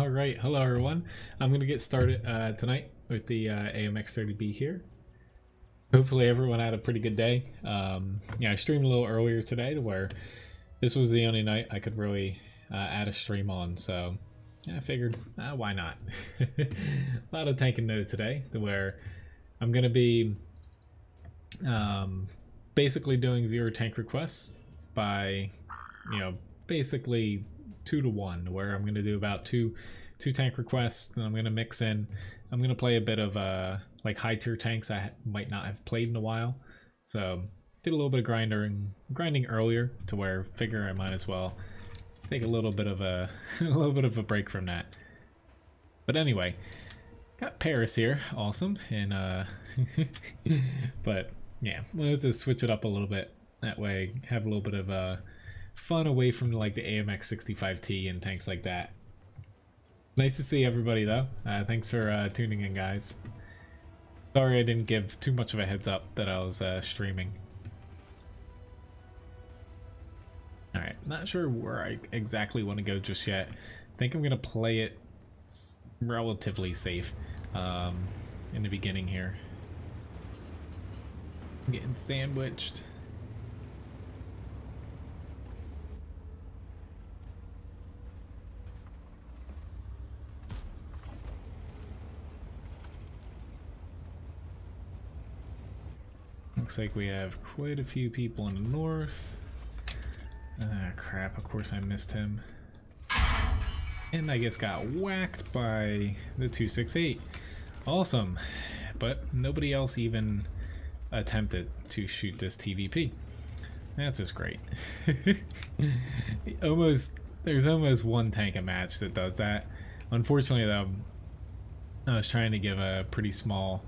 Alright, hello everyone. I'm going to get started tonight with the AMX30B here. Hopefully everyone had a pretty good day. Yeah, I streamed a little earlier today to where this was the only night I could really add a stream on, so yeah, I figured, why not? A lot of tank and no today, to where I'm going to be basically doing viewer tank requests by, basically 2 to 1, where I'm going to do about two tank requests, and I'm going to mix in. I'm going to play a bit of like high tier tanks I might not have played in a while, so did a little bit of grinding earlier to where figure I might as well take a little bit of a a break from that. But anyway, got Paris here, awesome, and but yeah, we'll have to switch it up a little bit. That way, have a little bit of fun away from like the AMX 65T and tanks like that. Nice to see everybody though. Thanks for tuning in, guys. Sorry I didn't give too much of a heads up that I was streaming. Alright, not sure where I exactly want to go just yet. I think I'm going to play it relatively safe in the beginning here. I'm getting sandwiched. Looks like we have quite a few people in the north. Ah, crap, of course I missed him. And I guess got whacked by the 268. Awesome. But nobody else even attempted to shoot this TVP. That's just great. There's almost one tank a match that does that. Unfortunately though, I was trying to give a pretty small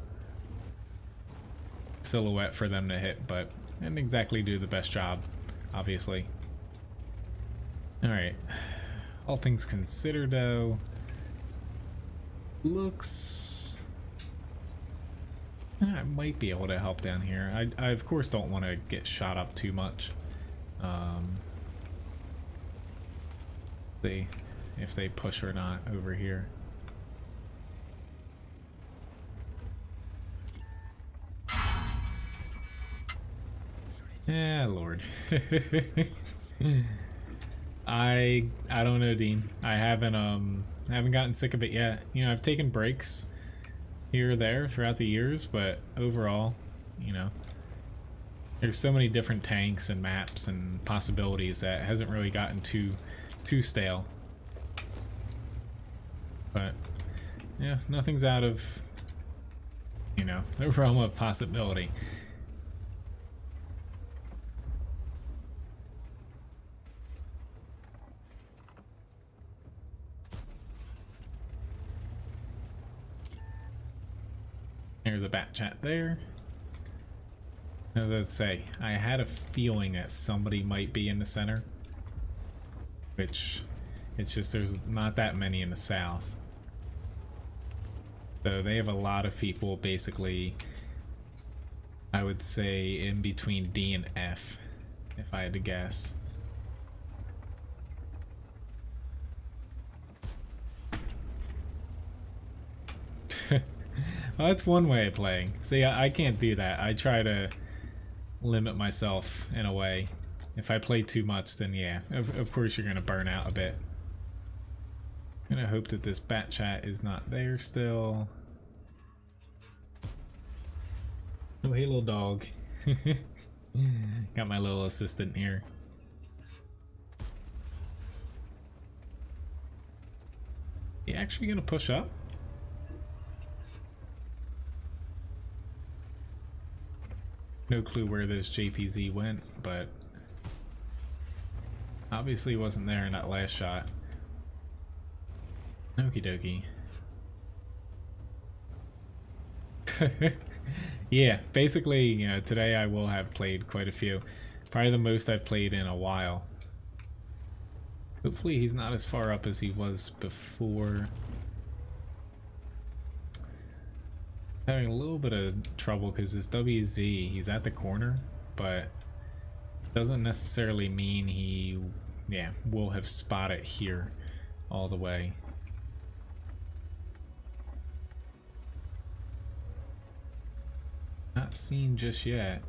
silhouette for them to hit, but didn't exactly do the best job, obviously. Alright, all things considered though, looks... I might be able to help down here. I of course don't want to get shot up too much. See if they push or not over here. Yeah, Lord. I don't know, Dean. I haven't gotten sick of it yet. You know, I've taken breaks here or there throughout the years, but overall, there's so many different tanks and maps and possibilities that it hasn't really gotten too stale. But yeah, nothing's out of the realm of possibility. There's a bat chat there. As I say, I had a feeling that somebody might be in the center, which it's just there's not that many in the south. So they have a lot of people basically, I would say, in between D and F, if I had to guess. Well, that's one way of playing. See, I can't do that. I try to limit myself in a way. If I play too much, then yeah, of course you're going to burn out a bit. I'm going to hope that this bat chat is not there still. Oh, hey, little dog. Got my little assistant here. You actually going to push up? No clue where this JPZ went, but obviously wasn't there in that last shot. Okie dokie. Yeah, basically, today I will have played quite a few. Probably the most I've played in a while. Hopefully he's not as far up as he was before. Having a little bit of trouble because this WZ, he's at the corner, but doesn't necessarily mean he will have spotted here all the way. not seen just yet.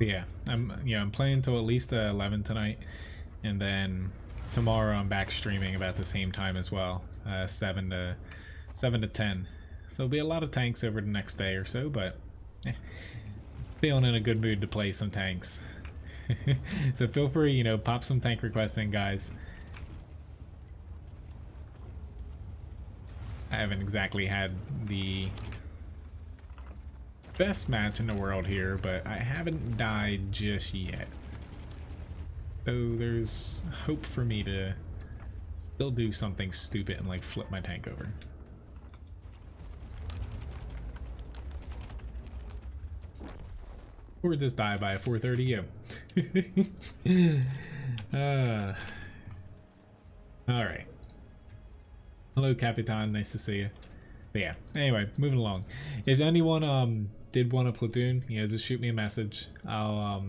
Yeah, I'm playing till at least 11 tonight, and then tomorrow I'm back streaming about the same time as well, 7 to 10. So it'll be a lot of tanks over the next day or so, but feeling in a good mood to play some tanks. So feel free, you know, pop some tank requests in, guys. I haven't exactly had the best match in the world here, but I haven't died just yet. So there's hope for me to still do something stupid and like flip my tank over. Or just die by a 430. Alright. Hello, Capitan. Nice to see you. But yeah, anyway, moving along. If anyone did want a platoon, you know, just shoot me a message. I'll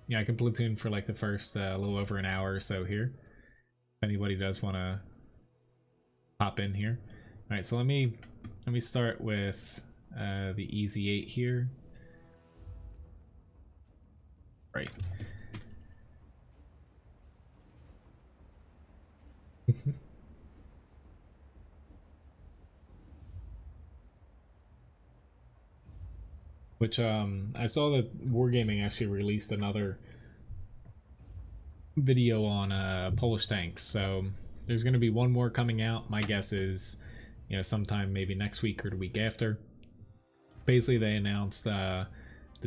yeah, I can platoon for like the first little over an hour or so here. If anybody does want to hop in here. All right, so let me start with the easy 8 here. Right. Which I saw that Wargaming actually released another video on Polish tanks, so there's going to be one more coming out. My guess is, you know, sometime maybe next week or the week after. Basically, they announced the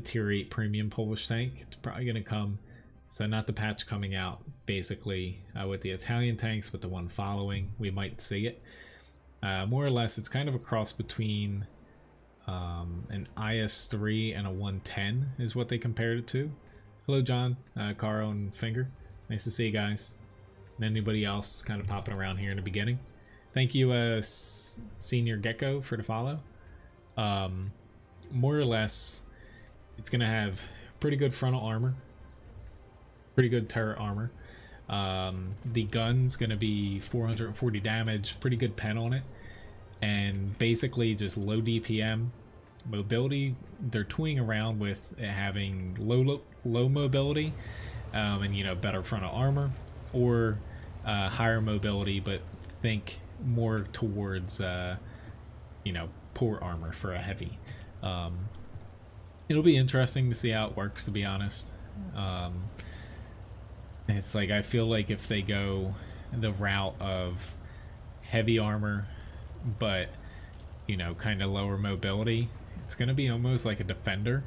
tier 8 premium Polish tank. It's probably going to come, so not the patch coming out basically with the Italian tanks, but the one following. We might see it. More or less, it's kind of a cross between an IS-3 and a 110 is what they compared it to. Hello, John, Caro, and Finger. Nice to see you guys. And anybody else kind of popping around here in the beginning. Thank you, Senior Gecko, for the follow. More or less, it's going to have pretty good frontal armor, pretty good turret armor. The gun's going to be 440 damage, pretty good pen on it, and basically just low DPM. Mobility, they're toying around with having low mobility, and you know, better frontal armor, or higher mobility, but think more towards you know, poor armor for a heavy. It'll be interesting to see how it works, to be honest. It's like, I feel like if they go the route of heavy armor but, you know, kind of lower mobility, it's gonna be almost like a defender,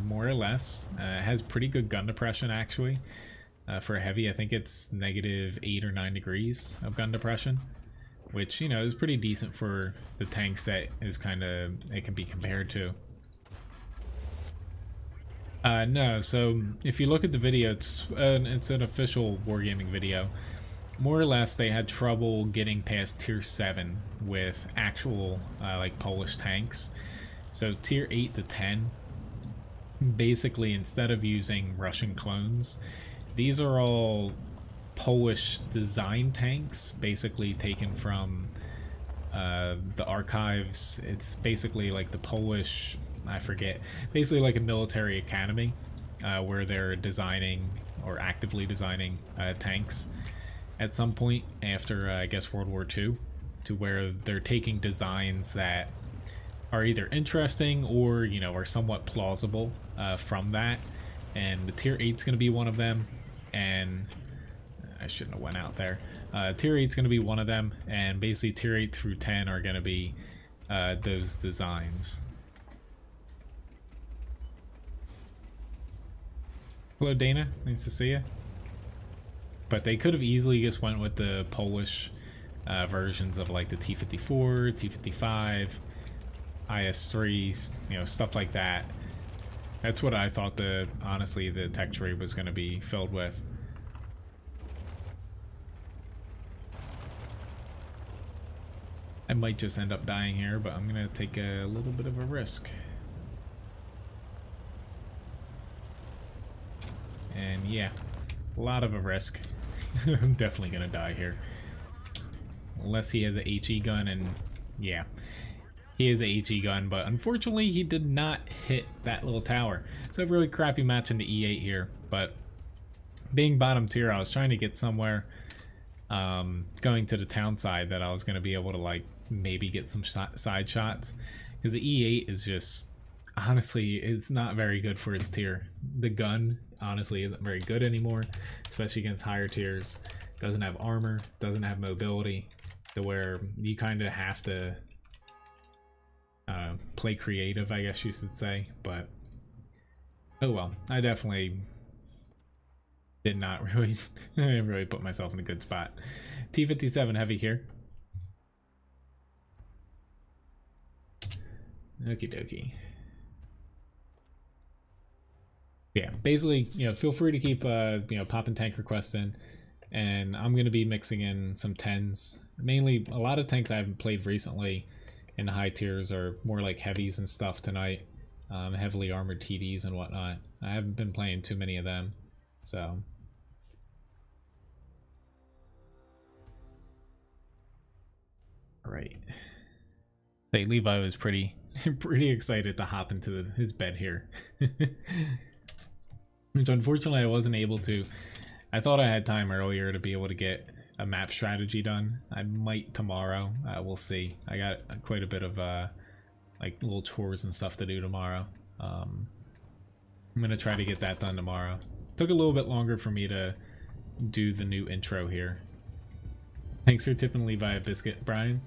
more or less. It has pretty good gun depression, actually. For a heavy, I think it's -8 or 9 degrees of gun depression, which, you know, is pretty decent for the tanks that is kind of, it can be compared to. No, so if you look at the video, it's an official Wargaming video. More or less, they had trouble getting past tier 7 with actual like Polish tanks. So tier 8 to 10, basically, instead of using Russian clones, these are all Polish design tanks, basically taken from the archives. It's basically like the Polish, I forget, basically like a military academy where they're designing or actively designing tanks at some point after I guess World War II, to where they're taking designs that are either interesting or, you know, are somewhat plausible from that, and the tier 8's going to be one of them. And I shouldn't have went out there. Tier 8's going to be one of them, and basically tier 8 through 10 are going to be those designs. Hello, Dana. Nice to see you. But they could have easily just went with the Polish versions of like the T54, T55, IS-3s, you know, stuff like that. That's what I thought honestly, the tech tree was going to be filled with. I might just end up dying here, but I'm going to take a little bit of a risk. And yeah, a lot of a risk. I'm definitely gonna die here. Unless he has a HE gun, and yeah. He is a HE gun, but unfortunately he did not hit that little tower. So a really crappy match into E8 here, but being bottom tier, I was trying to get somewhere going to the town side that I was going to be able to like maybe get some side shots, because the E8 is just, honestly, it's not very good for its tier. The gun honestly isn't very good anymore, especially against higher tiers. Doesn't have armor, doesn't have mobility, to where you kind of have to play creative, I guess you should say. But oh well, I definitely did not really I didn't really put myself in a good spot. T57 Heavy here. Okie dokie. Yeah, basically, you know, feel free to keep you know, popping tank requests in, and I'm gonna be mixing in some 10s. Mainly, a lot of tanks I haven't played recently in the high tiers are more like heavies and stuff tonight. Heavily armored TDs and whatnot. I haven't been playing too many of them, so. Right. Hey, Levi was pretty excited to hop into his bed here. Which unfortunately I wasn't able to. I thought I had time earlier to be able to get a map strategy done. I might tomorrow. We'll see. I got quite a bit of like little chores and stuff to do tomorrow. I'm gonna try to get that done tomorrow. Took a little bit longer for me to do the new intro here. Thanks for tipping Levi a biscuit, Brian.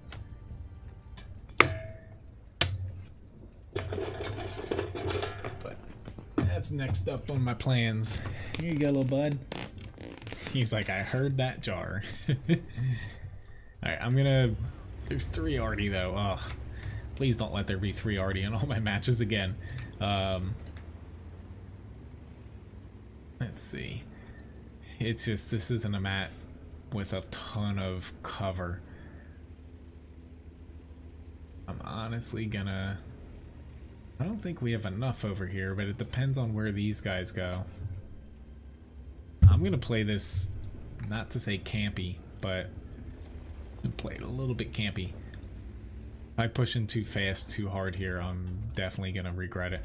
But that's next up on my plans. Here you go, little bud. He's like, I heard that jar. Alright, I'm gonna... There's 3 already, though. Ugh. Please don't let there be 3 already in all my matches again. Let's see. It's just, this isn't a map with a ton of cover. I'm honestly gonna... I don't think we have enough over here, but it depends on where these guys go. I'm gonna play this, not to say campy, but play it a little bit campy. If I push in too fast, too hard here, I'm definitely gonna regret it.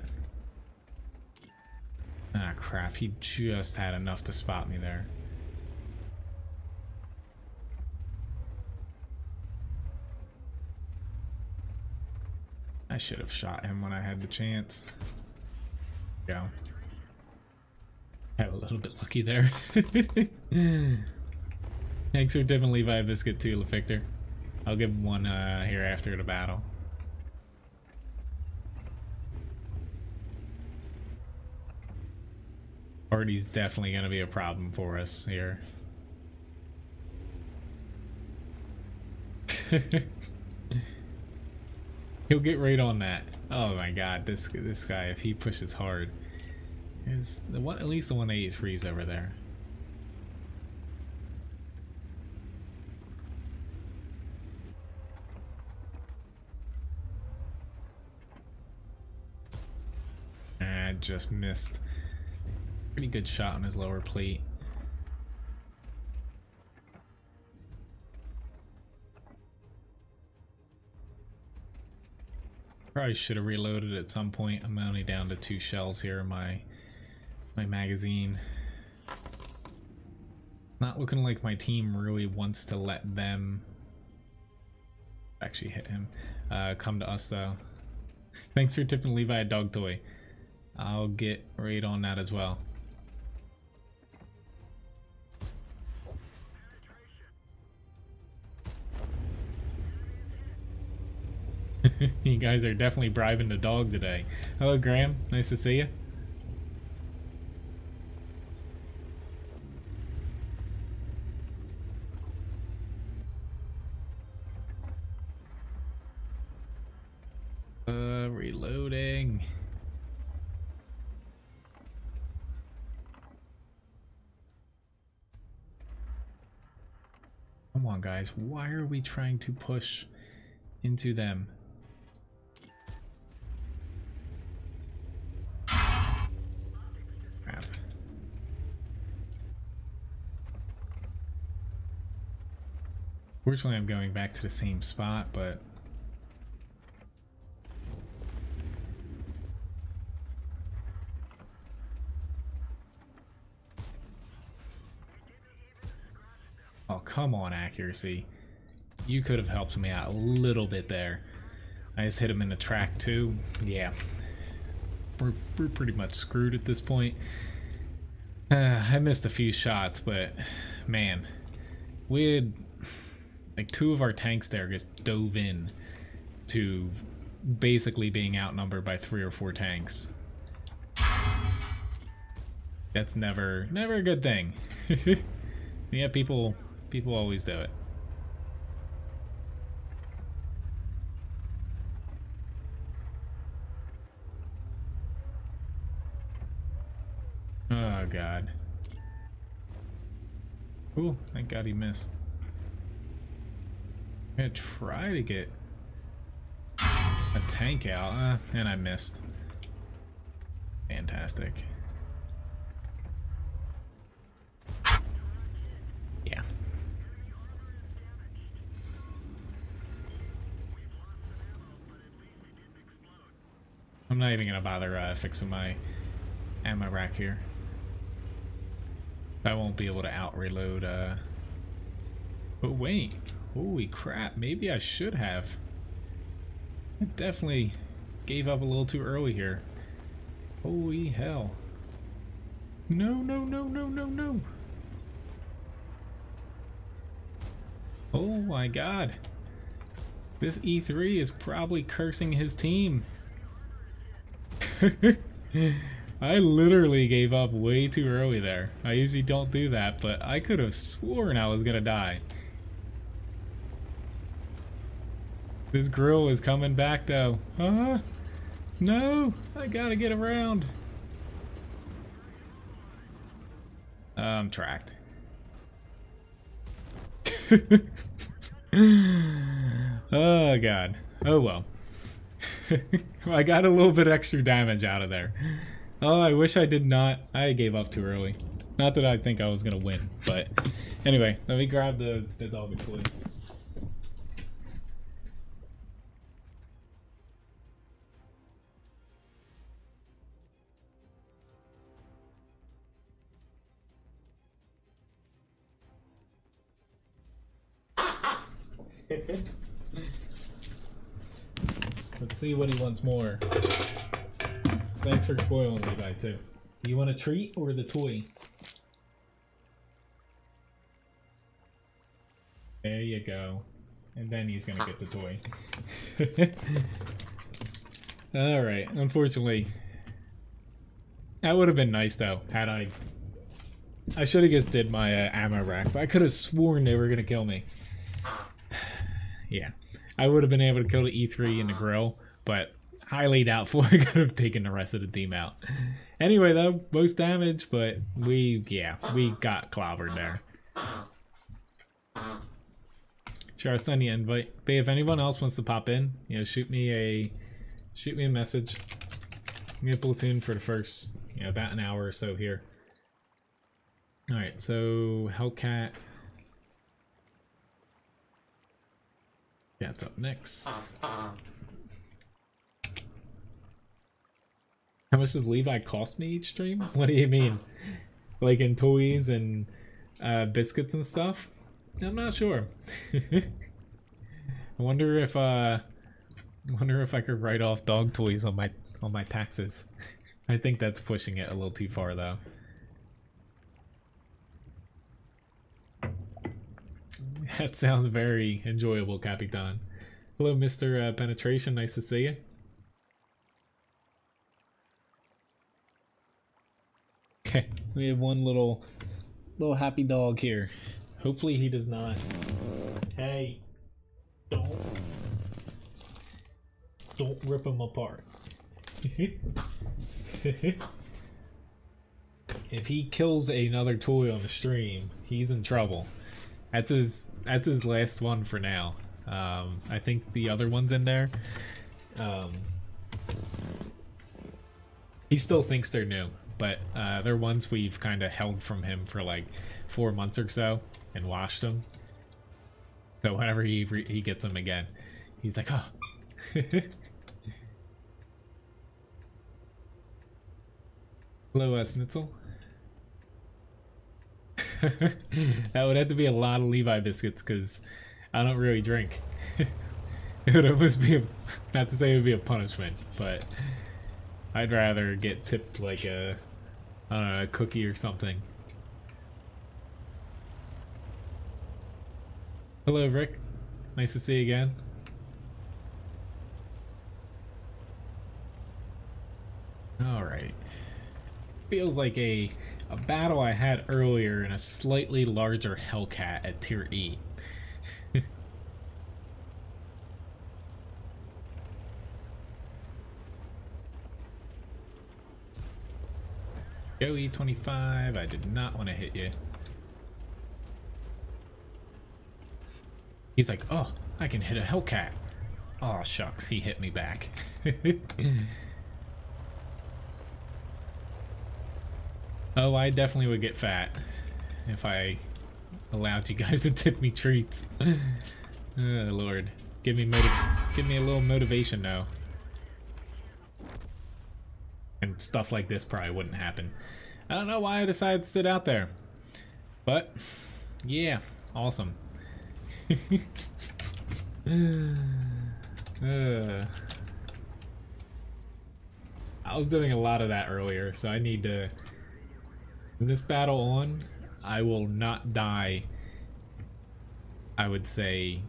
Ah, crap, he just had enough to spot me there. I should have shot him when I had the chance. Go. Have a little bit lucky there. Thanks for tipping Levi a biscuit too, LaFictor. I'll give him one here after the battle. Party's definitely gonna be a problem for us here. He'll get right on that. Oh my god, this guy, if he pushes hard. There's the one, at least the 183's over there. I just missed. Pretty good shot on his lower plate. Probably should have reloaded at some point. I'm only down to 2 shells here in my magazine. Not looking like my team really wants to let them actually hit him. Come to us though. Thanks for tipping Levi a dog toy. I'll get right on that as well. You guys are definitely bribing the dog today. Hello, Graham. Nice to see you. Reloading. Come on, guys. Why are we trying to push into them? Crap. Fortunately, I'm going back to the same spot, but... Oh, come on, accuracy. You could have helped me out a little bit there. I just hit him in the track, too. Yeah. We're pretty much screwed at this point. I missed a few shots, but... Man. We had... Like, 2 of our tanks there just dove in to basically being outnumbered by 3 or 4 tanks. That's never a good thing. Yeah, people always do it. Oh god. Ooh, thank god he missed. I'm gonna try to get a tank out, and I missed. Fantastic. Yeah. I'm not even gonna bother fixing my ammo rack here. I won't be able to out-reload, But wait, holy crap, maybe I should have. I definitely gave up a little too early here. Holy hell. No, no, no, no, no, no. Oh my god. This E3 is probably cursing his team. I literally gave up way too early there. I usually don't do that, but I could have sworn I was gonna die. This grill is coming back though. No, I gotta get around. I'm tracked. Oh god. Oh well. I got a little bit extra damage out of there. Oh, I wish I did not. I gave up too early. Not that I think I was gonna win, but anyway, let me grab the dog toy. Let's see what he wants more. Thanks for spoiling me, guy, too. You want a treat or the toy? There you go. And then he's gonna get the toy. Alright, unfortunately. That would have been nice, though, had I should have just did my ammo rack, but I could have sworn they were gonna kill me. Yeah. I would have been able to kill the E3 in the grill, but highly doubtful I could have taken the rest of the team out. Anyway, though, most damage, but we got clobbered there. Sure, I'll send you an invite. But if anyone else wants to pop in, you know, shoot me a message. I'm gonna platoon for the first, you know, about an hour or so here. All right, so Hellcat. That's up next. How much does Levi cost me each stream? What do you mean? Like in toys and biscuits and stuff? I'm not sure. I wonder if I could write off dog toys on my taxes. I think that's pushing it a little too far though. That sounds very enjoyable, Capitan. Hello, Mr. Penetration. Nice to see you. Okay, we have one little happy dog here. Hopefully he does not. Hey, don't rip him apart. If he kills another toy on the stream, he's in trouble. That's his last one for now. I think the other one's in there. He still thinks they're new, but they're ones we've kind of held from him for like 4 months or so and washed them. So whenever he gets them again, he's like, oh. Hello, Schnitzel. That would have to be a lot of Levi biscuits because I don't really drink. It would almost be not to say it would be a punishment, but I'd rather get tipped like a, I don't know, a cookie or something. Hello, Rick. Nice to see you again. Alright. Feels like a battle I had earlier in a slightly larger Hellcat at tier E. Go E25, I did not want to hit you. He's like, oh, I can hit a Hellcat. Oh shucks, he hit me back. Oh, I definitely would get fat if I allowed you guys to tip me treats. Oh Lord, give me a little motivation now. And stuff like this probably wouldn't happen. I don't know why I decided to sit out there, but yeah, awesome. I was doing a lot of that earlier, so I need to. From this battle on, I will not die. I would say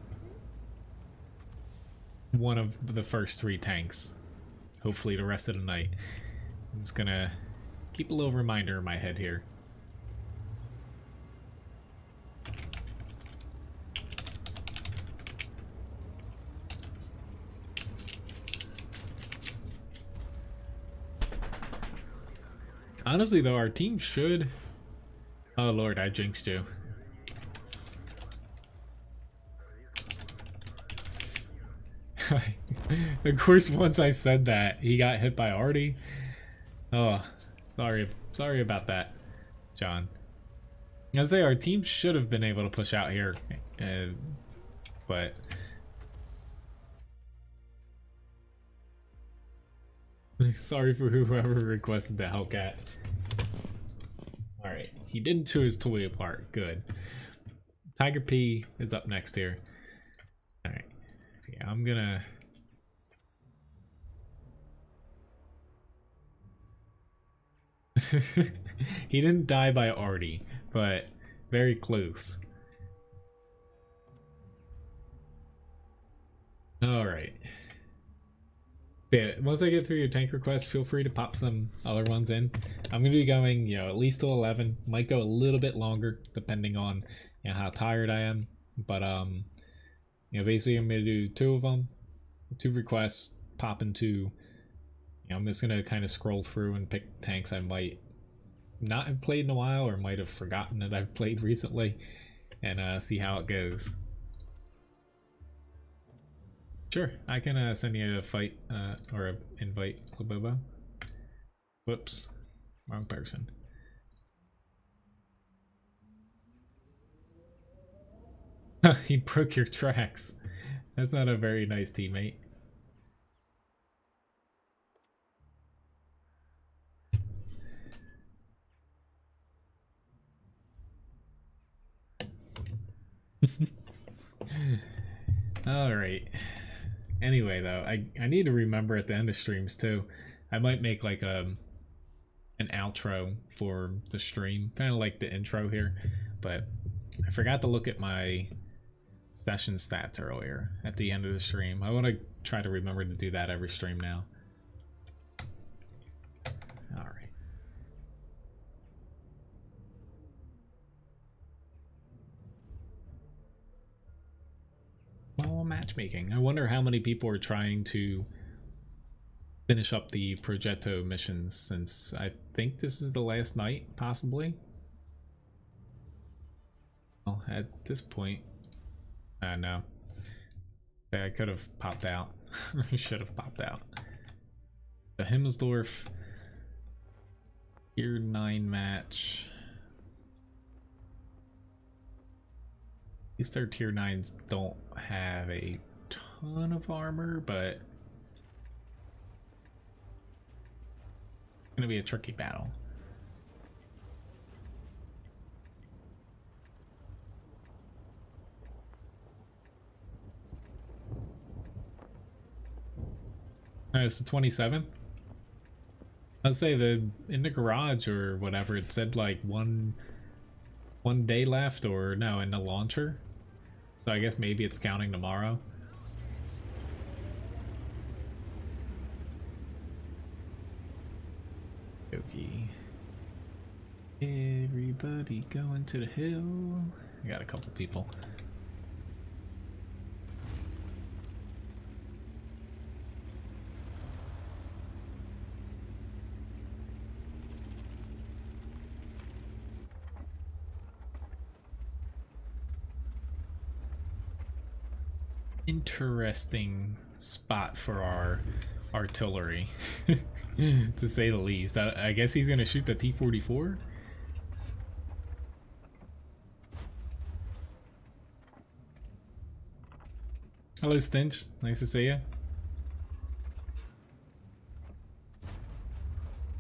one of the first 3 tanks. Hopefully the rest of the night. I'm just gonna keep a little reminder in my head here. Honestly though, our team should... Oh Lord, I jinxed you. Of course, once I said that, he got hit by Artie. Oh, sorry about that, John. I say our team should have been able to push out here, but sorry for whoever requested the Hellcat. All right, he didn't chew his toy apart. Good. Tiger P is up next here. All right, yeah, I'm gonna. He didn't die by Artie, but very close. Alright. Yeah, once I get through your tank requests, feel free to pop some other ones in. I'm going to be going, you know, at least till 11. Might go a little bit longer, depending on, you know, how tired I am. But, you know, basically I'm going to do 2 of them. 2 requests, pop into, you know, I'm just going to kind of scroll through and pick tanks I might not have played in a while or might have forgotten that I've played recently, and see how it goes. Sure, I can send you a fight or a invite, Labobo. Whoops, wrong person. He broke your tracks. That's not a very nice teammate. All right. Anyway, though, I need to remember at the end of streams too. I might make like an outro for the stream, kind of like the intro here, but I forgot to look at my session stats earlier at the end of the stream. I want to try to remember to do that every stream now. All right. Well, matchmaking. I wonder how many people are trying to finish up the Progetto missions, since I think this is the last night, possibly. Well, at this point, no. I could have popped out. I should have popped out. The Himmelsdorf Tier 9 match These third tier 9s don't have a ton of armor, but it's gonna be a tricky battle. Alright, it's the 27th. I'd say in the garage or whatever, it said like one day left, or no, in the launcher. So I guess maybe it's counting tomorrow. Okay. Everybody going to the hill. I got a couple people. Interesting spot for our artillery, to say the least. I guess he's gonna shoot the T-44. Hello, Stinch. Nice to see you.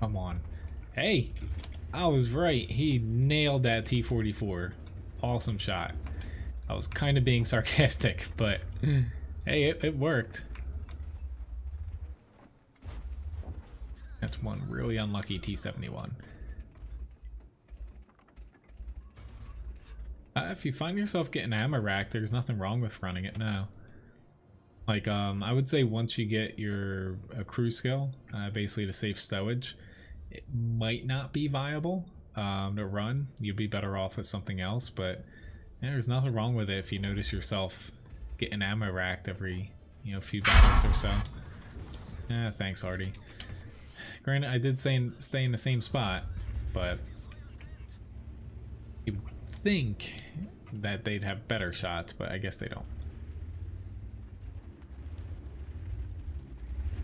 Come on. Hey, I was right. He nailed that T-44. Awesome shot. I was kind of being sarcastic, but hey, it worked. That's one really unlucky T-71. If you find yourself getting ammo racked, there's nothing wrong with running it now. Like, I would say once you get your crew skill, basically the safe stowage, it might not be viable to run. You'd be better off with something else, but yeah, there's nothing wrong with it if you notice yourself getting ammo racked every, few battles or so. Yeah, thanks, Hardy. Granted, I did say stay in the same spot, but you'd think that they'd have better shots, but I guess they don't.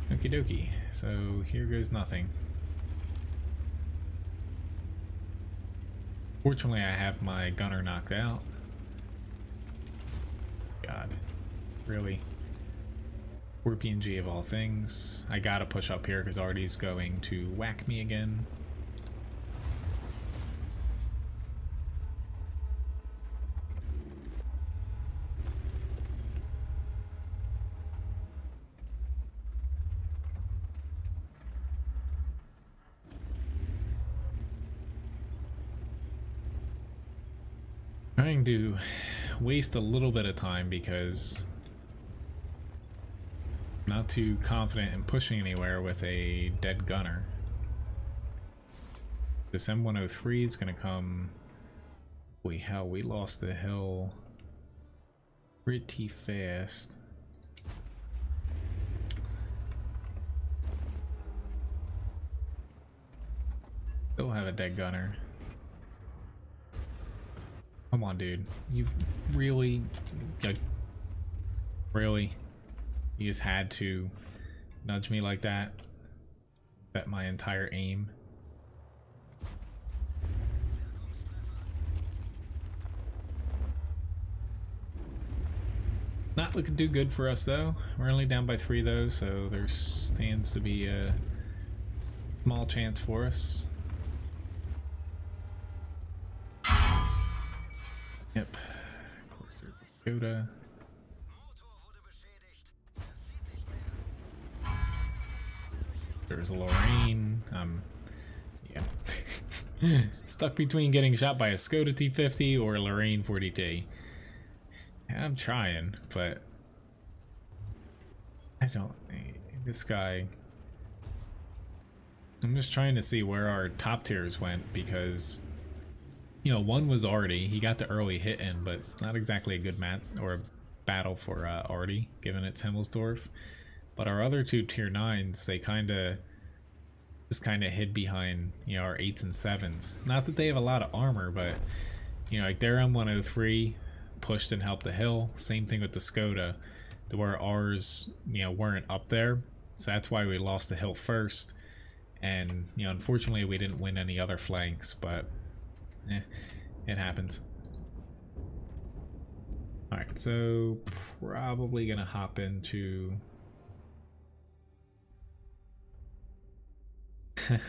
Okie dokie, so here goes nothing. Fortunately, I have my gunner knocked out. God, really? 4 PNG of all things. I gotta push up here because Artie's going to whack me again. Trying to waste a little bit of time because I'm not too confident in pushing anywhere with a dead gunner. This M103 is gonna come. Holy hell, we lost the hill pretty fast. Still have a dead gunner. Come on, dude. You've really, like, really? You just had to nudge me like that? Set my entire aim. Not looking too good for us, though. We're only down by 3, though, so there stands to be a small chance for us. Yep. Of course, there's a Skoda. There's a Lorraine. Yeah. Stuck between getting shot by a Skoda T50 or a Lorraine 40T. I'm trying, but I don't. This guy. I'm just trying to see where our top tiers went because, one was Artie. He got the early hit in, but not exactly a good match or a battle for Artie, given it's Himmelsdorf. But our other 2 tier 9s, they just kind of hid behind, our 8s and 7s. Not that they have a lot of armor, but, like their M103 pushed and helped the hill. Same thing with the Skoda, to where ours, weren't up there. So that's why we lost the hill first. And, unfortunately we didn't win any other flanks, but it happens. Alright, so probably gonna hop into...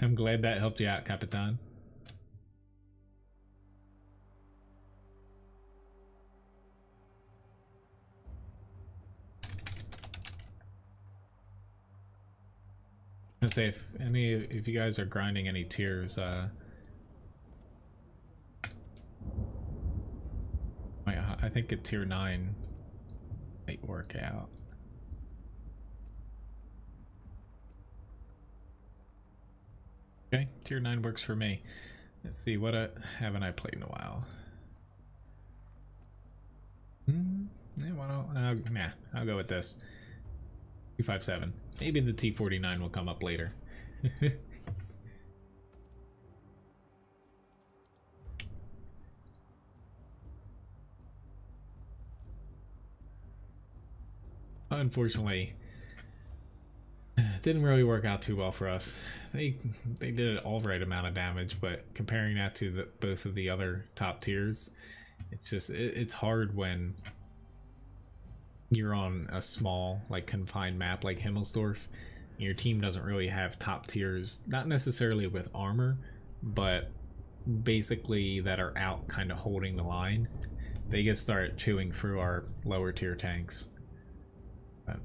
I'm glad that helped you out, Capitan. Let's say if you guys are grinding any tiers, I think a tier 9 might work out. Okay, tier 9 works for me. Let's see, what haven't I played in a while? Yeah, why don't, nah, I'll go with this. 257. Maybe the T49 will come up later. Unfortunately, it didn't really work out too well for us. They did an all right amount of damage, but comparing that to both of the other top tiers, it's just it's hard when you're on a small, like, confined map like Himmelsdorf. Your team doesn't really have top tiers, not necessarily with armor, but basically that are out kind of holding the line. They just start chewing through our lower tier tanks. But,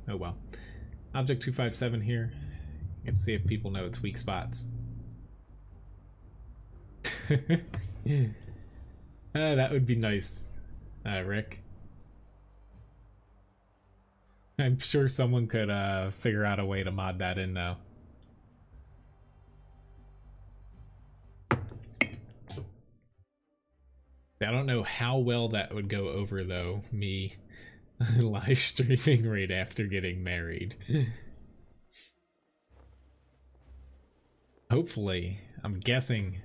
oh well. Object 257 here. Let's see if people know its weak spots. That would be nice, Rick. I'm sure someone could figure out a way to mod that in though. I don't know how well that would go over though, me live streaming right after getting married. Hopefully, I'm guessing.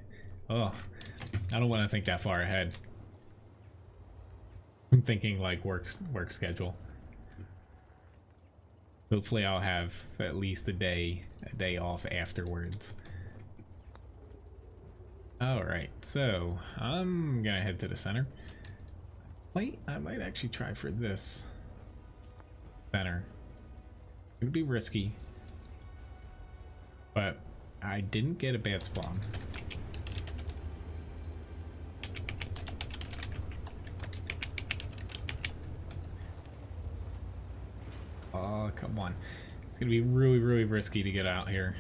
Oh, I don't want to think that far ahead. I'm thinking like work schedule. Hopefully I'll have at least a day off afterwards. Alright, so I'm gonna head to the center. Wait, I might actually try for this center. It'd be risky, but I didn't get a bad spawn. Oh, come on. It's gonna be really, really risky to get out here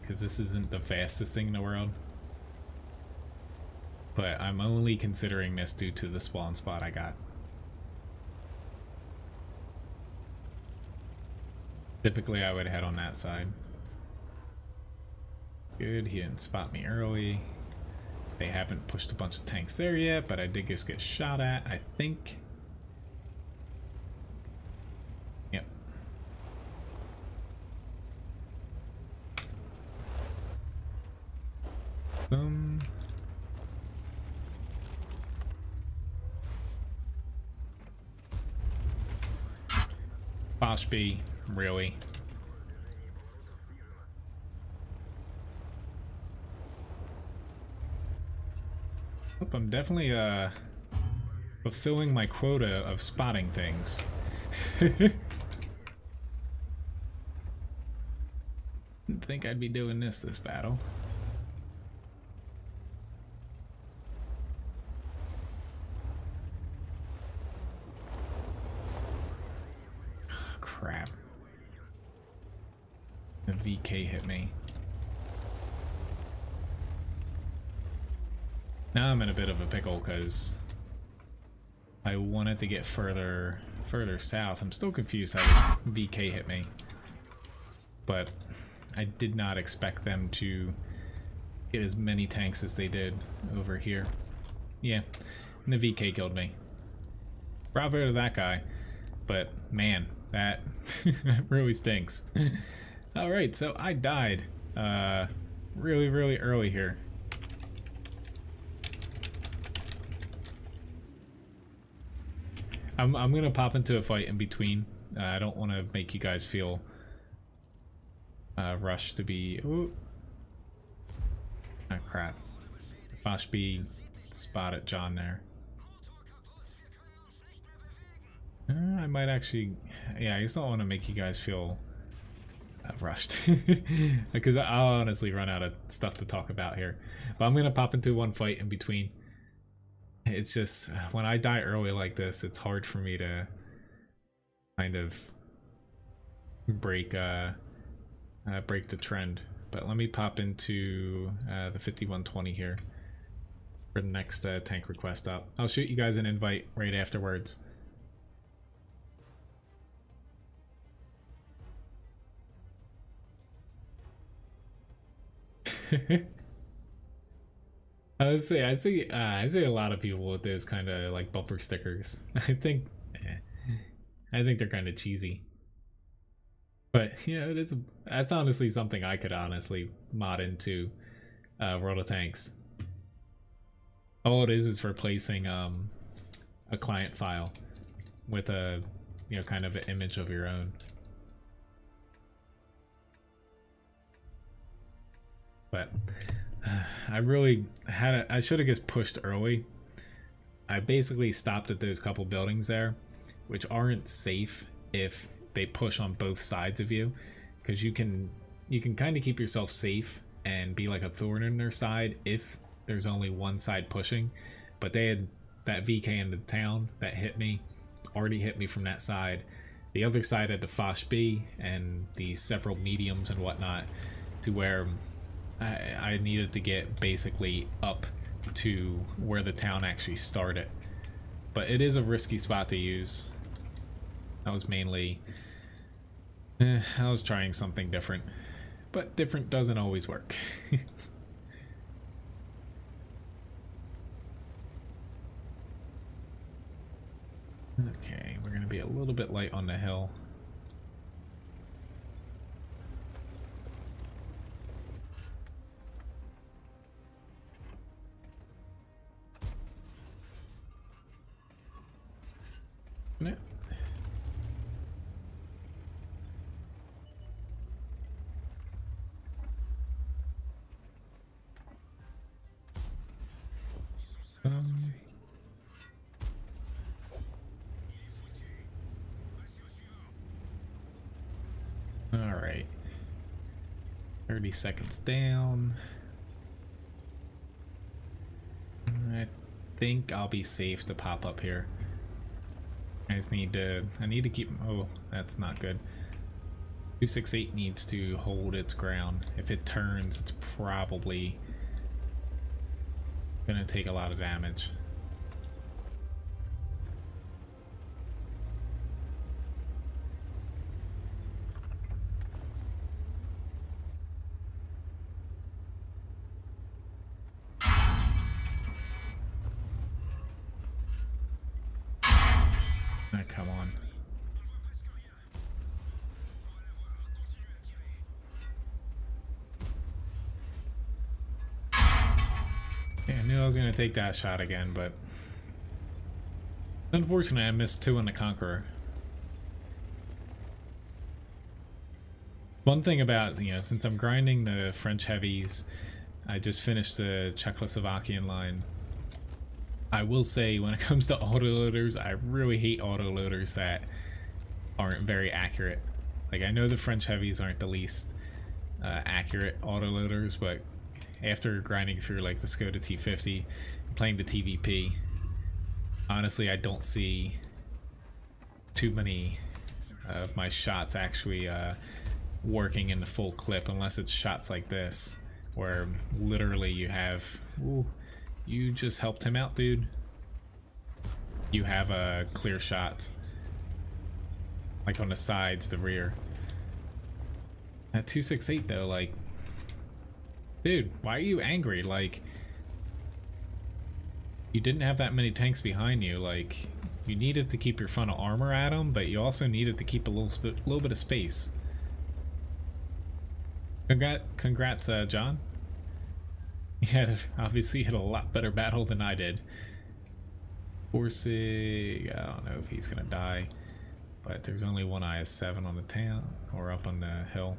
because this isn't the fastest thing in the world. But I'm only considering this due to the spawn spot I got. Typically I would head on that side. Good, he didn't spot me early. They haven't pushed a bunch of tanks there yet, but I did just get shot at, I think. Yep. Boshby, really? Hope I'm definitely fulfilling my quota of spotting things. Didn't think I'd be doing this battle. Crap. The VK hit me. Now I'm in a bit of a pickle because I wanted to get further south. I'm still confused how the VK hit me, but I did not expect them to get as many tanks as they did over here. Yeah, and the VK killed me. Bravo to that guy, but man, that that really stinks. Alright, so I died really, really early here. I'm gonna pop into a fight in between. I don't want to make you guys feel rushed to be. Ooh. Oh crap! Foshby spotted John there. might actually, yeah, I just don't want to make you guys feel rushed because I'll honestly run out of stuff to talk about here. But I'm gonna pop into one fight in between. It's just when I die early like this, it's hard for me to kind of break break the trend. But let me pop into the 5120 here for the next tank request up. I'll shoot you guys an invite right afterwards. I see a lot of people with those kind of like bumper stickers. I think they're kind of cheesy. But yeah, that's honestly something I could honestly mod into World of Tanks. All it is replacing a client file with a kind of an image of your own. But I really I should have just pushed early. I basically stopped at those couple buildings there, which aren't safe if they push on both sides of you, because you can kind of keep yourself safe and be like a thorn in their side if there's only one side pushing. But they had that VK in the town that already hit me from that side. The other side had the Foch B and the several mediums and whatnot, to where I needed to get basically up to where the town actually started. But it is a risky spot to use. I was mainly I was trying something different, but different doesn't always work. Okay, we're gonna be a little bit light on the hill. Yeah. All right. 30 seconds down. I think I'll be safe to pop up here. I need to keep, oh, that's not good. 268 needs to hold its ground. If it turns, it's probably gonna take a lot of damage. Come on. Yeah, I knew I was going to take that shot again, but unfortunately I missed 2 on the Conqueror. One thing about, since I'm grinding the French heavies, I just finished the Czechoslovakian line. I will say, when it comes to autoloaders, I really hate autoloaders that aren't very accurate. Like, I know the French heavies aren't the least accurate autoloaders, but after grinding through like the Skoda T50, playing the TVP, honestly, I don't see too many of my shots actually working in the full clip, unless it's shots like this, where literally you have... Ooh, you just helped him out, dude. You have a clear shot, like on the sides, the rear. At 268 though, like, dude, why are you angry? Like, you didn't have that many tanks behind you. Like, you needed to keep your frontal armor at him, but you also needed to keep a little bit of space. Congrats, John. Obviously had a lot better battle than I did. Borsig, I don't know if he's gonna die, but there's only one IS-7 on the town, or up on the hill.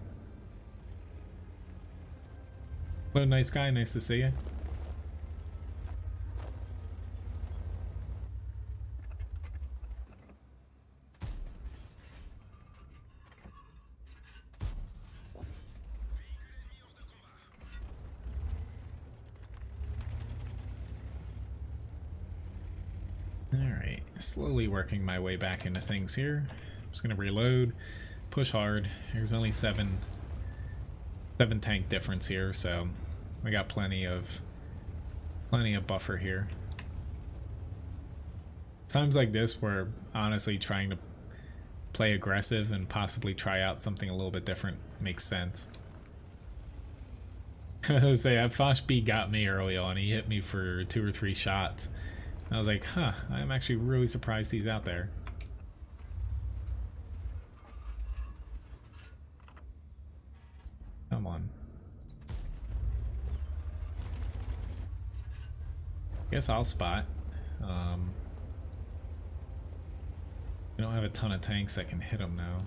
Hello, nice guy, nice to see you. slowly working my way back into things here. I'm just gonna reload, push hard. There's only seven tank difference here, so we got plenty of buffer here. Times like this where honestly trying to play aggressive and possibly try out something a little bit different makes sense. I was say that Fosh B got me early on. He hit me for 2 or 3 shots. I was like, huh, I'm actually really surprised he's out there. Come on. Guess I'll spot. We don't have a ton of tanks that can hit him now.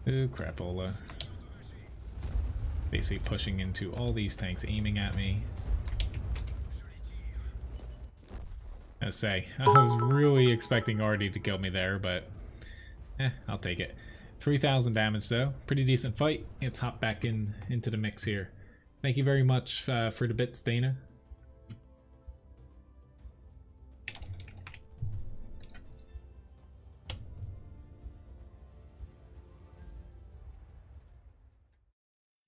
Ooh, crapola. Basically pushing into all these tanks aiming at me. I say, I was really expecting Artie to kill me there, but I'll take it. 3,000 damage though. Pretty decent fight. Let's hop back into the mix here. Thank you very much for the bits, Dana.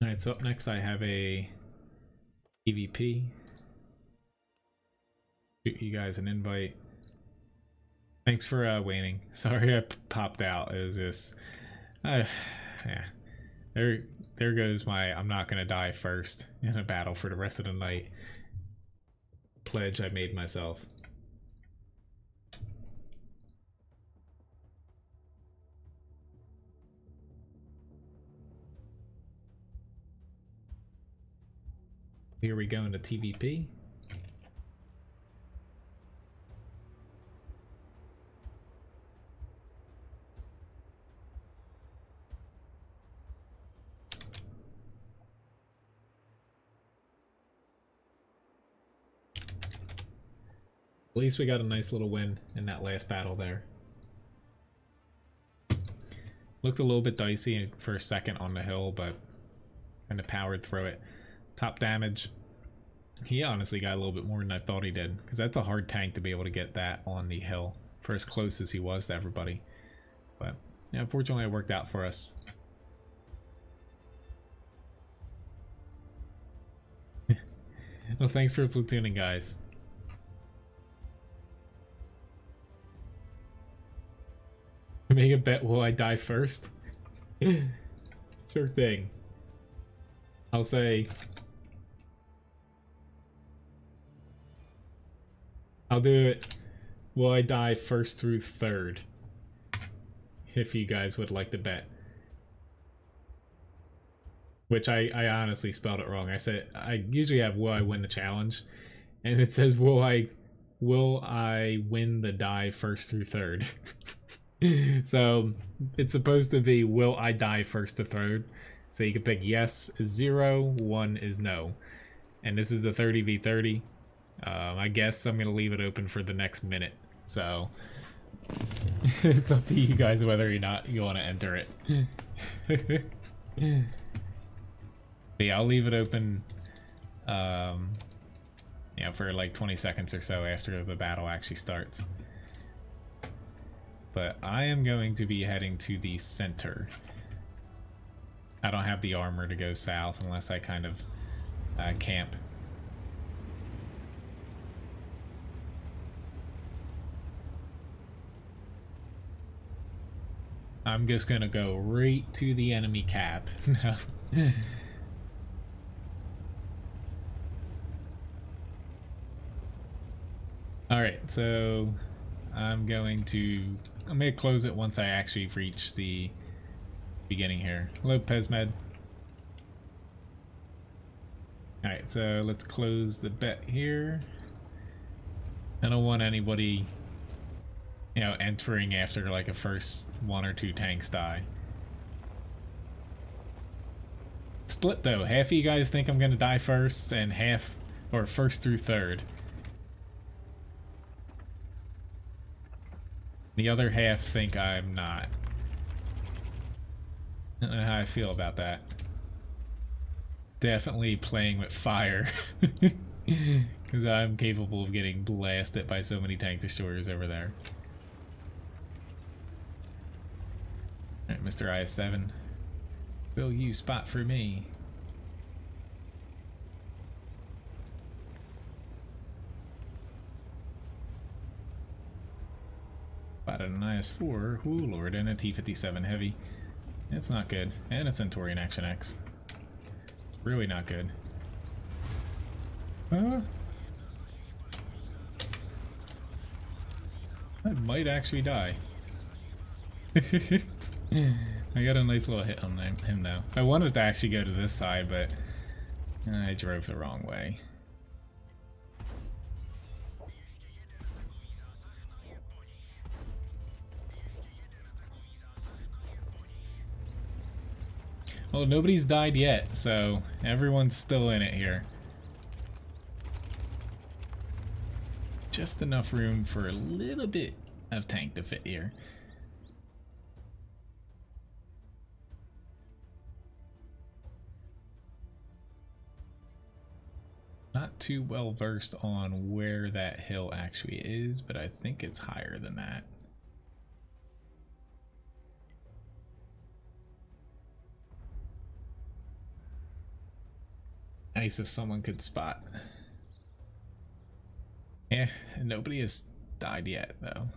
Alright, so up next I have a PvP. Shoot you guys an invite. Thanks for waiting. Sorry I popped out. It was just... yeah. There goes my I'm not gonna die first in a battle for the rest of the night pledge I made myself. Here we go into TVP. At least we got a nice little win in that last battle there. Looked a little bit dicey for a second on the hill, but kind of powered through it. Top damage. He honestly got a little bit more than I thought he did, because that's a hard tank to be able to get that on the hill for as close as he was to everybody. But yeah, unfortunately it worked out for us. Well, thanks for platooning, guys. Make a bet, will I die first? Sure thing. I'll say... I'll do it. Will I die first through third? If you guys would like to bet. Which I honestly spelled it wrong. I said, I usually have will I win the challenge. And it says will I win the die first through third. So it's supposed to be will I die first to third. So you can pick yes is 0, 1 is no. And this is a 30v30. I guess I'm gonna leave it open for the next minute. So it's up to you guys whether or not you want to enter it. But yeah, I'll leave it open yeah, for like 20 seconds or so after the battle actually starts. But I am going to be heading to the center. I don't have the armor to go south unless I kind of camp. I'm just gonna go right to the enemy cap. Alright, so I'm gonna close it once I actually reach the beginning here. Hello, Pesmed. Alright, so let's close the bet here. I don't want anybody, you know, entering after like a first 1 or 2 tanks die. Split though. Half of you guys think I'm gonna die first, and half, or first through third. The other half think I'm not. I don't know how I feel about that. Definitely playing with fire. Because I'm capable of getting blasted by so many tank destroyers over there. Alright, Mr. IS-7. Will you spot for me? Spotted an IS-4. Ooh, Lord, and a T57 Heavy. It's not good. And a Centaurian Action X. Really not good. I might actually die. I got a nice little hit on him though. I wanted to actually go to this side, but I drove the wrong way. Well, nobody's died yet, so everyone's still in it here. Just enough room for a little bit of tank to fit here. Not too well versed on where that hill actually is, but I think it's higher than that. Nice if someone could spot. Yeah, nobody has died yet, though.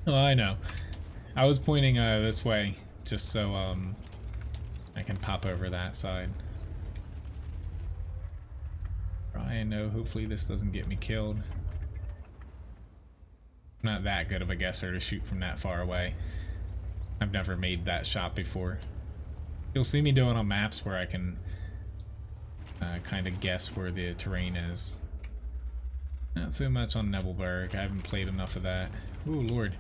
Oh, I know. I was pointing this way just so I can pop over that side. I know, hopefully this doesn't get me killed. Not that good of a guesser to shoot from that far away. I've never made that shot before. You'll see me do it on maps where I can kind of guess where the terrain is. Not so much on Nebelberg. I haven't played enough of that. Oh Lord.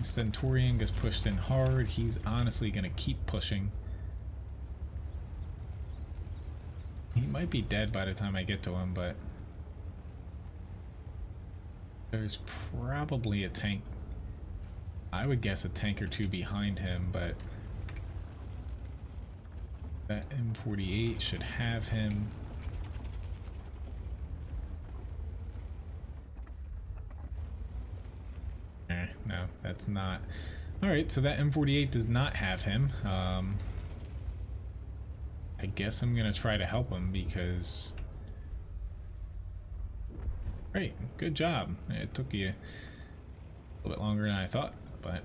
Centaurian gets pushed in hard. He's honestly gonna keep pushing. He might be dead by the time I get to him, but there's probably a tank. I would guess a tank or two behind him, but that M48 should have him. No, that's not. Alright, so that M48 does not have him. I guess I'm gonna try to help him because... Great, good job. It took you a little bit longer than I thought, but...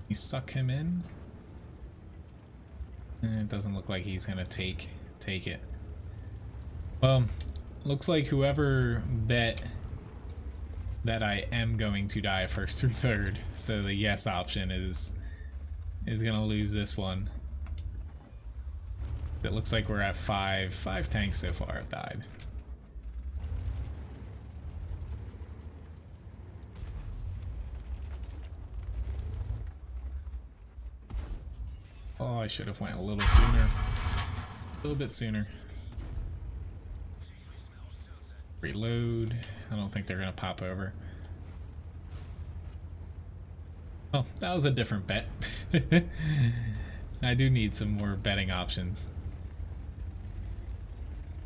You suck him in. And it doesn't look like he's gonna take it. Well, looks like whoever bet that I am going to die first through third, so the yes option is gonna lose this one. It looks like we're at five tanks so far have died. Oh, I should have went a little sooner. A little bit sooner. Reload. I don't think they're gonna pop over. Oh, that was a different bet. I do need some more betting options.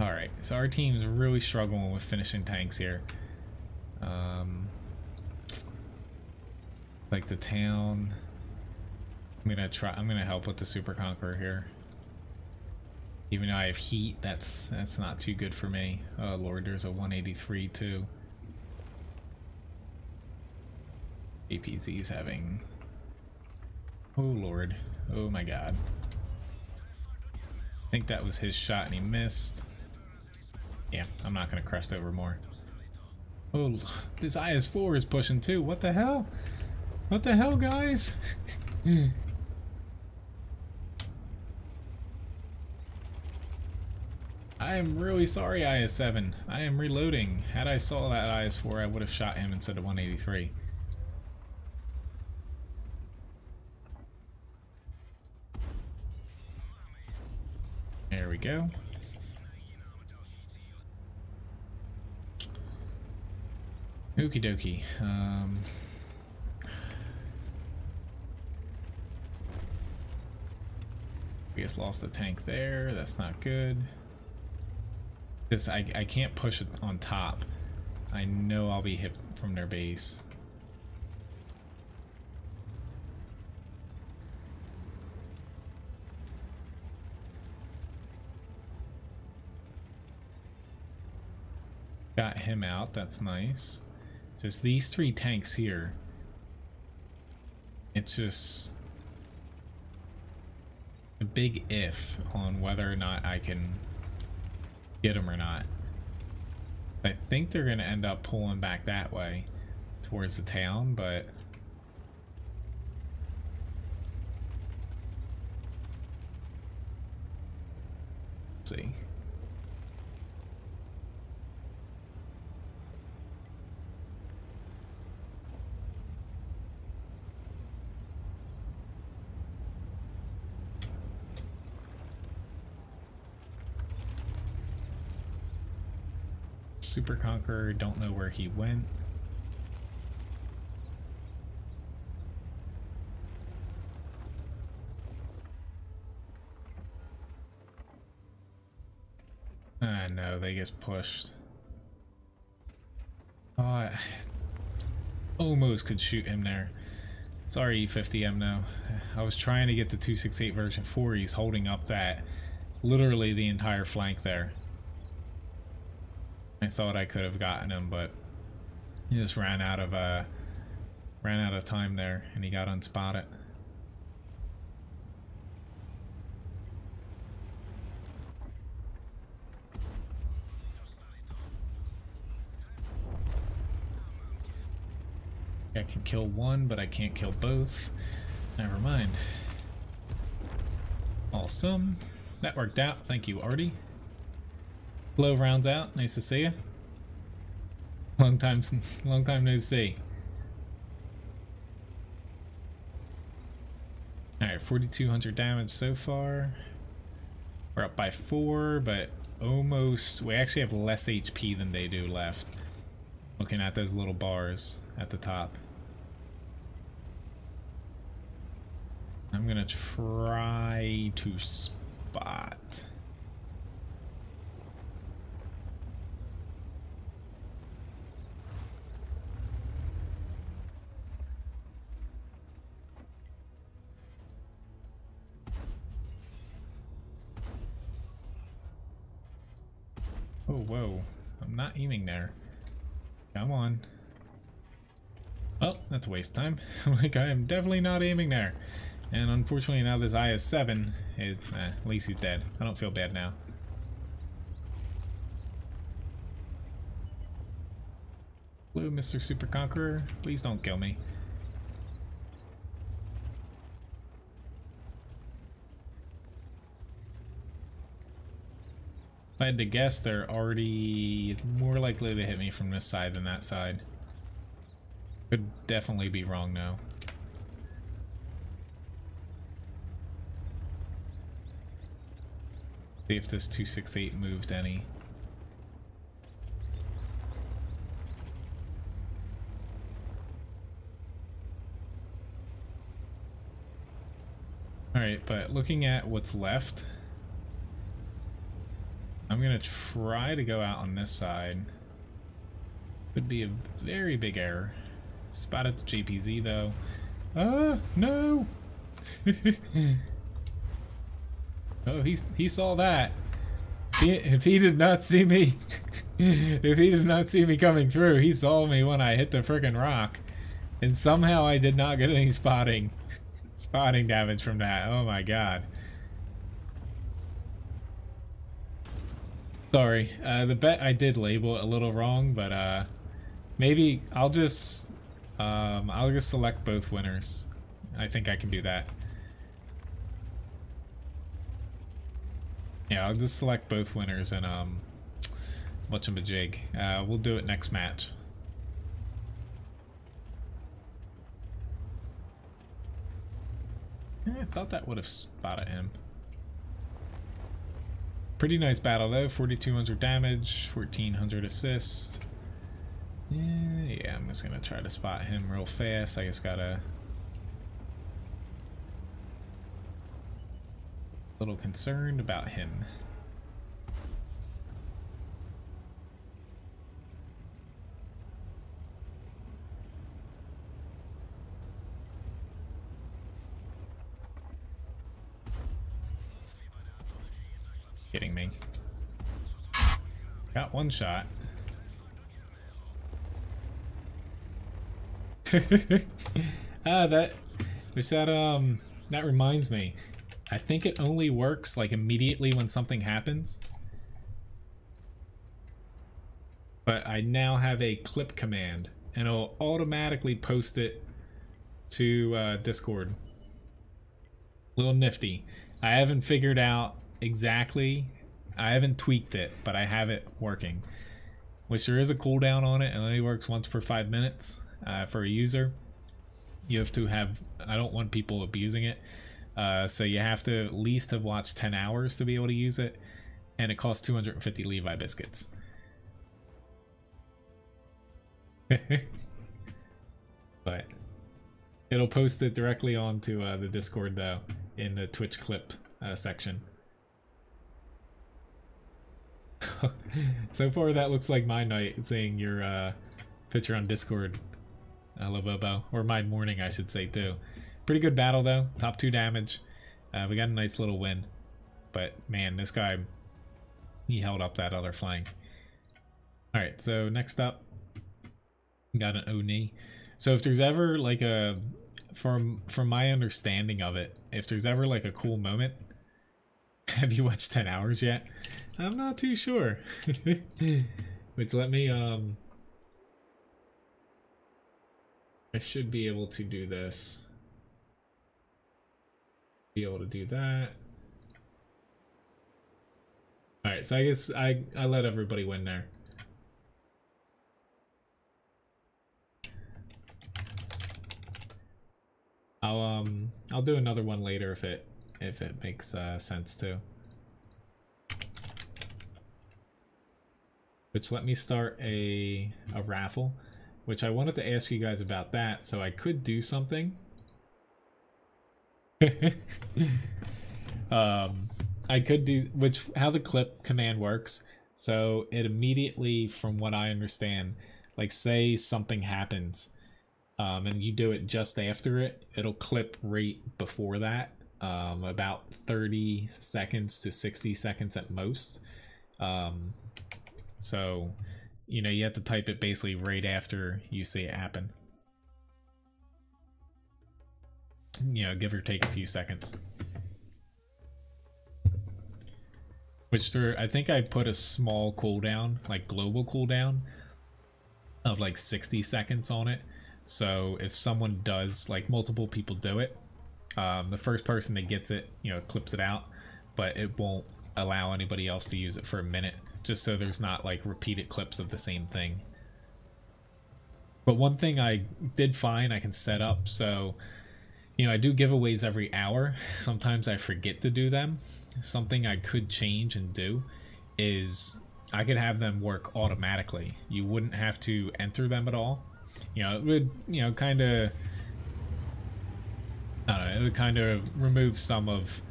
Alright, so our team's really struggling with finishing tanks here. Like the town. I'm gonna help with the Super Conqueror here. Even though I have heat, that's not too good for me. Oh Lord, there's a 183 too. APZ's having... Oh Lord. Oh my god. I think that was his shot and he missed. Yeah, I'm not gonna crest over more. Oh, this IS-4 is pushing too. What the hell? What the hell, guys? I am really sorry, IS-7. I am reloading. Had I saw that IS-4, I would have shot him instead of 183. There we go. Okie dokie. I guess lost the tank there. That's not good. This I can't push it on top. I know I'll be hit from their base. Got him out. That's nice. Just these three tanks here. It's just a big if on whether or not I can get them or not. I think they're going to end up pulling back that way towards the town, but let's see. Super Conqueror, don't know where he went. No, they get pushed. Oh, I almost could shoot him there. Sorry, E50M now. I was trying to get the 268 version 4. He's holding up that literally the entire flank there. I thought I could have gotten him, but he just ran out of time there, and he got unspotted. I can kill one, but I can't kill both. Never mind. Awesome. That worked out. Thank you, Artie. Blow rounds out. Nice to see you. Long time no see. Alright, 4,200 damage so far. We're up by 4, but almost... We actually have less HP than they do left. Looking at those little bars at the top. I'm gonna try to spot... Oh, whoa. I'm not aiming there. Come on. Oh, that's a waste of time. Like, I am definitely not aiming there. And unfortunately now this IS-7 is... at least he's dead. I don't feel bad now. Hello, Mr. Super Conqueror. Please don't kill me. If I had to guess, they're already more likely to hit me from this side than that side. Could definitely be wrong now. See if this 268 moved any. Alright, but looking at what's left, I'm gonna try to go out on this side. Could be a very big error. Spotted the JPZ though. No! Oh, he saw that. If he did not see me, if he did not see me coming through, he saw me when I hit the frickin' rock, and somehow I did not get any spotting damage from that. Oh my god. Sorry, the bet I did label it a little wrong, but Maybe I'll just select both winners. I think I can do that. Yeah, I'll just select both winners and whatchamajig. We'll do it next match. Yeah, I thought that would have spotted him. Pretty nice battle though, 4,200 damage, 1,400 assist. Yeah, I'm just gonna try to spot him real fast. I just gotta... a little concerned about him. Kidding me. Got one shot. That reminds me. I think it only works like immediately when something happens. But I now have a clip command and it'll automatically post it to Discord. Little nifty. I haven't figured out exactly, I haven't tweaked it, but I have it working. Which there is a cooldown on it, and it only works once per 5 minutes for a user. You have to have, I don't want people abusing it, so you have to at least have watched 10 hours to be able to use it, and it costs 250 Levi biscuits. But it'll post it directly onto the Discord though, in the Twitch clip section. So far that looks like my night, seeing your picture on Discord, Lobobo, or my morning I should say too. Pretty good battle though, top 2 damage. We got a nice little win, but man, this guy, he held up that other flank. Alright, so next up, got an Oni. So if there's ever like a, from my understanding of it, if there's ever like a cool moment, have you watched 10 hours yet? I'm not too sure. Which let me I should be able to do this. Be able to do that. Alright, so I guess I let everybody win there. I'll do another one later if it makes sense too. Which let me start a raffle, which I wanted to ask you guys about that, so I could do something. I could do, how the clip command works, so it immediately, from what I understand, like say something happens, and you do it just after it, it'll clip right before that, about 30 seconds to 60 seconds at most. So, you know, you have to type it basically right after you see it happen. You know, give or take a few seconds. Which I think I put a small cooldown, like global cooldown, of like 60 seconds on it. So if someone does, like multiple people do it, the first person that gets it, you know, clips it out, but it won't allow anybody else to use it for a minute, just so there's not like repeated clips of the same thing. But one thing I did find I can set up, so, you know, I do giveaways every hour. Sometimes I forget to do them. Something I could change and do is I could have them work automatically. You wouldn't have to enter them at all. You know, it would, you know, kind of, I don't know, it would kind of remove some of,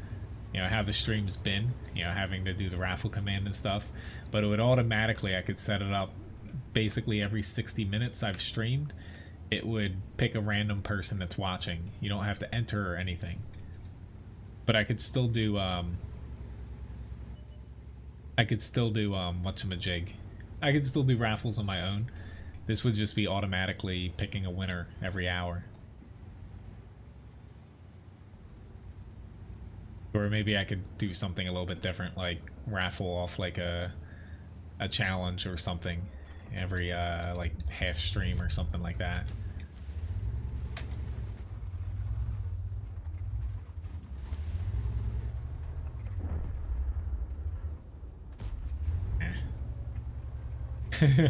you know, how the stream's been, you know, having to do the raffle command and stuff. But it would automatically, I could set it up basically every 60 minutes I've streamed. It would pick a random person that's watching. You don't have to enter or anything. But I could still do, whatchamajig. I could still do raffles on my own. This would just be automatically picking a winner every hour. Or maybe I could do something a little bit different, like raffle off like a challenge or something, every like half stream or something like that.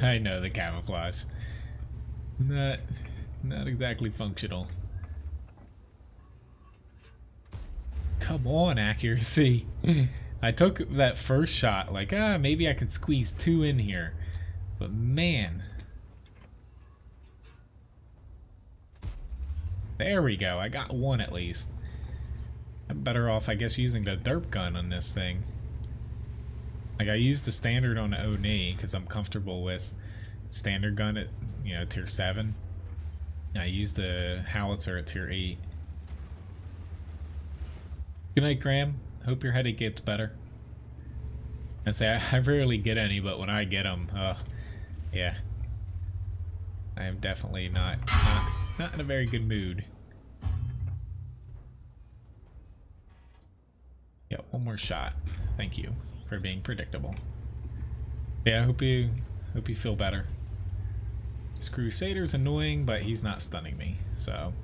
I know the camouflage. Not exactly functional. Come on, accuracy. I took that first shot like, maybe I could squeeze 2 in here. But man. There we go. I got 1 at least. I'm better off, I guess, using the derp gun on this thing. Like, I used the standard on the Oni because I'm comfortable with standard gun at, you know, tier 7. I used the howitzer at tier 8. Good night, Graham. Hope your headache gets better. And say I rarely get any, but when I get them, yeah, I am definitely not in a very good mood. Yeah, 1 more shot. Thank you for being predictable. Yeah, I hope you feel better. This Crusader's annoying, but he's not stunning me, so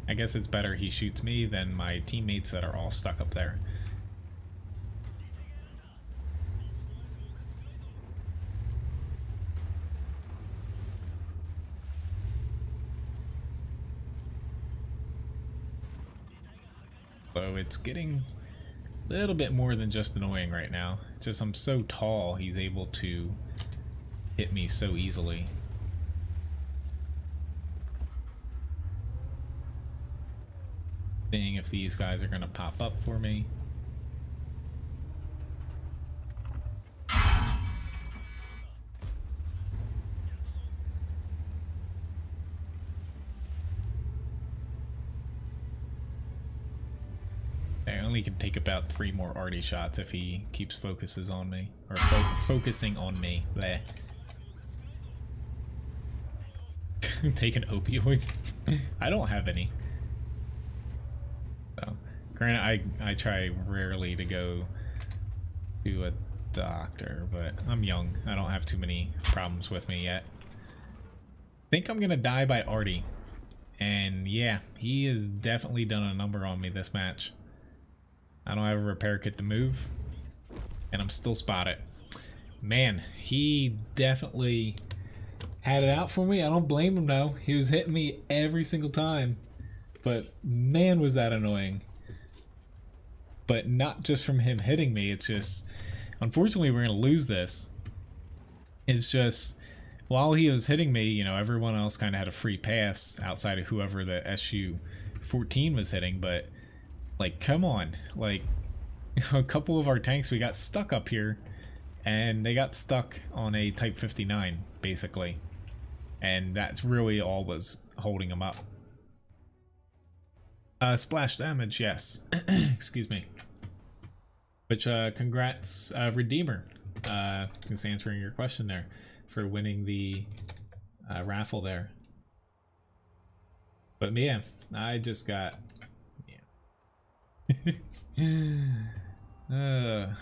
I guess it's better he shoots me than my teammates that are all stuck up there. So it's getting a little bit more than just annoying right now. It's just I'm so tall, he's able to hit me so easily. Seeing if these guys are going to pop up for me. I only can take about 3 more arty shots if he keeps focuses on me, or focusing on me. Bleh. Take an opioid? I don't have any. So, granted, I try rarely to go to a doctor, but I'm young. I don't have too many problems with me yet. I think I'm gonna die by arty. And yeah, he has definitely done a number on me this match. I don't have a repair kit to move, and I'm still spotted. Man, he definitely had it out for me. I don't blame him though. He was hitting me every single time, but man, was that annoying. But not just from him hitting me, it's just, unfortunately, we're gonna lose this. It's just, while he was hitting me, you know, everyone else kind of had a free pass outside of whoever the SU-14 was hitting, but like, come on, like, a couple of our tanks, we got stuck up here, and they got stuck on a Type 59, basically. And that's really all was holding them up. Splash damage, yes. Excuse me. Which, congrats, Redeemer. Just answering your question there, for winning the raffle there. But yeah, I just got... I'm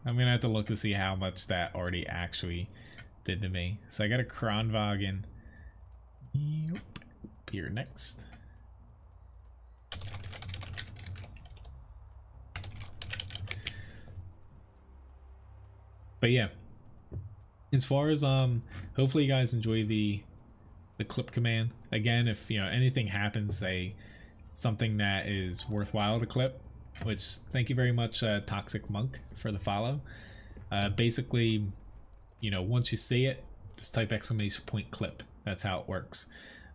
gonna have to look to see how much that already actually did to me. So I got a Kronwagen. Yep. Here next. But yeah, as far as hopefully you guys enjoy the clip command. Again, if you know anything happens, say something that is worthwhile to clip, which thank you very much, Toxic Monk, for the follow. Basically, you know, once you see it, just type !clip. That's how it works.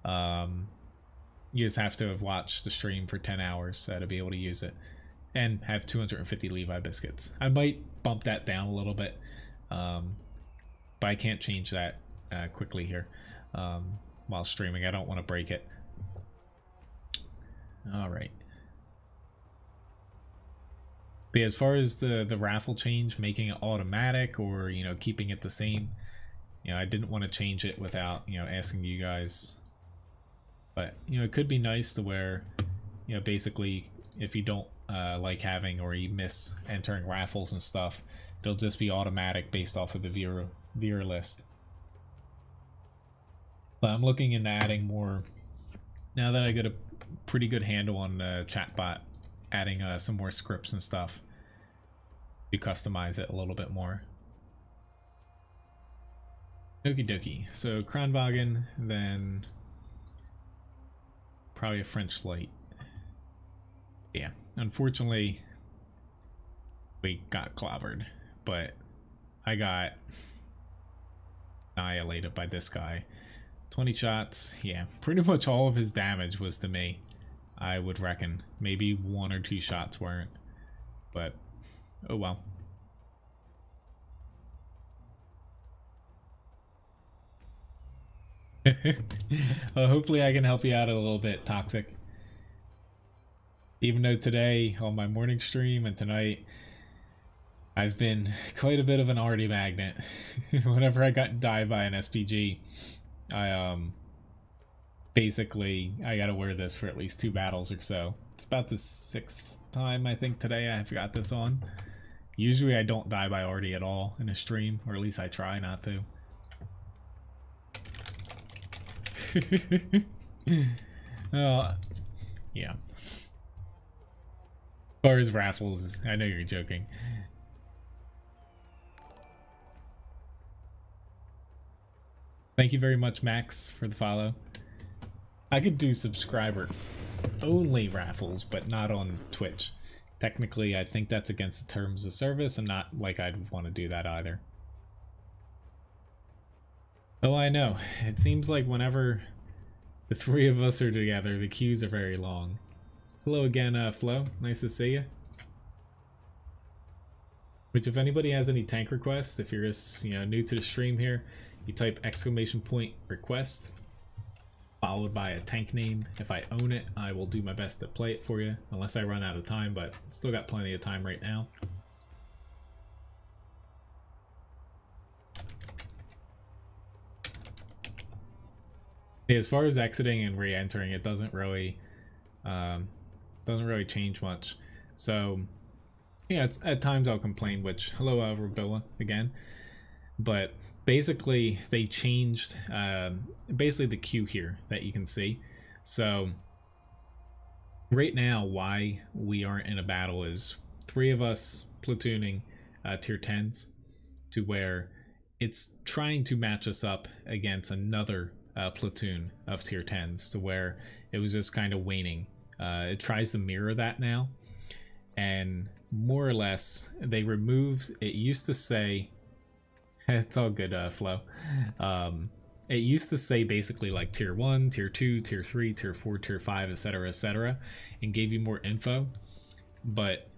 You just have to have watched the stream for 10 hours to be able to use it, and have 250 Levi biscuits. I might bump that down a little bit, but I can't change that quickly here while streaming. I don't want to break it. All right. But as far as the raffle change, making it automatic or, you know, keeping it the same, you know, I didn't want to change it without, you know, asking you guys. But, you know, it could be nice to where, you know, basically if you don't like having, or you miss entering raffles and stuff, it'll just be automatic based off of the viewer list. But I'm looking into adding more, now that I got a pretty good handle on the chatbot, adding some more scripts and stuff to customize it a little bit more. Okie dokie. So Kranwagen, then probably a French light. Yeah, unfortunately we got clobbered, but I got annihilated by this guy. 20 shots, yeah, pretty much all of his damage was to me, I would reckon. Maybe 1 or 2 shots weren't, but oh well. Well, hopefully I can help you out a little bit, Toxic. Even though today on my morning stream and tonight I've been quite a bit of an arty magnet. Whenever I got died by an SPG, I basically I gotta wear this for at least 2 battles or so. It's about the 6th time I think today I've got this on. Usually I don't die by arty at all in a stream, or at least I try not to. Yeah. As far as raffles, I know you're joking. Thank you very much, Max, for the follow. I could do subscriber only raffles, but not on Twitch. Technically, I think that's against the terms of service, and not like I'd want to do that either. Oh, I know. It seems like whenever the 3 of us are together, the queues are very long. Hello again, Flo. Nice to see you. Which, if anybody has any tank requests, if you're just, new to the stream here, you type !request followed by a tank name. If I own it, I will do my best to play it for you, unless I run out of time, but still got plenty of time right now. Yeah, as far as exiting and re-entering, it doesn't really change much. So yeah, at times I'll complain, which, hello Robilla again, but basically they changed basically the queue here that you can see. So right now why we aren't in a battle is 3 of us platooning tier 10s, to where it's trying to match us up against another platoon of tier 10s, to where it was just kind of waning. It tries to mirror that now, and more or less they removed, it used to say, it's all good, Flo. It used to say basically like tier 1, tier 2, tier 3, tier 4, tier 5, etc., and gave you more info. But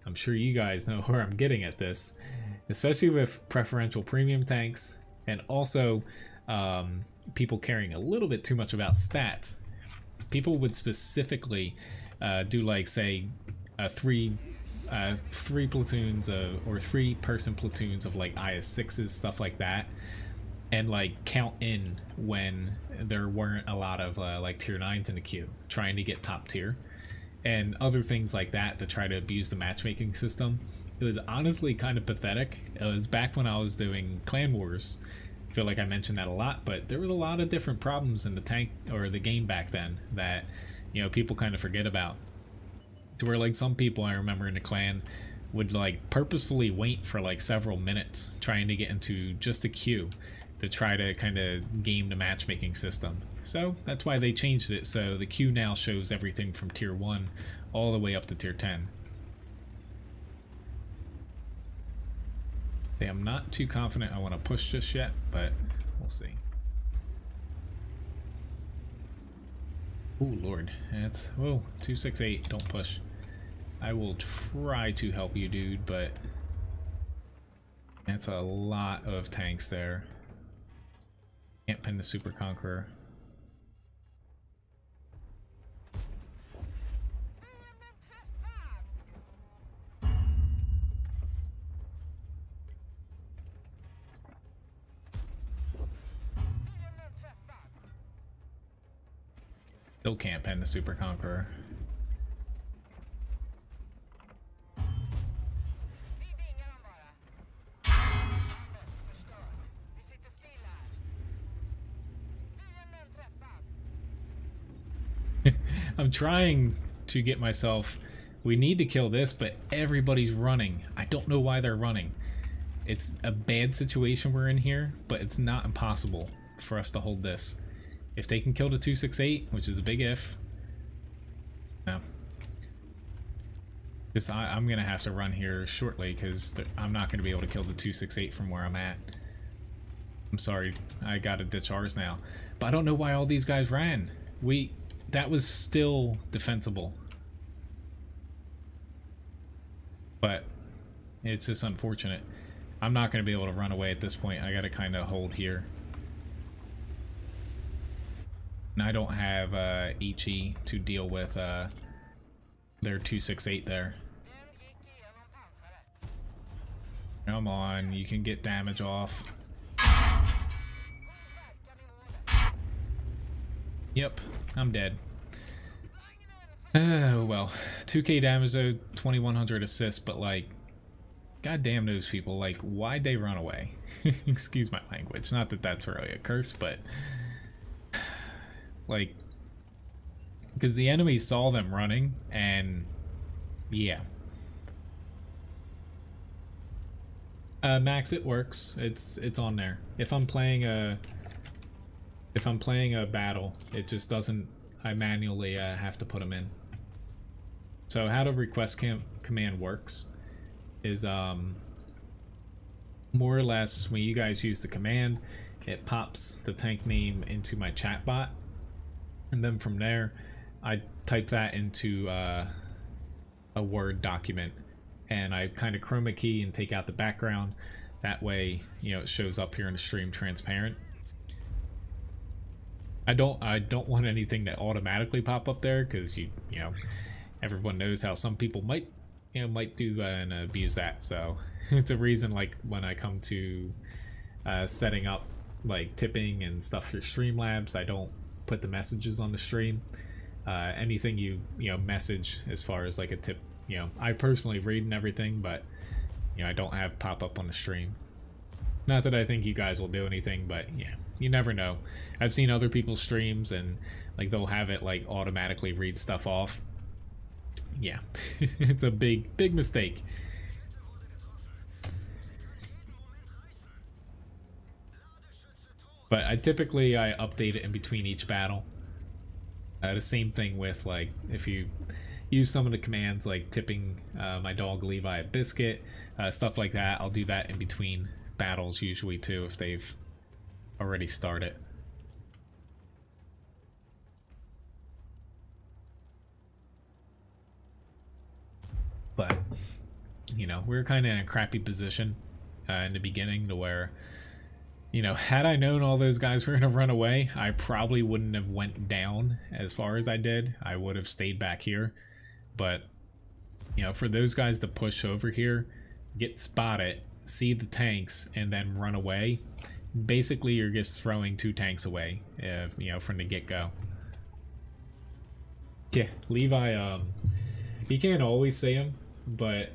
I'm sure you guys know where I'm getting at this, especially with preferential premium tanks, and also people caring a little bit too much about stats. People would specifically do, like, say, 3 platoons or 3-person platoons of like IS-6s, stuff like that, and like count in when there weren't a lot of like tier 9s in the queue, trying to get top tier, and other things like that to try to abuse the matchmaking system. It was honestly kind of pathetic. It was back when I was doing Clan Wars. I feel like I mentioned that a lot, but there was a lot of different problems in the tank or the game back then that, people kind of forget about. To where, like, some people I remember in the clan would like purposefully wait for like several minutes trying to get into just a queue to try to kind of game the matchmaking system. So that's why they changed it, so the queue now shows everything from tier 1 all the way up to tier 10. I'm not too confident I want to push just yet, but we'll see. Oh lord, that's, whoa, 268, don't push. I will try to help you, dude, but that's a lot of tanks there. Can't pin the Super Conqueror. Still can't pin the Super Conqueror. I'm trying to get myself... We need to kill this, but everybody's running. I don't know why they're running. It's a bad situation we're in here, but it's not impossible for us to hold this. If they can kill the 268, which is a big if. No. Just, I'm going to have to run here shortly because I'm not going to be able to kill the 268 from where I'm at. I'm sorry, I got to ditch ours now. But I don't know why all these guys ran. That was still defensible. But it's just unfortunate. I'm not going to be able to run away at this point. I got to kind of hold here. And I don't have HE to deal with their 268 there. Come on, you can get damage off. Yep, I'm dead. Oh well, 2k damage though, 2100 assists, but like, goddamn those people, like, why'd they run away? Excuse my language, not that that's really a curse, but like, because the enemy saw them running, and yeah. Max, it works. It's on there. If I'm playing a battle, it just doesn't. I manually have to put them in. So how the request command works is more or less when you guys use the command, it pops the tank name into my chat bot, and then from there I type that into a Word document, and I kind of chroma key and take out the background. That way, you know, it shows up here in the stream transparent. I don't want anything to automatically pop up there, because you know, everyone knows how some people might do and abuse that. So it's a reason, like, when I come to setting up like tipping and stuff for Streamlabs, I don't put the messages on the stream. Anything you message as far as like a tip, you know, I personally read and everything, but you know, I don't have pop up on the stream. Not that I think you guys will do anything, but yeah, you never know. I've seen other people's streams and like they'll have it like automatically read stuff off. Yeah, it's a big mistake. But I typically update it in between each battle. The same thing with, like, if you use some of the commands like tipping my dog Levi a biscuit, stuff like that, I'll do that in between battles usually too if they've already started. But you know, we're kind of in a crappy position in the beginning to where, you know, had I known all those guys were gonna run away, I probably wouldn't have went down as far as I did. I would have stayed back here. But you know, for those guys to push over here, get spotted, see the tanks, and then run away, basically you're just throwing 2 tanks away, you know, from the get-go. Yeah, Levi, he can't always say him, but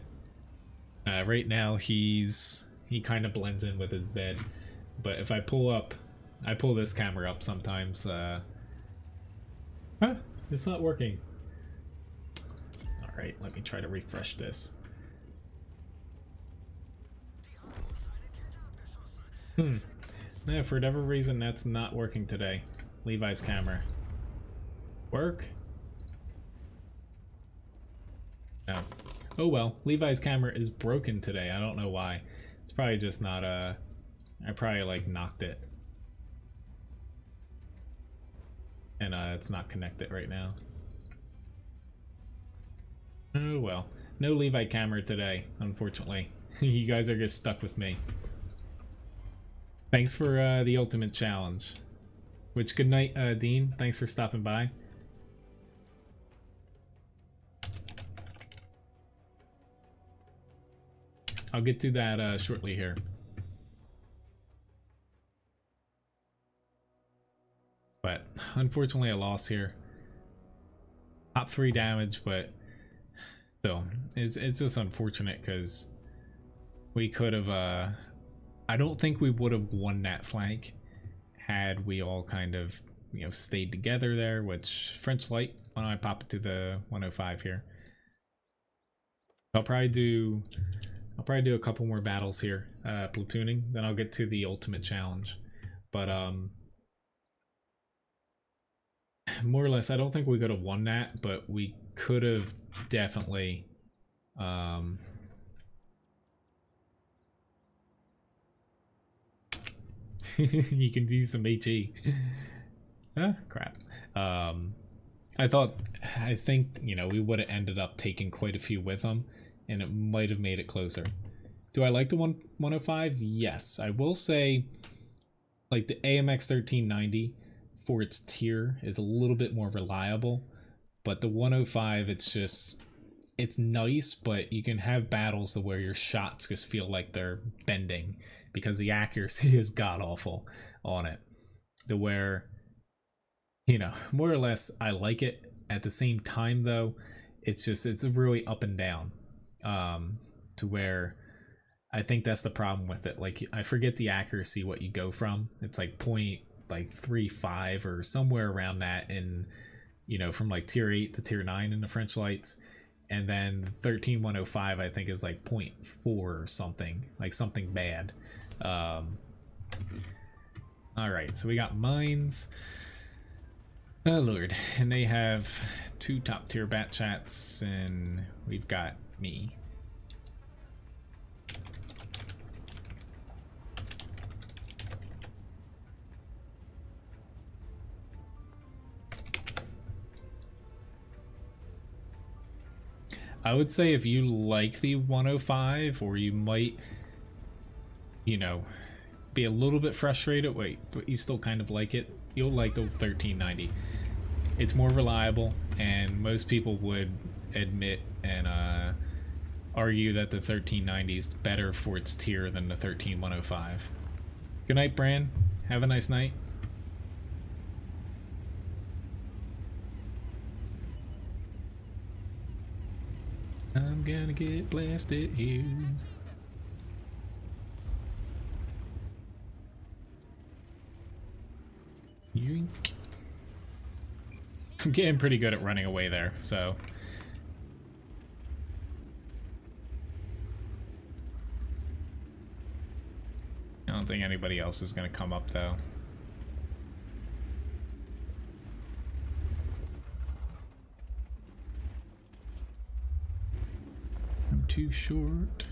right now he kind of blends in with his bed. But if I pull this camera up sometimes, it's not working. Alright, let me try to refresh this. Yeah, for whatever reason that's not working today. Levi's camera. Work? No. Oh well, Levi's camera is broken today. I don't know why. It's probably just not I probably like knocked it. And it's not connected right now. Oh well. No Levi camera today, unfortunately. You guys are just stuck with me. Thanks for the ultimate challenge. Which, good night, Dean. Thanks for stopping by. I'll get to that shortly here. But unfortunately a loss here. Top 3 damage, but still, it's just unfortunate because we could have I don't think we would have won that flank had we all kind of you know, stayed together there, which French light, why don't I pop it to the 105 here. I'll probably do a couple more battles here, platooning, then I'll get to the ultimate challenge. But more or less, I don't think we could have won that, but we could have definitely you can do some HE. Crap. I think, you know, we would have ended up taking quite a few with them, and it might have made it closer. Do I like the 105? Yes. I will say, like, the AMX 1390 for its tier is a little bit more reliable, but the 105, it's nice, but you can have battles to where your shots just feel like they're bending because the accuracy is god-awful on it. To where, you know, more or less, I like it. At the same time, though, it's really up and down. To where I think that's the problem with it. Like, I forget the accuracy, what you go from. It's like 0.35 or somewhere around that in, you know, from like tier 8 to tier 9 in the French lights. And then 13105, I think, is like 0.4 or something, like something bad. All right, so we got mines. Oh lord, and they have 2 top tier bat chats, and we've got me. I would say if you like the 105, or you might, you know, be a little bit frustrated, but you still kind of like it, you'll like the 1390. It's more reliable, and most people would admit and argue that the 1390 is better for its tier than the 13105. Good night, Bran. Have a nice night. I'm gonna get blasted here. Yoink. I'm getting pretty good at running away there, so. I don't think anybody else is gonna come up though. I'm too short.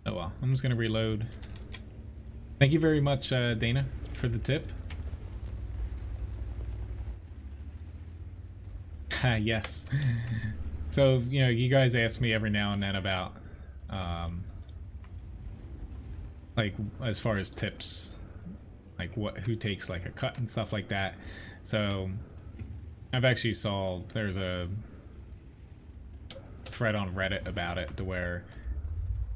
Oh well, I'm just gonna reload. Thank you very much, Dana, for the tip. Yes. So, you know, you guys ask me every now and then about, like, as far as tips, like who takes like a cut and stuff like that. So, I've actually saw there's a thread on Reddit about it to where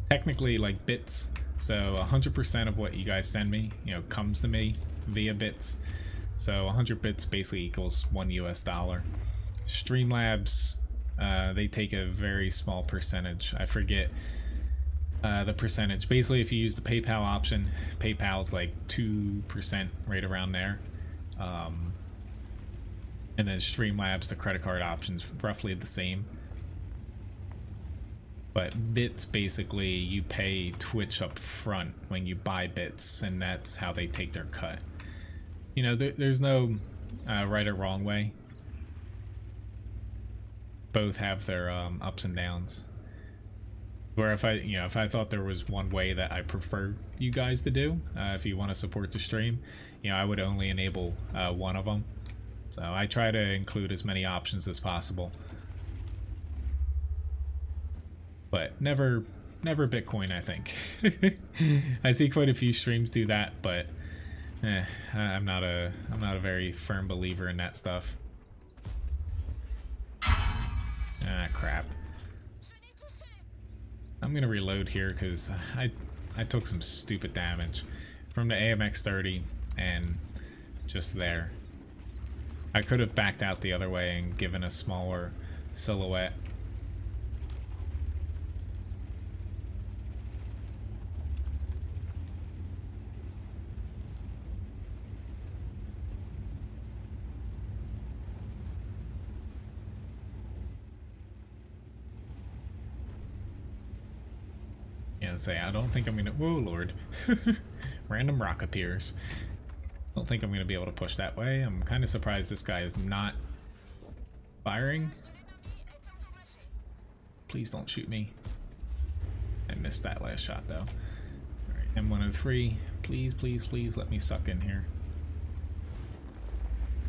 technically like bits, so 100% of what you guys send me, you know, comes to me via bits. So 100 bits basically equals $1 US. Streamlabs, they take a very small percentage. I forget the percentage. Basically, if you use the PayPal option, PayPal's like 2%, right around there. And then Streamlabs, the credit card option's roughly the same. But bits, basically, you pay Twitch up front when you buy bits, and that's how they take their cut. You know, there's no right or wrong way. Both have their ups and downs. Where if I thought there was one way that I prefer you guys to do, if you want to support the stream, you know, I would only enable one of them. So I try to include as many options as possible. But never Bitcoin, I think. I see quite a few streams do that, but I'm not a very firm believer in that stuff. Ah, crap. I'm gonna reload here because I took some stupid damage from the AMX 30 and just there. I could have backed out the other way and given a smaller silhouette. gonna say, I don't think I'm gonna, whoa lord. Random rock appears. Don't think I'm gonna be able to push that way. I'm kind of surprised this guy is not firing. Please don't shoot me. I missed that last shot though. Alright, M103. Please, please, please let me suck in here.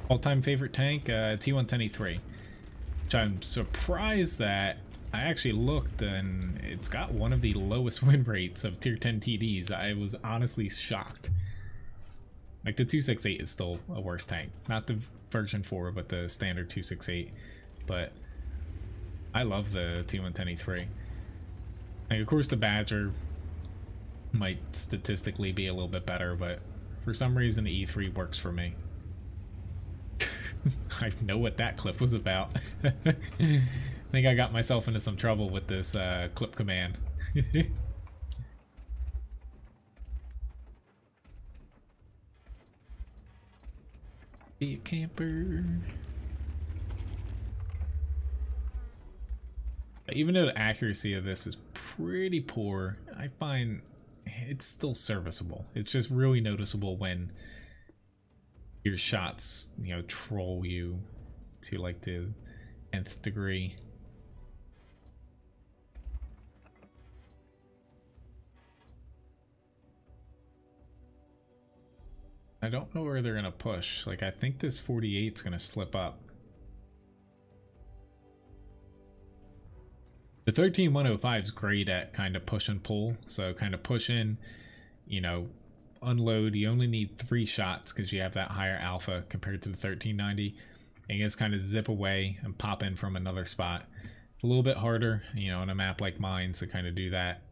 All-time favorite tank, T110E3. Which I'm surprised that I actually looked and it's got one of the lowest win rates of tier 10 TDs. I was honestly shocked. Like the 268 is still a worse tank. Not the version 4, but the standard 268. But I love the T110E3. Like, of course the Badger might statistically be a little bit better, but for some reason the E3 works for me. I know what that clip was about. I think I got myself into some trouble with this clip command. Be a camper. Even though the accuracy of this is pretty poor, I find it's still serviceable. It's just really noticeable when your shots, you know, troll you to like the nth degree. I don't know where they're gonna push. Like, I think this 48's gonna slip up. The 13105 is great at kind of push and pull. So kind of push in, you know, unload. You only need 3 shots because you have that higher alpha compared to the 1390. And you just kind of zip away and pop in from another spot. It's a little bit harder, you know, on a map like mine to kind of do that.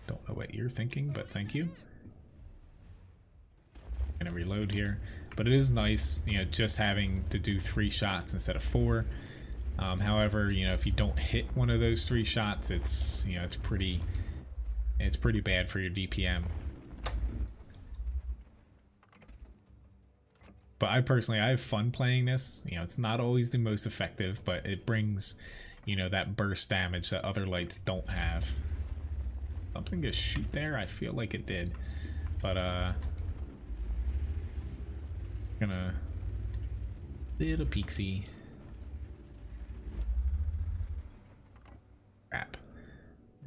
Don't know what you're thinking, but thank you. I'm gonna reload here. But it is nice, you know, just having to do 3 shots instead of 4. However, you know, if you don't hit one of those 3 shots, it's, you know, it's pretty bad for your DPM. But I have fun playing this. You know, it's not always the most effective, but it brings, you know, that burst damage that other lights don't have. Something to shoot there? I feel like it did. But, gonna little peeksy. Crap.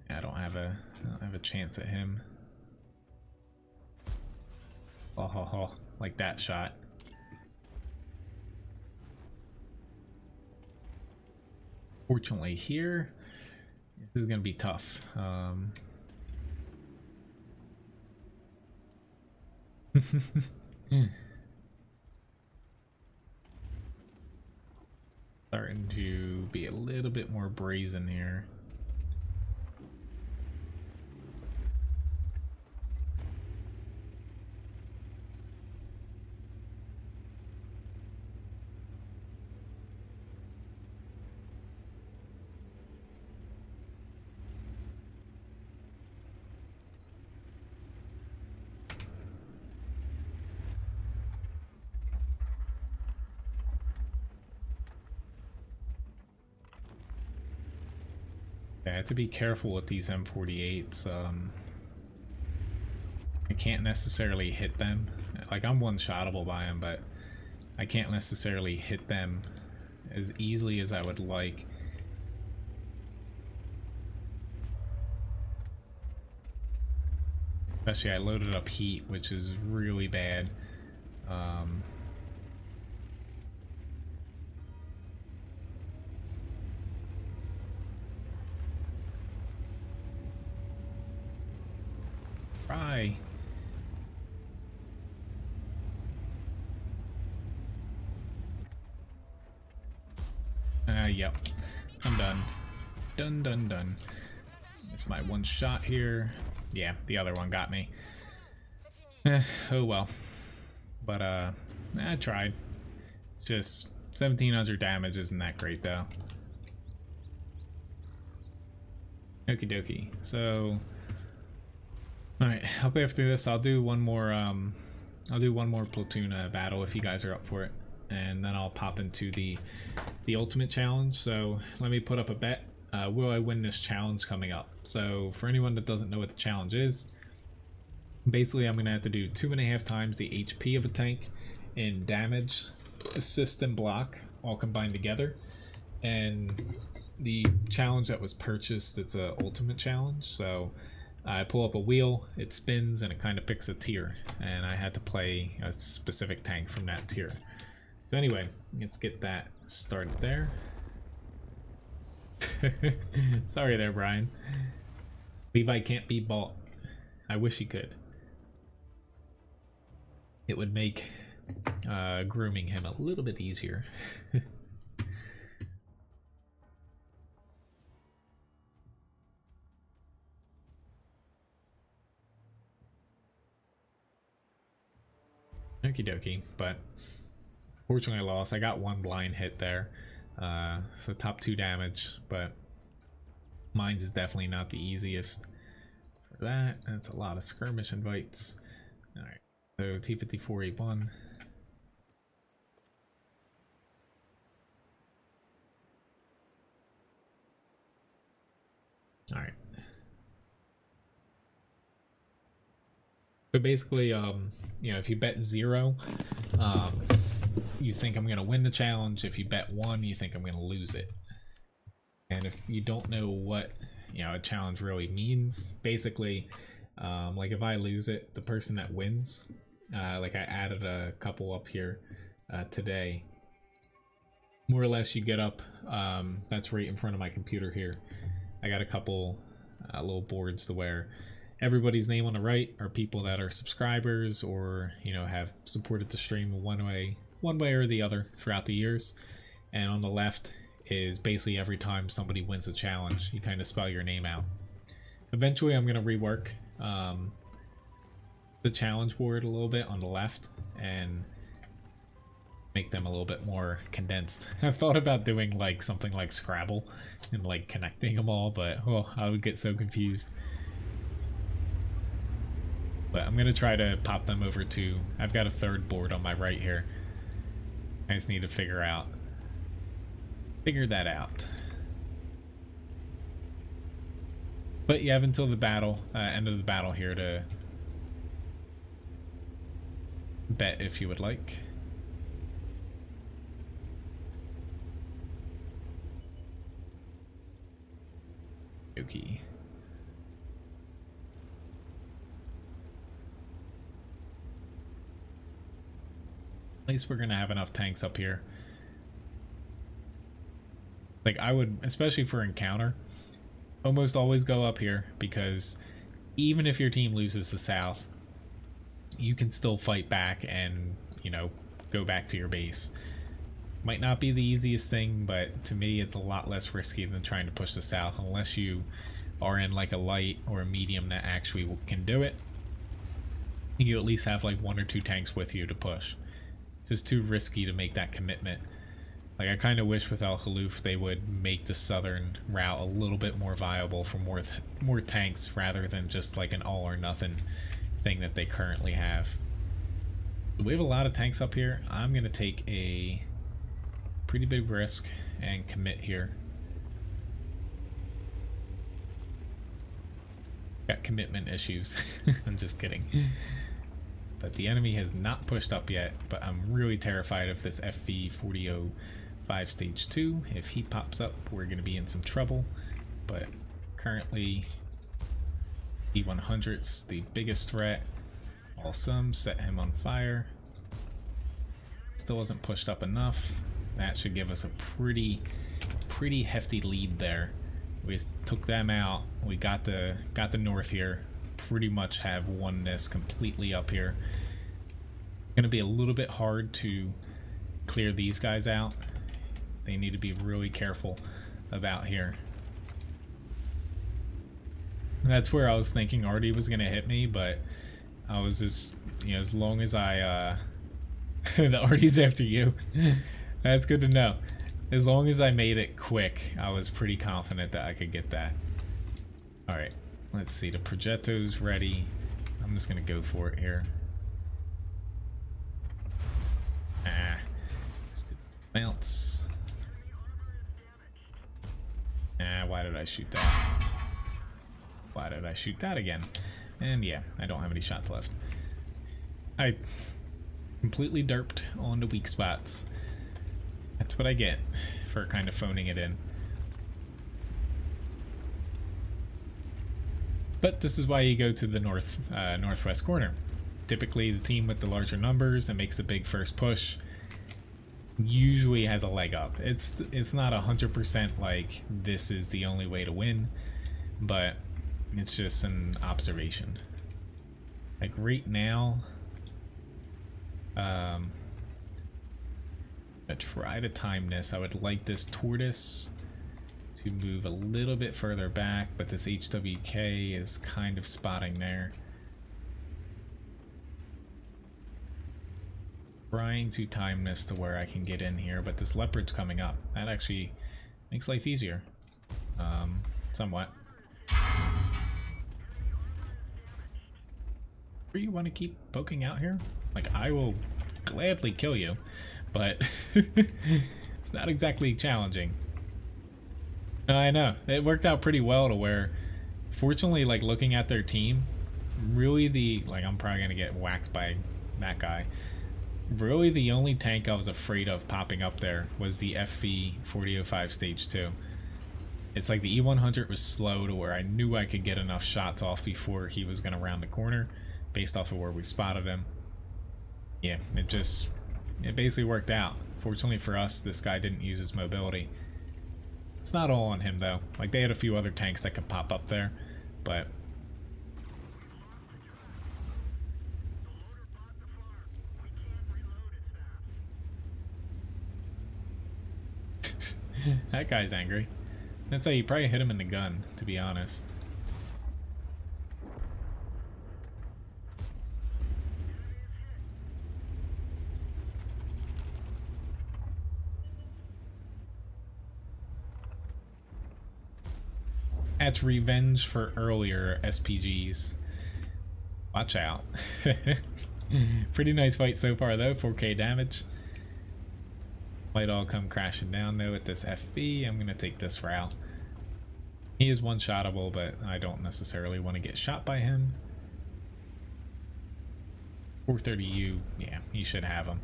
I don't have a chance at him. Oh, like that shot. Fortunately here, this is gonna be tough. Starting to be a little bit more brazen here. I have to be careful with these M48s. I can't necessarily hit them. Like, I'm one-shottable by them, but I can't necessarily hit them as easily as I would like. Especially I loaded up heat, which is really bad. Try. Yep. I'm done. Done. It's my one shot here. Yeah, the other one got me. Oh well. But, I tried. It's just 1700 damage isn't that great, though. Okie dokie. So, alright, halfway after this, I'll do one more platoon battle if you guys are up for it. And then I'll pop into the ultimate challenge. So let me put up a bet will I win this challenge coming up? So for anyone that doesn't know what the challenge is, basically I'm going to have to do 2.5 times the HP of a tank in damage, assist, and block all combined together. And the challenge that was purchased, it's a ultimate challenge, so I pull up a wheel, it spins, and it kind of picks a tier, and I had to play a specific tank from that tier. So anyway, let's get that started there. Sorry there, Brian. Levi can't be bought. I wish he could. It would make grooming him a little bit easier. Okie dokie, but fortunately I lost. I got one blind hit there, so top 2 damage, but mine's is definitely not the easiest for that. That's a lot of skirmish invites. Alright, so T54A1. Alright. So basically, you know, if you bet 0, you think I'm going to win the challenge. If you bet 1, you think I'm going to lose it. And if you don't know what, you know, a challenge really means, basically, like if I lose it, the person that wins, like I added a couple up here today, more or less you get up, that's right in front of my computer here. I got a couple little boards to where everybody's name on the right are people that are subscribers or, you know, have supported the stream one way or the other throughout the years. And on the left is basically every time somebody wins a challenge, you kind of spell your name out. Eventually I'm going to rework the challenge board a little bit on the left and make them a little bit more condensed. I've thought about doing like something like Scrabble and like connecting them all, but oh, I would get so confused. But I'm going to try to pop them over to, I've got a third board on my right here. I just need to figure that out. But you have until the battle, end of the battle here to bet if you would like. Okay. At least we're gonna have enough tanks up here. Like I would, especially for encounter, almost always go up here because even if your team loses the south, you can still fight back and, you know, go back to your base. Might not be the easiest thing, but to me it's a lot less risky than trying to push the south unless you are in like a light or a medium that actually can do it. You at least have like 1 or 2 tanks with you to push. It's just too risky to make that commitment. Like I kind of wish with Al Khaluf they would make the southern route a little bit more viable for more tanks rather than just like an all or nothing thing that they currently have. We have a lot of tanks up here. I'm gonna take a pretty big risk and commit here. Got commitment issues. I'm just kidding. But the enemy has not pushed up yet, but I'm really terrified of this FV4005 stage 2. If he pops up, we're going to be in some trouble. But currently, E100's the biggest threat. Awesome, set him on fire. Still hasn't pushed up enough. That should give us a pretty hefty lead there. We took them out. We got the north here. Pretty much have won this completely up here. Gonna be a little bit hard to clear these guys out. They need to be really careful about here. That's where I was thinking Artie was gonna hit me, but I was just, you know, as long as I the Artie's after you. That's good to know. As long as I made it quick, I was pretty confident that I could get that. Alright. Let's see, the Progetto's ready. I'm just gonna go for it here. Stupid bounce. Why did I shoot that? Why did I shoot that again? And yeah, I don't have any shots left. I completely derped on the weak spots. That's what I get for kind of phoning it in. But this is why you go to the northwest corner. Typically the team with the larger numbers that makes the big first push usually has a leg up. It's not 100% like this is the only way to win, but it's just an observation. Like right now, I try to time this. I would like this tortoise to move a little bit further back, but this HWK is kind of spotting there. Trying to time this to where I can get in here, but this leopard's coming up. That actually makes life easier. Somewhat. Do you want to keep poking out here? Like, I will gladly kill you, but it's not exactly challenging. I know. It worked out pretty well to where, fortunately, like, looking at their team, really I'm probably going to get whacked by that guy. Really the only tank I was afraid of popping up there was the FV 4005 stage 2. It's like the E100 was slow to where I knew I could get enough shots off before he was going to round the corner based off of where we spotted him. Yeah, it basically worked out. Fortunately for us, this guy didn't use his mobility. It's not all on him though. Like, they had a few other tanks that could pop up there, but that guy's angry. I'd say you probably hit him in the gun, to be honest. That's revenge for earlier SPGs. Watch out. Pretty nice fight so far though, 4k damage. Might all come crashing down though with this FB. I'm going to take this route. He is one-shottable, but I don't necessarily want to get shot by him. 430U, yeah, he should have him.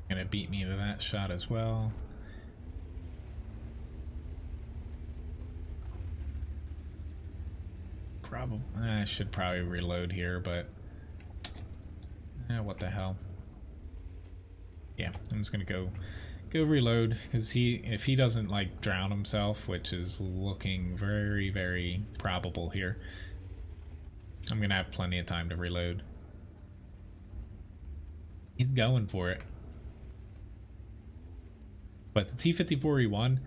Gonna beat me to that shot as well. I should probably reload here, but what the hell? Yeah, I'm just gonna go reload because if he doesn't like drown himself, which is looking very, very probable here, I'm gonna have plenty of time to reload. He's going for it. But the T54E1,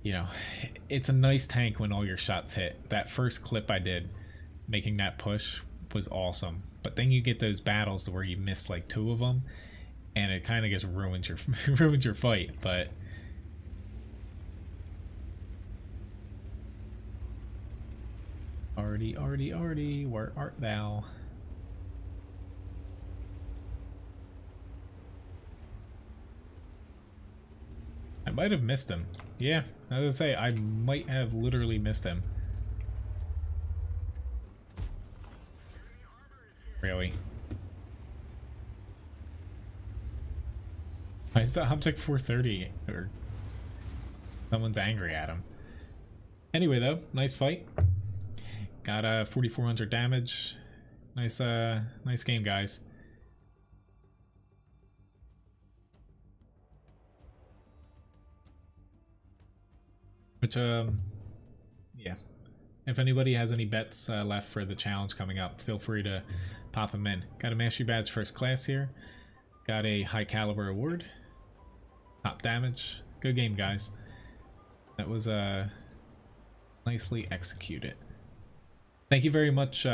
you know, it's a nice tank when all your shots hit. That first clip I did, making that push, was awesome. But then you get those battles where you miss like 2 of them, and it kind of just ruins your ruins your fight. But Artie, where art thou? I might have missed him. Yeah, I was gonna say, I might have literally missed him. Really? Why is the object 430? Or someone's angry at him. Anyway though, nice fight. Got 4,400 damage. Nice nice game, guys. Which, yeah. If anybody has any bets left for the challenge coming up, feel free to pop them in. Got a Mastery Badge First Class here. Got a High Caliber Award. Top damage. Good game, guys. That was nicely executed. Thank you very much.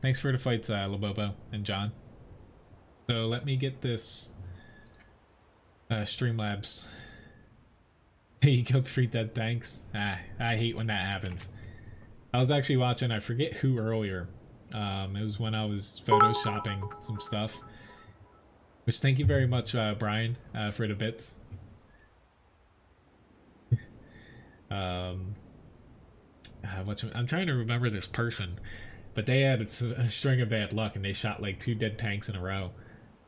Thanks for the fights, Lobobo and John. So let me get this... Streamlabs. You killed 3 dead tanks. I hate when that happens. I was actually watching, I forget who earlier, It was when I was photoshopping some stuff. Which, thank you very much, Brian, for the bits. I'm trying to remember this person, but they had a string of bad luck and they shot like 2 dead tanks in a row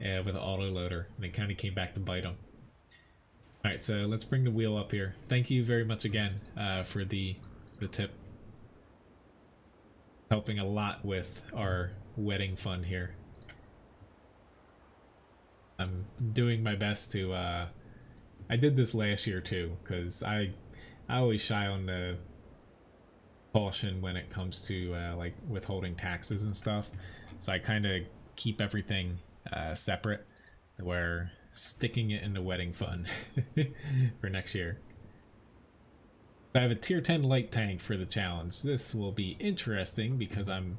with an autoloader, and it kind of came back to bite them. Alright, so let's bring the wheel up here. Thank you very much again for the tip. Helping a lot with our wedding fund here. I'm doing my best to, I did this last year too, because I always shy on the caution when it comes to like withholding taxes and stuff. So I kind of keep everything separate, where sticking it in the wedding fund for next year. I have a tier 10 light tank for the challenge. This will be interesting because I'm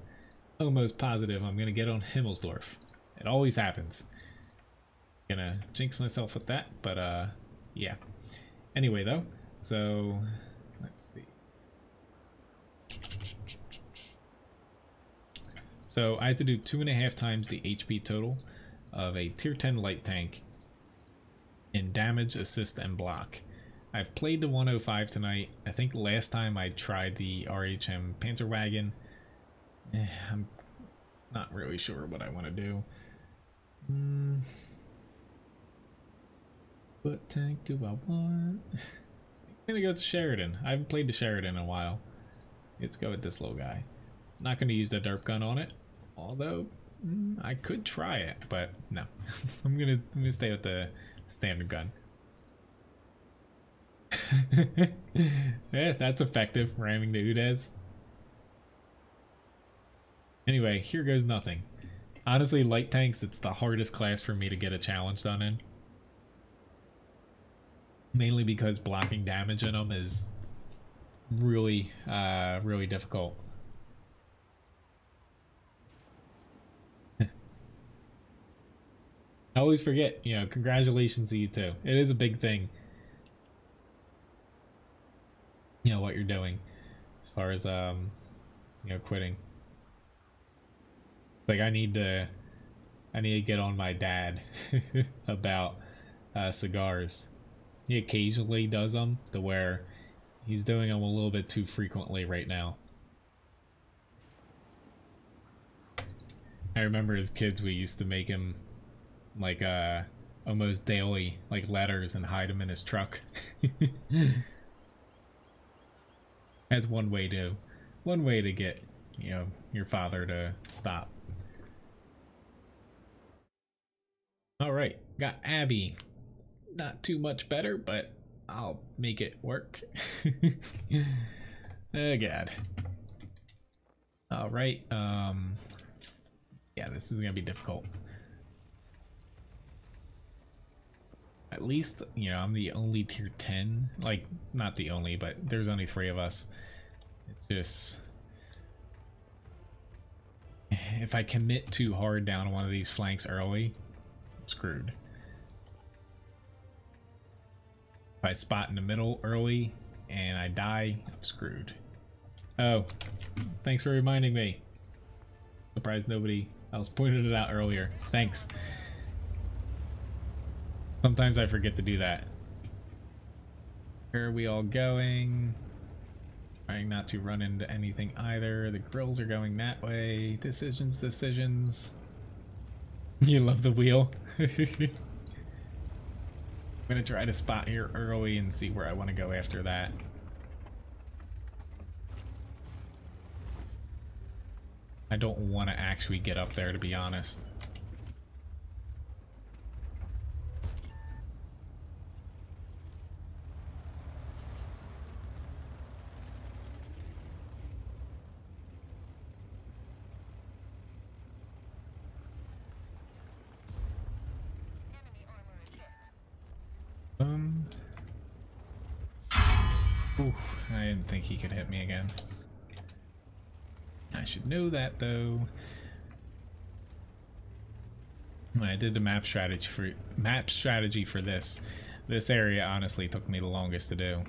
almost positive I'm gonna get on Himmelsdorf. It always happens. Gonna jinx myself with that, but yeah. Anyway though, so let's see. So I had to do 2.5 times the HP total of a tier 10 light tank in damage, assist, and block. I've played the 105 tonight. I think last time I tried the RHM Panzerwagen. I'm not really sure what I want to do. What tank do I want? I'm gonna go to Sheridan. I haven't played the Sheridan in a while. Let's go with this little guy. Not gonna use the derp gun on it, although I could try it, but no. I'm gonna stay with the standard gun. Yeah, that's effective, ramming the Udez. Anyway, here goes nothing. Honestly, light tanks, it's the hardest class for me to get a challenge done in. Mainly because blocking damage in them is really, really difficult. I always forget, you know, congratulations to you too. It is a big thing. You know, what you're doing as far as, you know, quitting. Like, I need to get on my dad about cigars. He occasionally does them, to where he's doing them a little bit too frequently right now. I remember as kids we used to make him like almost daily, like letters, and hide them in his truck. That's one way to get, you know, your father to stop. Alright, got Abby. Not too much better, but I'll make it work. Oh god. Alright, yeah, this is gonna be difficult. At least, you know, I'm the only tier 10. Like, not the only, but there's only 3 of us. It's just, if I commit too hard down one of these flanks early, I'm screwed. If I spot in the middle early and I die, I'm screwed. Oh, thanks for reminding me. Surprised nobody else pointed it out earlier. Thanks. Sometimes I forget to do that. Where are we all going? Trying not to run into anything either. The grills are going that way. Decisions. You love the wheel. I'm gonna try to spot here early and see where I want to go after that. I don't want to actually get up there, to be honest. Ooh, I didn't think he could hit me again. I should know that though. I did the map strategy for this. This area honestly took me the longest to do.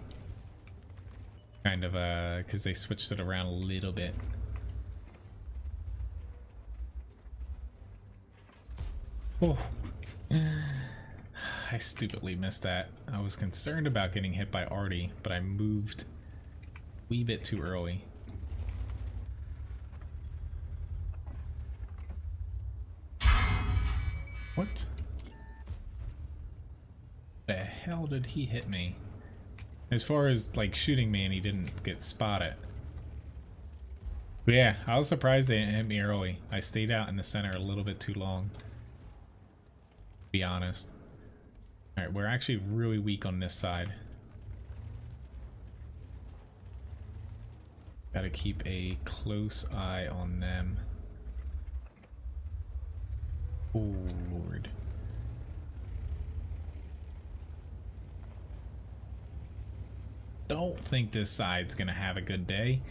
Kind of because they switched it around a little bit. Oh. I stupidly missed that. I was concerned about getting hit by Artie, but I moved a wee bit too early. What the hell did he hit me? As far as like shooting me and he didn't get spotted. But yeah, I was surprised they didn't hit me early. I stayed out in the center a little bit too long, to be honest. Alright, we're actually really weak on this side. Gotta keep a close eye on them. Oh, Lord. Don't think this side's gonna have a good day.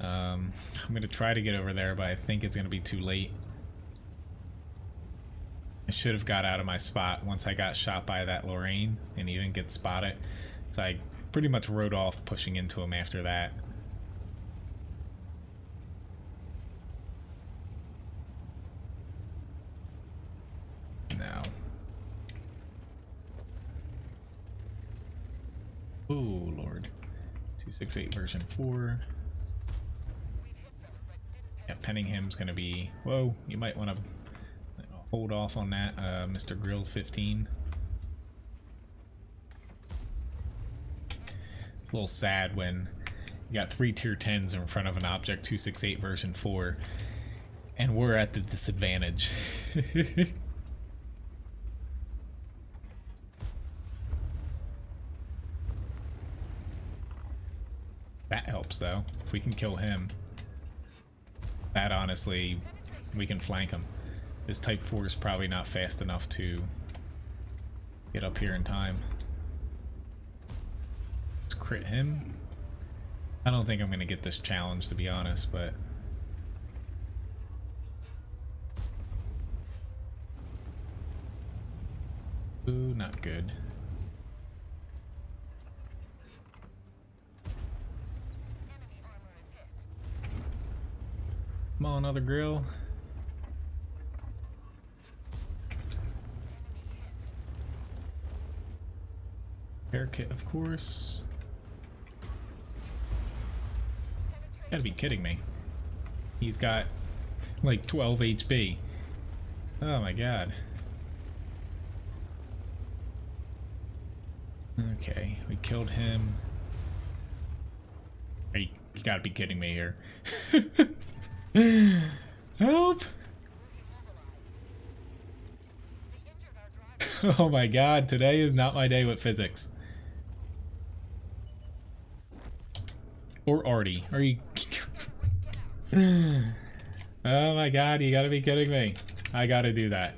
I'm gonna try to get over there, but I think it's gonna be too late. I should have got out of my spot once I got shot by that Lorraine and he didn't get spotted. So I pretty much rode off pushing into him after that. Now. Oh, Lord. 268 version 4. Yeah, penning him's gonna be... Whoa, you might want to hold off on that, Mr. Grill 15. A little sad when you got 3 tier 10s in front of an Object 268 version 4 and we're at the disadvantage. That helps though. If we can kill him, that honestly, we can flank him. This Type 4 is probably not fast enough to get up here in time. Let's crit him. I don't think I'm going to get this challenge, to be honest, but... Ooh, not good. Come on, another grill. Air kit, of course. Gotta be kidding me. He's got like 12 HP. Oh my god. Okay, we killed him. You gotta be kidding me here. Help! Oh my god, today is not my day with physics. Or Artie. Are you... Oh my god, you gotta be kidding me. I gotta do that.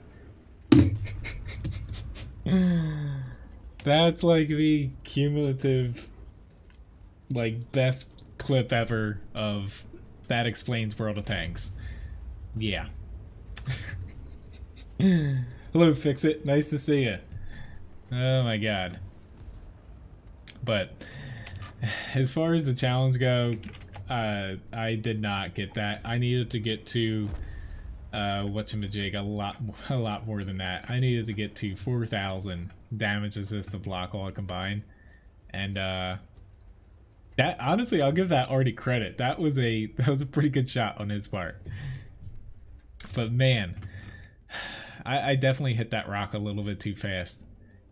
That's like the cumulative, like, best clip ever of That Explains World of Tanks. Yeah. Hello, Fix-It. Nice to see you. Oh my god. But as far as the challenge go, I did not get that. I needed to get to whatchamajig a lot more than that. I needed to get to 4,000 damage assist to block all combined, and that honestly, I'll give that Artie credit. That was a pretty good shot on his part. But man, I definitely hit that rock a little bit too fast.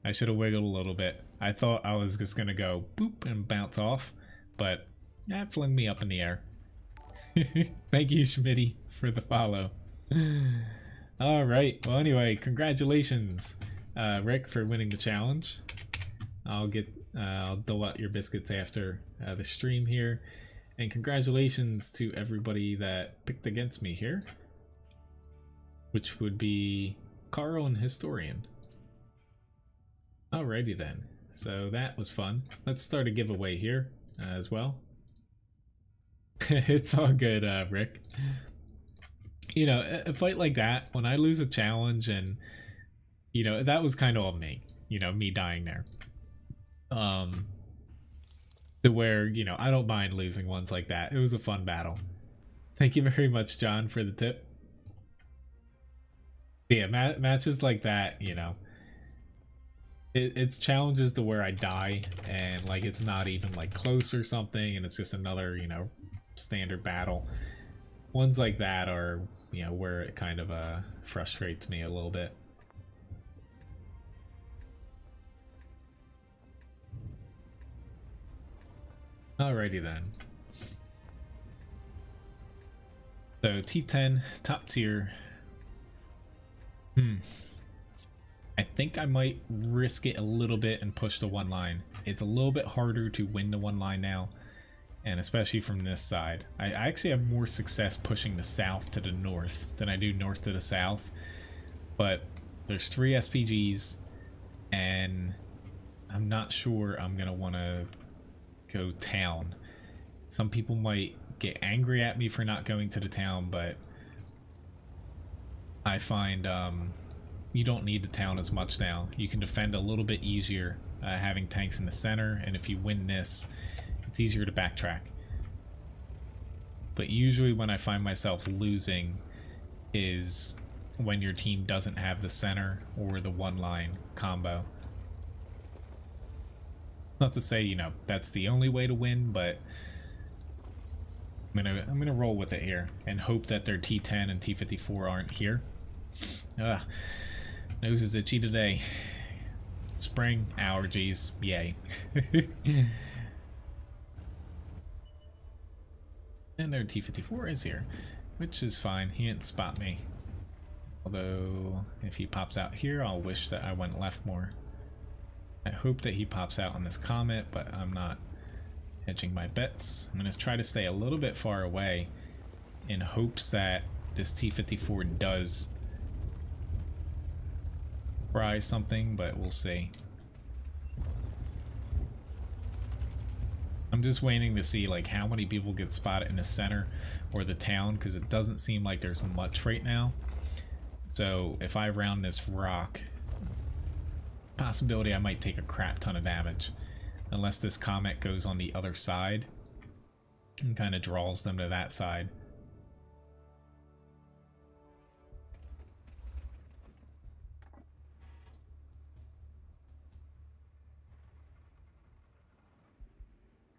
I should have wiggled a little bit. I thought I was just gonna go boop and bounce off, but that flung me up in the air. Thank you, Schmitty, for the follow. All right. Well, anyway, congratulations, Rick, for winning the challenge. I'll dole out your biscuits after the stream here, and congratulations to everybody that picked against me here, which would be Carl and Historian. Alrighty then. So that was fun. Let's start a giveaway here as well. It's all good, Rick. You know, a fight like that, when I lose a challenge, and you know, that was kind of all me. You know, me dying there. To where, you know, I don't mind losing ones like that. It was a fun battle. Thank you very much, John, for the tip. Yeah, matches like that, you know, it's challenges to where I die and like it's not even like close or something, and it's just another, you know, standard battle. Ones like that are, you know, where it kind of frustrates me a little bit. Alrighty then. So T10 top tier. I think I might risk it a little bit and push the one line. It's a little bit harder to win the one line now, and especially from this side. I actually have more success pushing the south to the north than I do north to the south, but there's 3 SPGs and I'm not sure I'm gonna want to go town. Some people might get angry at me for not going to the town, but I find you don't need the town as much now. You can defend a little bit easier having tanks in the center, and if you win this, it's easier to backtrack. But usually when I find myself losing is when your team doesn't have the center or the one line combo. Not to say, you know, that's the only way to win, but I'm gonna roll with it here and hope that their T10 and T54 aren't here. Nose is itchy today. Spring allergies, yay. And their T54 is here, which is fine. He didn't spot me. Although, if he pops out here, I'll wish that I went left more. I hope that he pops out on this comet, but I'm not hedging my bets. I'm going to try to stay a little bit far away in hopes that this T54 does fry something, but we'll see. I'm just waiting to see like how many people get spotted in the center or the town, because it doesn't seem like there's much right now. So if I round this rock, possibility I might take a crap ton of damage unless this comet goes on the other side and kind of draws them to that side.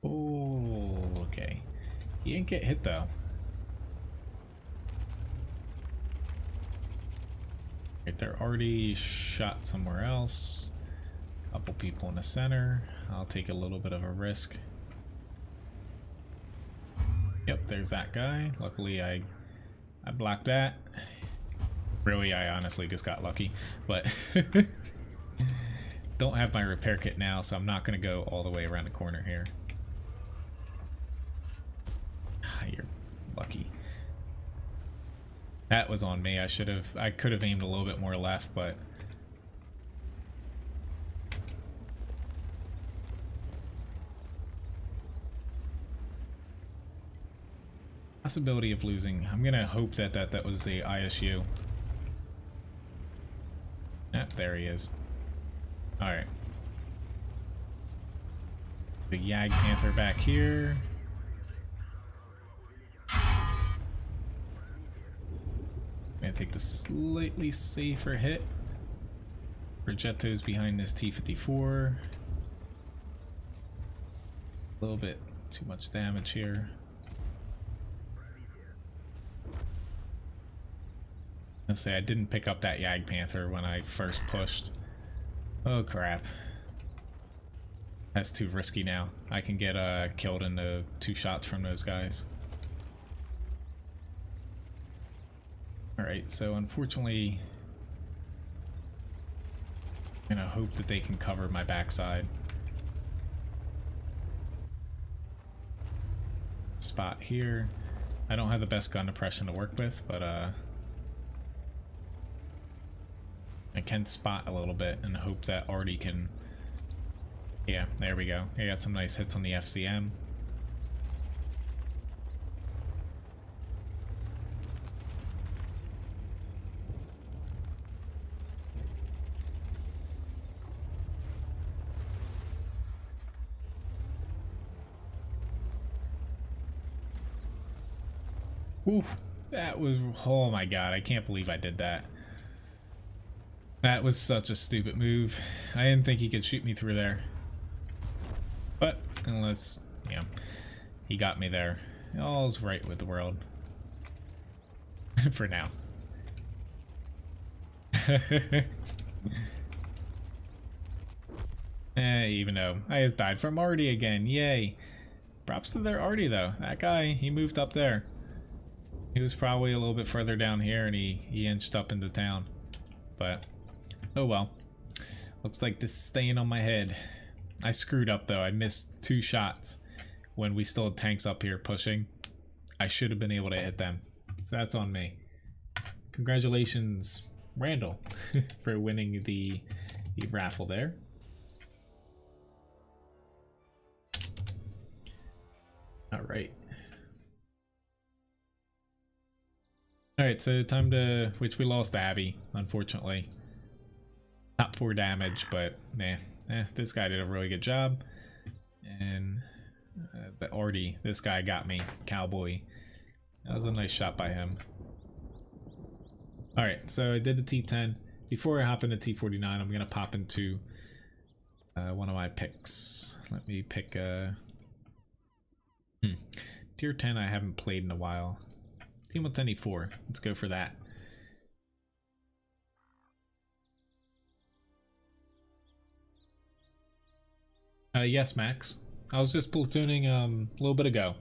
Oh, okay. He didn't get hit though. Right, they're already shot somewhere else. Couple people in the center. I'll take a little bit of a risk. Yep, there's that guy. Luckily I blocked that. Really, I honestly just got lucky, but don't have my repair kit now, so I'm not going to go all the way around the corner here. You're lucky. That was on me. I could have aimed a little bit more left, but possibility of losing. I'm gonna hope that was the ISU. Yep, there he is. Alright. The Yag Panther back here. I'm gonna take the slightly safer hit. Progetto's behind this T54. A little bit too much damage here. I'll say I didn't pick up that Yag Panther when I first pushed. Oh crap. That's too risky now. I can get killed in the 2 shots from those guys. Alright, so unfortunately I'm gonna hope that they can cover my backside. Spot here. I don't have the best gun depression to work with, but I can spot a little bit and hope that Artie can... Yeah, there we go. I got some nice hits on the FCM. Oof, that was... Oh my god, I can't believe I did that. That was such a stupid move. I didn't think he could shoot me through there. But unless, you know, he got me there. All's right with the world. For now. Even though I just died from Artie again. Yay. Props to their Artie though. That guy, he moved up there. He was probably a little bit further down here and he inched up into town. But, oh well. Looks like this is staying on my head. I screwed up though. I missed 2 shots when we still had tanks up here pushing. I should have been able to hit them. So that's on me. Congratulations, Randall, for winning the raffle there. Alright. Alright, so time to... which we lost Abby, unfortunately. Top 4 damage, but this guy did a really good job. And the Artie, this guy got me. Cowboy. That was a nice shot by him. Alright, so I did the T10. Before I hop into T49, I'm going to pop into one of my picks. Let me pick Tier 10 I haven't played in a while. Team with 10E4. Let's go for that. Yes, Max. I was just platooning a little bit ago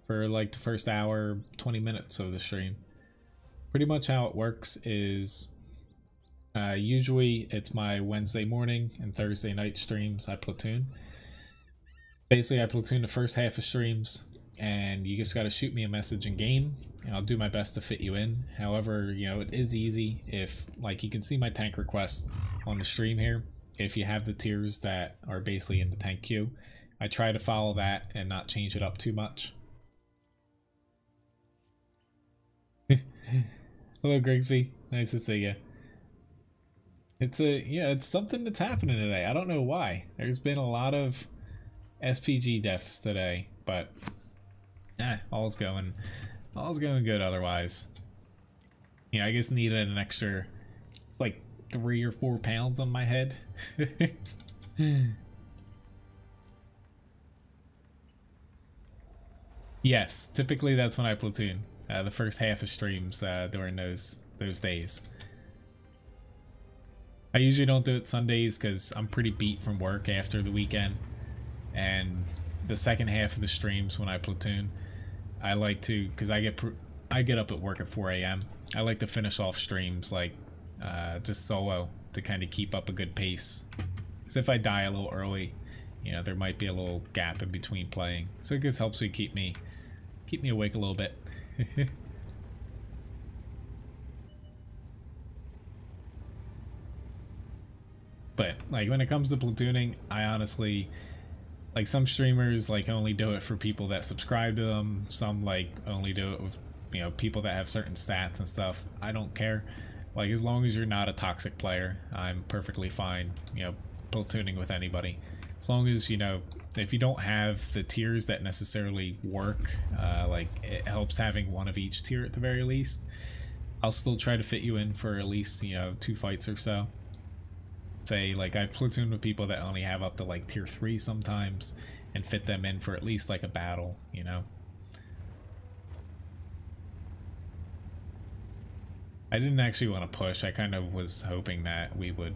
for like the first hour, 20 minutes of the stream. Pretty much how it works is usually it's my Wednesday morning and Thursday night streams I platoon. Basically I platoon the first half of streams and you just got to shoot me a message in game and I'll do my best to fit you in. However, you know, it is easy if, like, you can see my tank requests on the stream here. If you have the tiers that are basically in the tank queue, I try to follow that and not change it up too much. Hello, Grigsby. Nice to see you. It's something that's happening today. I don't know why. There's been a lot of SPG deaths today, but all's going good otherwise. Yeah, I just needed an extra, it's like 3 or 4 pounds on my head. Yes, typically that's when I platoon. The first half of streams during those days. I usually don't do it Sundays because I'm pretty beat from work after the weekend. And the second half of the streams when I platoon, I like to, because I get up at work at 4 a.m. I like to finish off streams like just solo to kind of keep up a good pace. Because if I die a little early, you know, there might be a little gap in between playing. So it just helps me keep me awake a little bit. But like when it comes to platooning, I honestly, like, some streamers like only do it for people that subscribe to them. Some like only do it with, you know, people that have certain stats and stuff. I don't care. Like, as long as you're not a toxic player, I'm perfectly fine, you know, platooning with anybody. As long as, you know, if you don't have the tiers that necessarily work, like it helps having one of each tier at the very least, I'll still try to fit you in for at least, you know, 2 fights or so. Say, like, I've platooned with people that only have up to like tier 3 sometimes and fit them in for at least like a battle, you know. I didn't actually want to push. I kind of was hoping that we would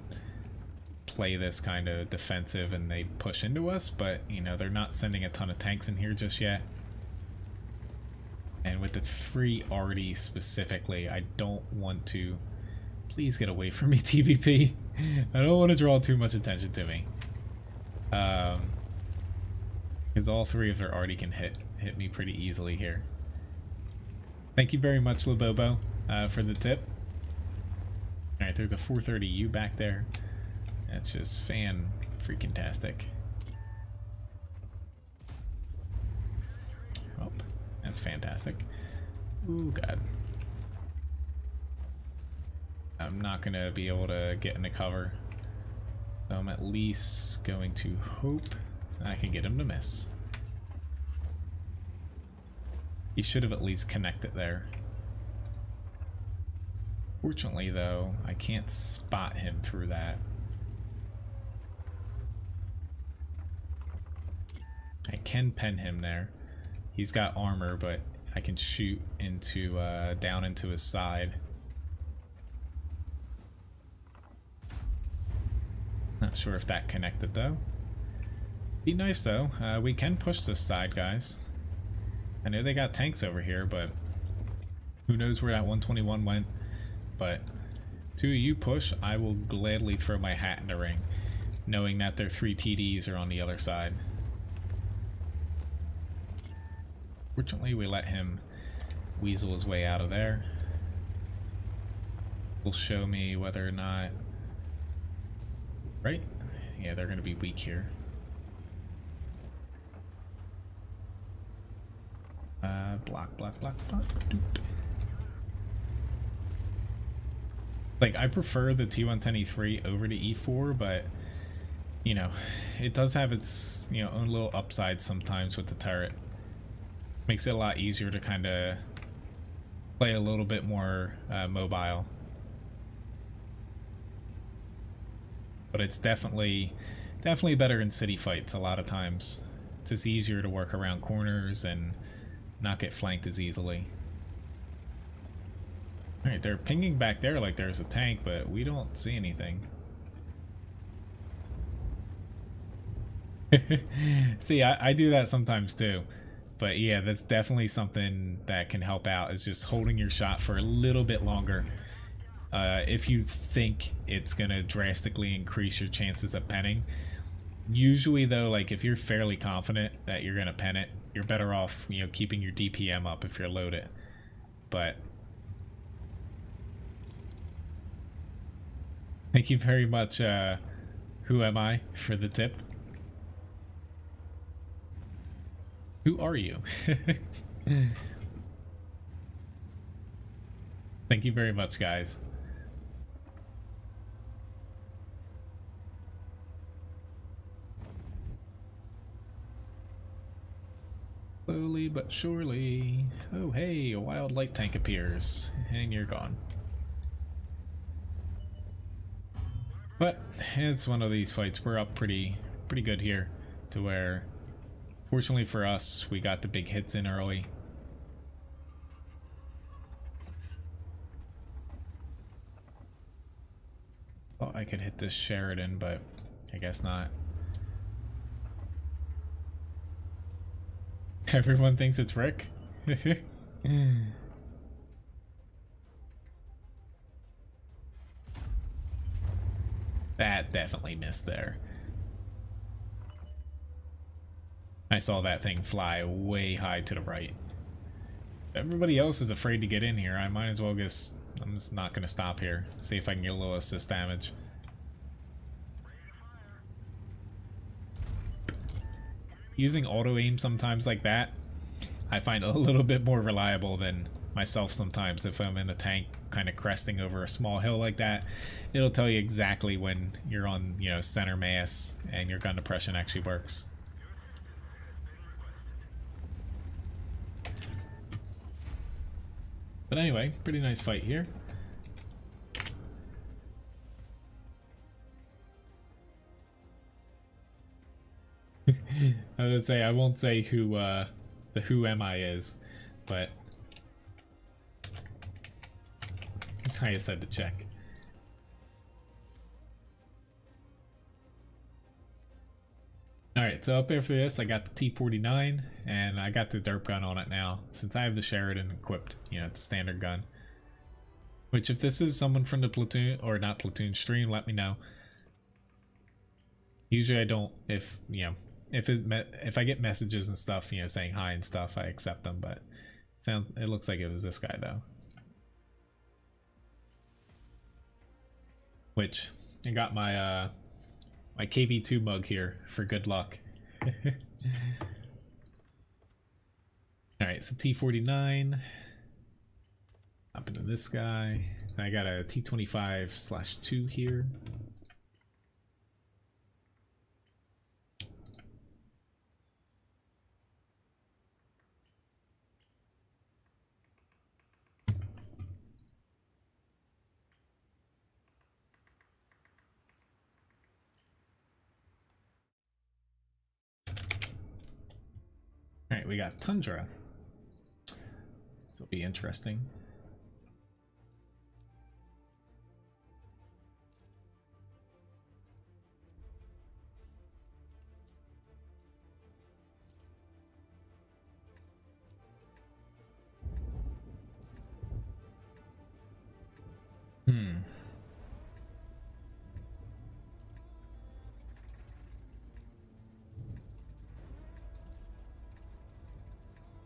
play this kind of defensive and they'd push into us, but, you know, they're not sending a ton of tanks in here just yet. And with the 3 already specifically, I don't want to... Please get away from me, TVP. I don't want to draw too much attention to me. Because all 3 of their already can hit me pretty easily here. Thank you very much, Labobo, for the tip. Alright, there's a 430U back there. That's just fan-freaking-tastic. Oh, that's fantastic. Ooh, God. I'm not going to be able to get into cover. So I'm at least going to hope I can get him to miss. He should have at least connected there. Fortunately, though, I can't spot him through that. I can pen him there. He's got armor, but I can shoot into down into his side. Not sure if that connected though. Be nice though. We can push this side, guys. I know they got tanks over here, but who knows where that 121 went. But two of you push, I will gladly throw my hat in the ring, knowing that their 3 TDs are on the other side. Fortunately, we let him weasel his way out of there. Will show me whether or not... Right? Yeah, they're going to be weak here. Block, block, block, block. Doop. Like, I prefer the T110E3 over to E4, but, you know, it does have its, you know, own little upsides sometimes with the turret. Makes it a lot easier to kind of play a little bit more mobile. But it's definitely better in city fights a lot of times. It's just easier to work around corners and not get flanked as easily. Alright, they're pinging back there like there's a tank, but we don't see anything. See, I do that sometimes too. But yeah, that's definitely something that can help out, is just holding your shot for a little bit longer. If you think it's gonna drastically increase your chances of penning. Usually though, like if you're fairly confident that you're gonna pen it, you're better off, you know, keeping your DPM up if you're loaded. But thank you very much, Who Am I, for the tip. Who are you? Thank you very much, guys. Slowly but surely. Oh hey, a wild light tank appears, and you're gone. But it's one of these fights. We're up pretty good here, to where, fortunately for us, we got the big hits in early. Thought I could hit this Sheridan, but I guess not. Everyone thinks it's Rick. That definitely missed there. I saw that thing fly way high to the right. Everybody else is afraid to get in here. I might as well just... I'm just not going to stop here. See if I can get a little assist damage. Using auto aim sometimes like that, I find a little bit more reliable than myself sometimes. If I'm in a tank kind of cresting over a small hill like that, it'll tell you exactly when you're on, you know, center mass and your gun depression actually works. But anyway, pretty nice fight here. I would say, I won't say who the Who Am I is, but I just had to check. Alright, so up after this, I got the T49, and I got the derp gun on it now, since I have the Sheridan equipped, you know, it's a standard gun. Which, if this is someone from the platoon, or not platoon stream, let me know. Usually I don't, if, you know, if I get messages and stuff, you know, saying hi and stuff, I accept them, but it looks like it was this guy, though. Which, I got my, my KB2 mug here for good luck. Alright, so T49. Hop into this guy. I got a T25/2 here. Alright, we got Tundra. This will be interesting.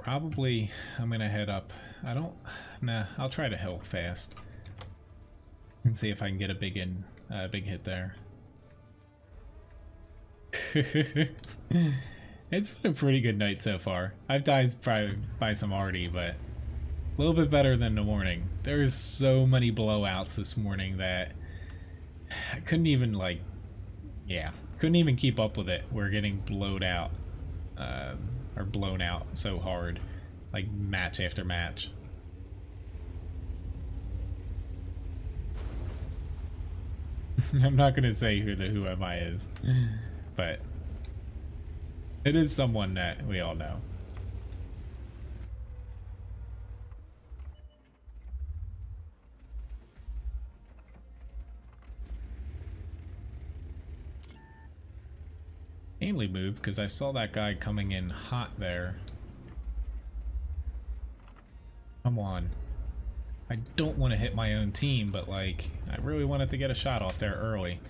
Probably I'm gonna head up. I'll try to hill fast and see if I can get a big hit there. It's been a pretty good night so far. I've died probably by some arty, but a little bit better than the morning. There's so many blowouts this morning that I couldn't even couldn't even keep up with it. We're getting blowed out. Or blown out so hard, like match after match. I'm not gonna say who the Who Am I is, but it is someone that we all know. Mainly move because I saw that guy coming in hot there. Come on. I don't want to hit my own team, but like, I really wanted to get a shot off there early.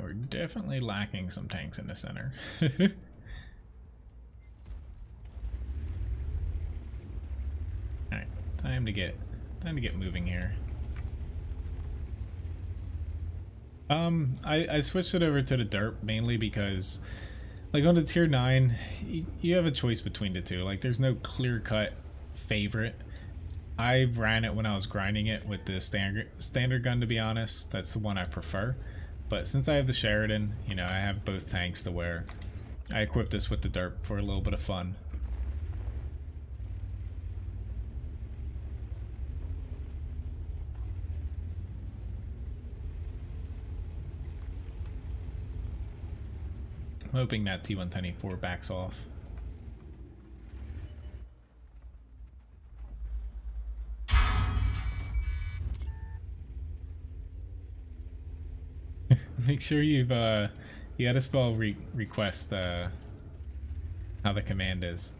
We're definitely lacking some tanks in the center. Alright, time to get moving here. I switched it over to the derp mainly because like on the tier 9 you have a choice between the two. Like there's no clear-cut favorite. I ran it when I was grinding it with the standard gun, to be honest. That's the one I prefer. But since I have the Sheridan, you know, I have both tanks to where I equipped this with the derp for a little bit of fun. I'm hoping that T124 backs off. Make sure you gotta spell request how the command is.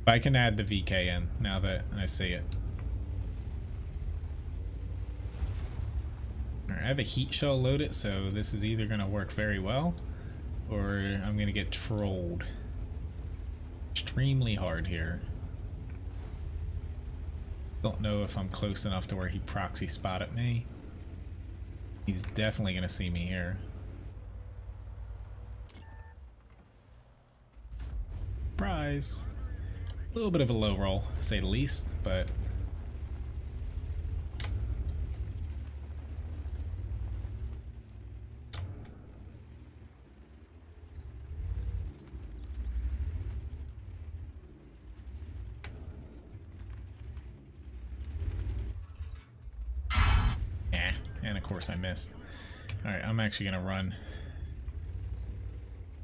I can add the VK in now that I see it. Alright, I have a heat shell loaded, so this is either gonna work very well or I'm gonna get trolled extremely hard here. Don't know if I'm close enough to where he proxy spotted me. He's definitely gonna see me here. Surprise! A little bit of a low roll, to say the least, but and of course I missed. Alright, I'm actually gonna run.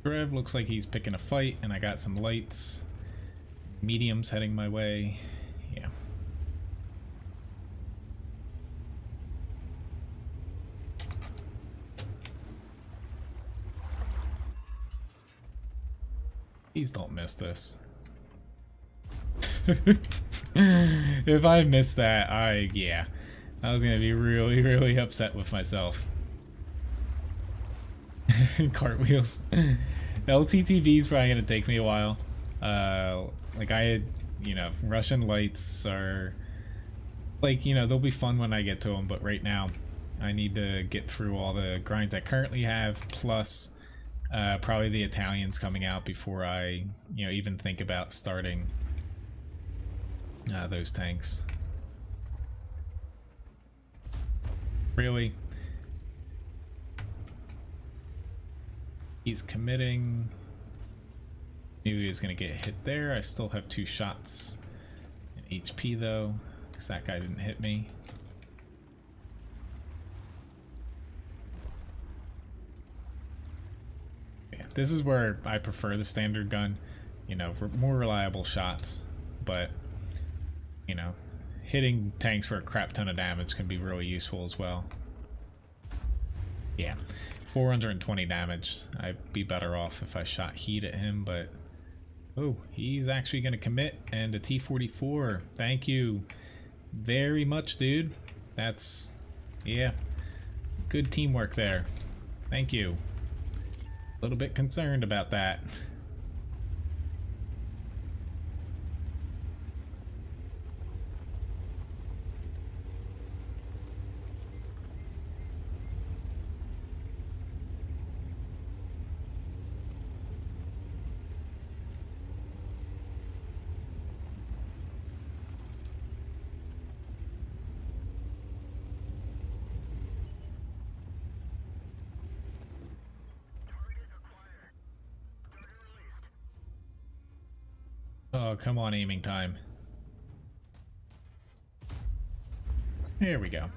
Trev looks like he's picking a fight, and I got some lights. Medium's heading my way. Yeah. Please don't miss this. If I miss that, yeah. I was gonna be really, really upset with myself. Cartwheels. LTTV is probably gonna take me a while. Like I had, you know, Russian lights are like, you know, they'll be fun when I get to them, but right now I need to get through all the grinds I currently have, plus probably the Italians coming out before I, you know, even think about starting those tanks. Really? He's committing. Knew he was gonna get hit there. I still have 2 shots in HP though, because that guy didn't hit me. Yeah, this is where I prefer the standard gun. You know, for more reliable shots, but you know, hitting tanks for a crap ton of damage can be really useful as well. Yeah, 420 damage. I'd be better off if I shot heat at him, but oh, he's actually going to commit, and a T44. Thank you very much, dude. That's, yeah, good teamwork there. Thank you. A little bit concerned about that. Oh, come on, aiming time. There we go.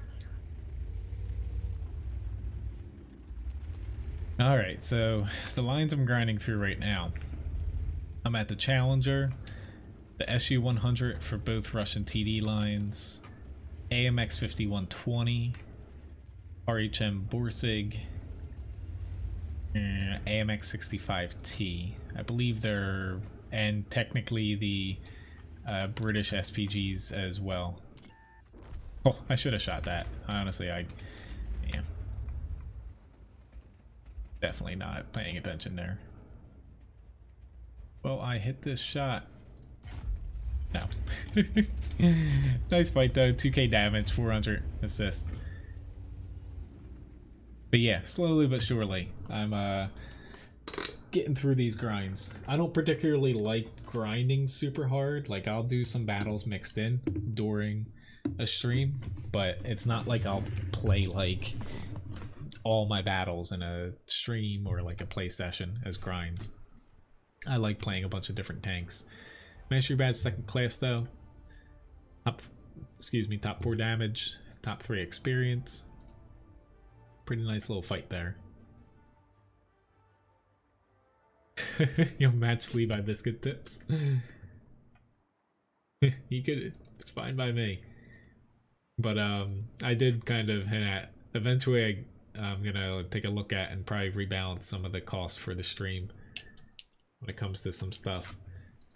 Alright, so the lines I'm grinding through right now. I'm at the Challenger, the SU-100 for both Russian TD lines, AMX 5120, RHM Borsig, AMX 65T. I believe they're, and technically the British SPGs as well. Oh, I should have shot that. Honestly, yeah. Definitely not paying attention there. Well, I hit this shot. No. Nice fight though, 2k damage, 400 assist. But yeah, slowly but surely, I'm getting through these grinds. I don't particularly like grinding super hard. Like, I'll do some battles mixed in during a stream, but it's not like I'll play like all my battles in a stream or like a play session as grinds. I like playing a bunch of different tanks. Mastery badge 2nd class though. Top 4 damage, top 3 experience. Pretty nice little fight there. You'll match Levi Biscuit tips. You could, it's fine by me. But I did kind of hint at, eventually I'm gonna take a look at and probably rebalance some of the costs for the stream when it comes to some stuff.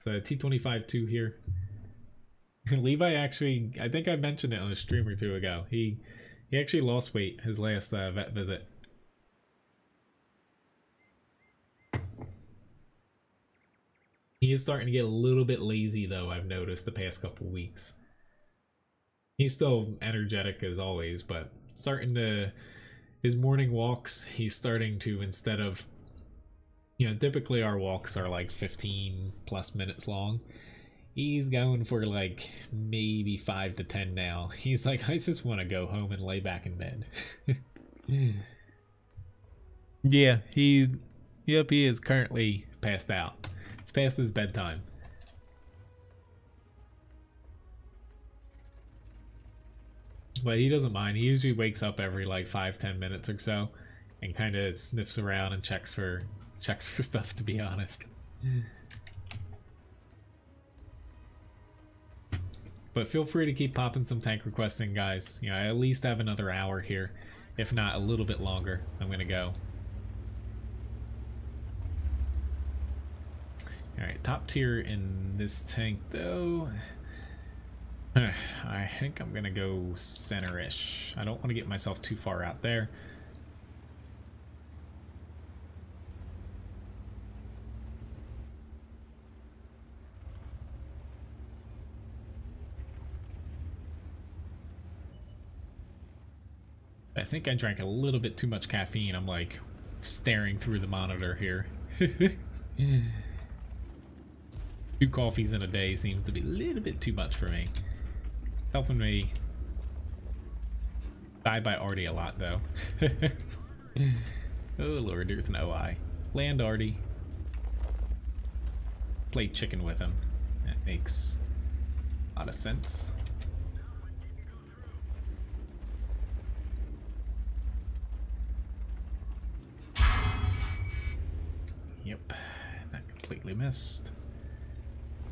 So T25-2 here. Levi actually, I think I mentioned it on a stream or two ago. He actually lost weight his last vet visit. He is starting to get a little bit lazy though, I've noticed the past couple weeks. He's still energetic as always, but starting to, his morning walks, he's starting to, instead of, you know, typically our walks are like 15 plus minutes long. He's going for like maybe 5 to 10 now. He's like, I just want to go home and lay back in bed. Yeah, he is currently passed out. It's past his bedtime. But he doesn't mind. He usually wakes up every like 5-10 minutes or so and kind of sniffs around and checks for stuff, to be honest. But feel free to keep popping some tank requests in, guys. You know, I at least have another hour here, if not a little bit longer. I'm gonna go. Alright, top tier in this tank though. I think I'm gonna go center-ish. I don't want to get myself too far out there. I think I drank a little bit too much caffeine. I'm like staring through the monitor here. 2 coffees in a day seems to be a little bit too much for me. It's helping me Die by Artie a lot though. Oh lord, there's an OI. Land Artie. Play chicken with him. That makes a lot of sense. Yep, that completely missed.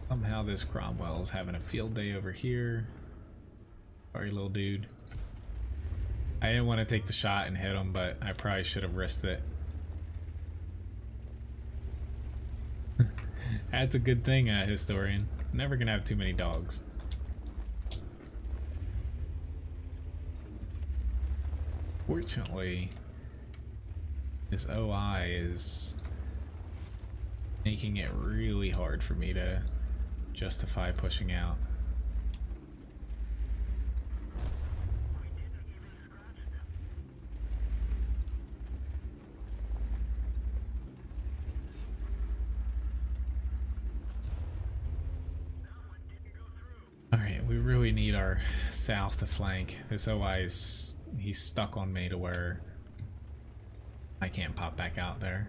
Somehow this Cromwell's having a field day over here. Sorry, little dude. I didn't want to take the shot and hit him, but I probably should have risked it. That's a good thing, historian. Never gonna have too many dogs. Fortunately, this OI is making it really hard for me to justify pushing out. Alright, we really need our south to flank. This OI is, he's stuck on me to where I can't pop back out there.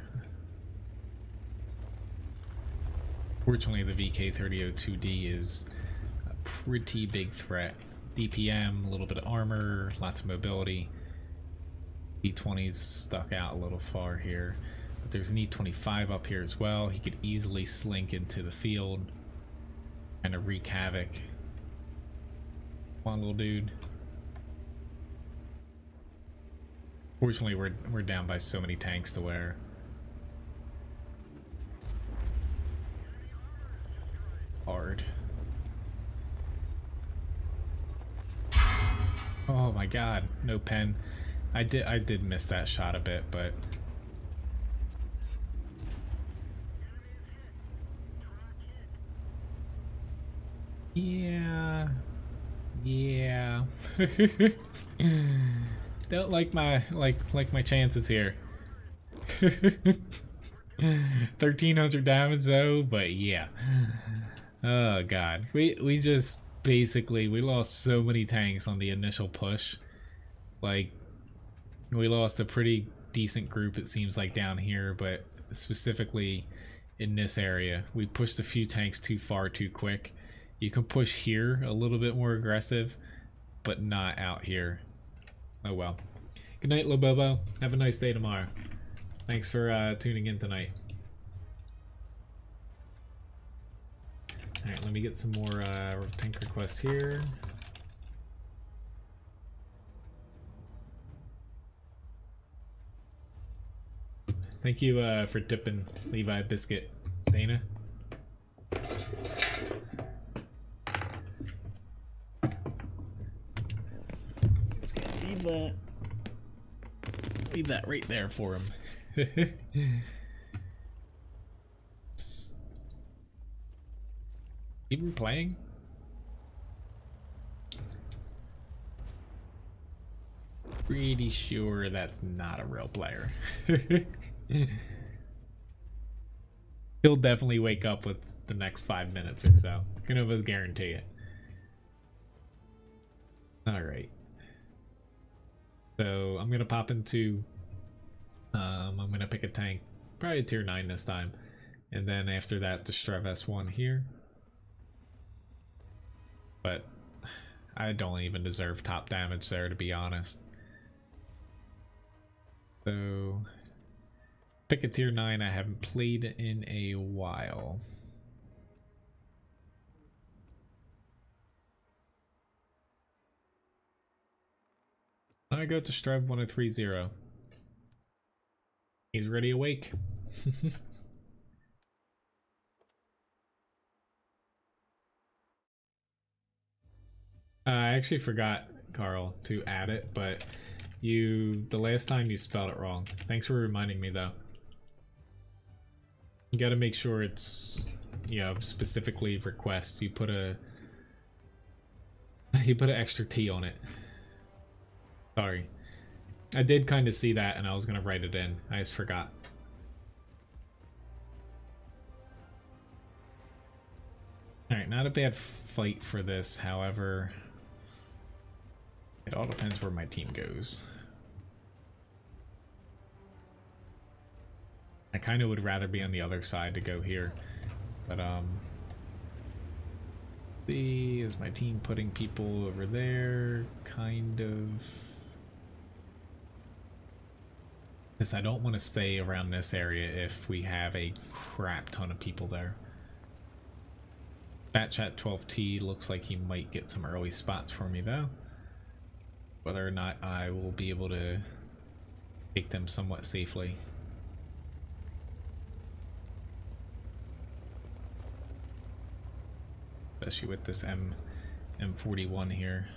Fortunately, the VK3002D is a pretty big threat. DPM, a little bit of armor, lots of mobility. E20's stuck out a little far here. But there's an E25 up here as well. He could easily slink into the field and wreak havoc. Come on, little dude. Fortunately, we're down by so many tanks to where hard. Oh my god, no pen. I did miss that shot a bit, but yeah. Don't like my my chances here. 1300 damage though, but yeah. Oh god, we just basically we lost so many tanks on the initial push. Like we lost a pretty decent group, it seems like, down here, but specifically in this area we pushed a few tanks too far too quick. You can push here a little bit more aggressive, but not out here. Oh well. Good night, Lobobo. Have a nice day tomorrow. Thanks for tuning in tonight. Alright, let me get some more tank requests here. Thank you for tipping Levi Biscuit, Dana. Let's leave that right there for him. Even playing? Pretty sure that's not a real player. He'll definitely wake up with the next 5 minutes or so. Can almost guarantee it. Alright. So I'm gonna pop into I'm gonna pick a tank, probably a tier 9 this time, and then after that the Strev S1 here. But I don't even deserve top damage there, to be honest. So pick a tier 9 I haven't played in a while. I go to Strev 1030. He's ready awake. I actually forgot, Carl, to add it, but the last time you spelled it wrong. Thanks for reminding me though. You gotta make sure it's, you know, specifically request. You put an extra T on it. Sorry. I did kind of see that and I was gonna write it in. I just forgot. Alright, not a bad fight for this, however. It all depends where my team goes. I kind of would rather be on the other side to go here, but see, is my team putting people over there? Kind of. Because I don't want to stay around this area if we have a crap ton of people there. Batchat 12T looks like he might get some early spots for me though. Whether or not I will be able to take them somewhat safely. Especially with this M41 here.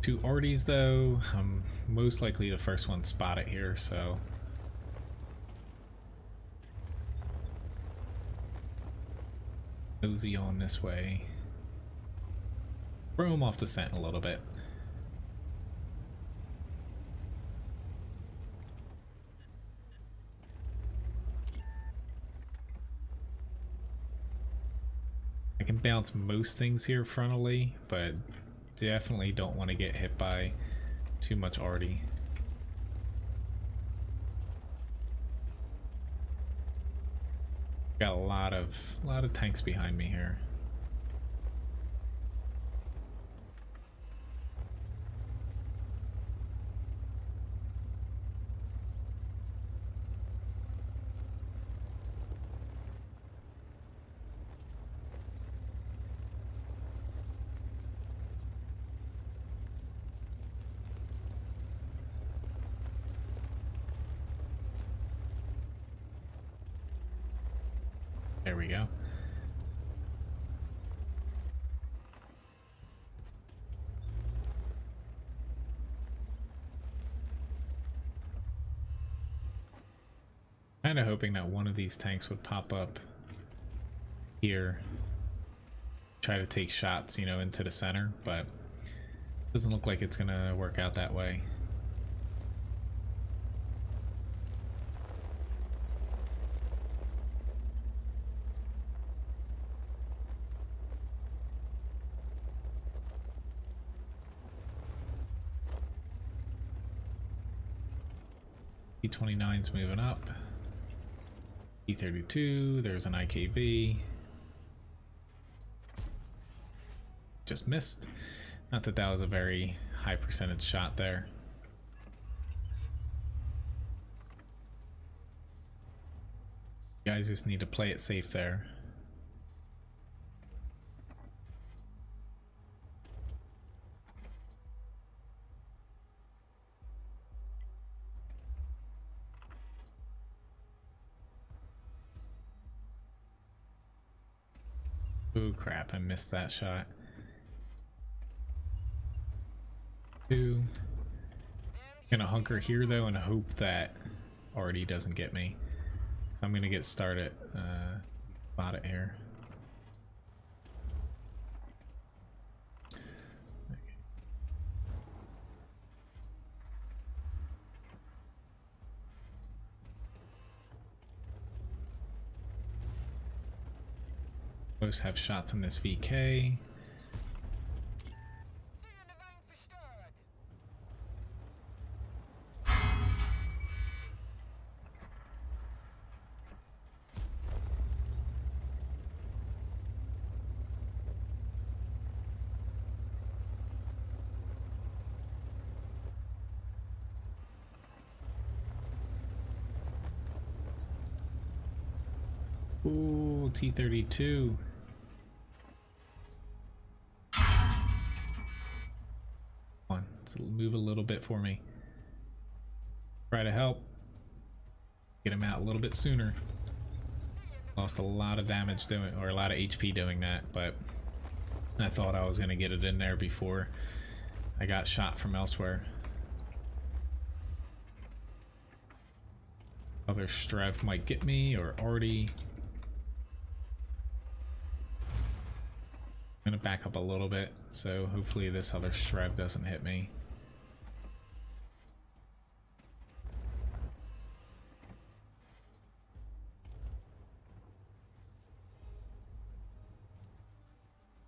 Two Arties though, I'm most likely the first one spotted here, so nosy on this way. Throw him off the scent a little bit. I can bounce most things here frontally, but definitely don't want to get hit by too much arty. Got a lot of tanks behind me here. There we go. Kind of hoping that one of these tanks would pop up here, try to take shots, you know, into the center, but doesn't look like it's gonna work out that way. T29's moving up. T32, there's an IKV. Just missed. Not that that was a very high percentage shot there. You guys just need to play it safe there. Oh crap, I missed that shot. Two. Gonna hunker here though and hope that already doesn't get me. So I'm gonna get started bot it here. Most have shots on this VK. Ooh, T32. Move a little bit for me. Try to help get him out a little bit sooner. Lost a lot of damage doing, or a lot of HP doing that, but I thought I was gonna get it in there before I got shot from elsewhere. Other Strev might get me, or already. I'm gonna back up a little bit, so hopefully this other Strev doesn't hit me.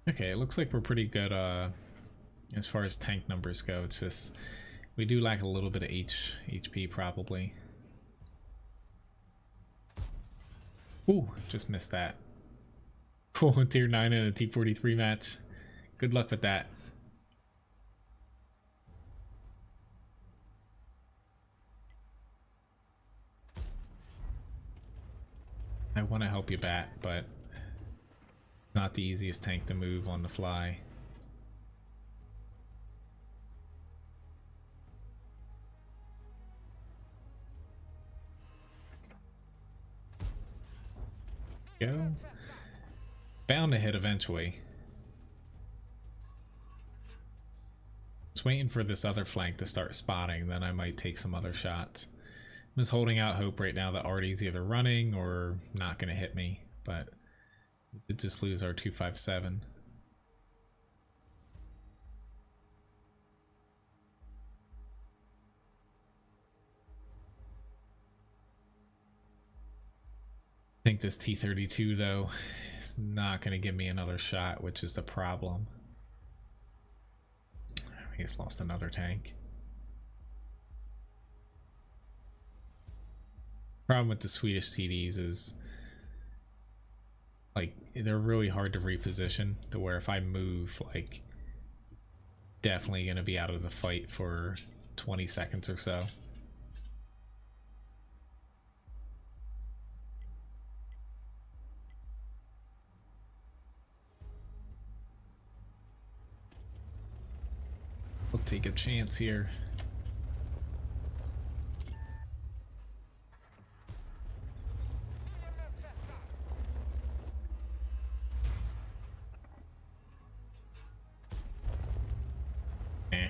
Okay, it looks like we're pretty good as far as tank numbers go. It's just we do lack a little bit of HP probably. Ooh, just missed that. Cool, tier 9 in a T43 match. Good luck with that. I want to help you bat, but not the easiest tank to move on the fly. Go. Bound to hit eventually. Just waiting for this other flank to start spotting, then I might take some other shots. I'm just holding out hope right now that Artie's either running or not going to hit me, but we did just lose our 257. I think this T32 though is not going to give me another shot, which is the problem. I guess lost another tank. Problem with the Swedish TDs is like they're really hard to reposition to where if I move, like definitely going to be out of the fight for 20 seconds or so. We'll take a chance here. Eh.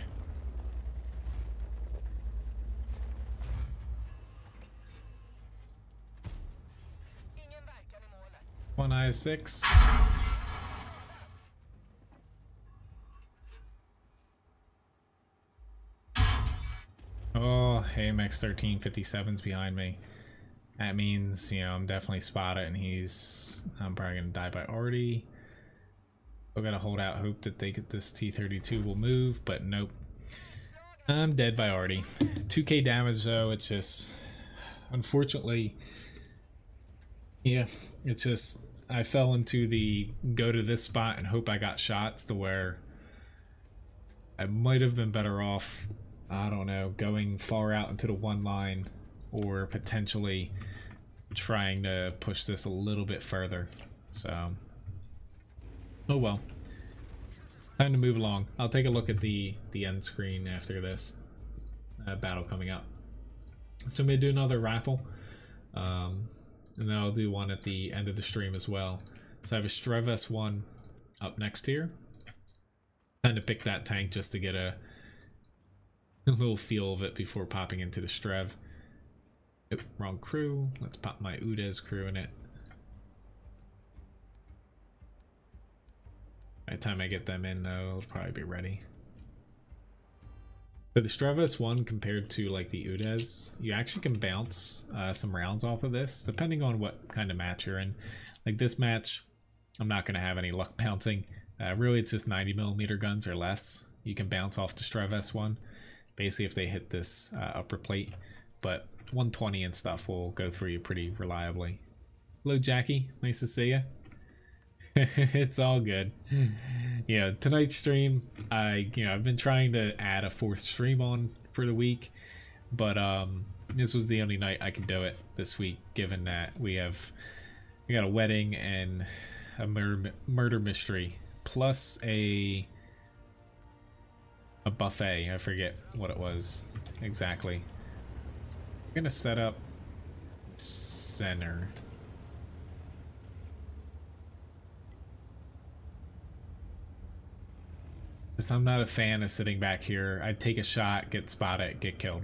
One I6. Oh, hey, MX-13 57's behind me. That means, you know, I'm definitely spotted and I'm probably gonna die by Artie. Still gotta hold out hope that they get this T32 will move, but nope. I'm dead by Artie. 2k damage though, it's just, unfortunately, yeah, it's just, I fell into the go to this spot and hope I got shots to where I might have been better off, I don't know, going far out into the one line or potentially trying to push this a little bit further. So, oh well. Time to move along. I'll take a look at the end screen after this battle coming up. So I'm going to do another raffle. And then I'll do one at the end of the stream as well. So I have a Strev S1 up next here. Kind of pick that tank just to get a little feel of it before popping into the Strev. Nope, wrong crew. Let's pop my Udez crew in it. By the time I get them in though, it'll probably be ready. So the Strev S1 compared to like the Udez, you actually can bounce some rounds off of this depending on what kind of match you're in. Like this match, I'm not going to have any luck bouncing. Really, it's just 90mm guns or less. You can bounce off the Strev S1. Basically, if they hit this upper plate, but 120 and stuff will go through you pretty reliably. Hello, Jackie. Nice to see you. It's all good. Yeah, tonight's stream, I've been trying to add a 4th stream on for the week, but this was the only night I could do it this week, given that we got a wedding and a murder mystery plus a buffet. I forget what it was exactly. I'm gonna set up center. Because I'm not a fan of sitting back here. I'd take a shot, get spotted, get killed.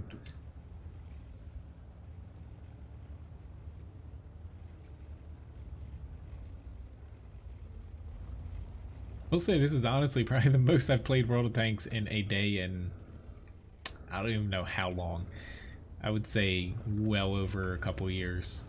I'll say this is honestly probably the most I've played World of Tanks in a day in I don't even know how long. I would say well over a couple years.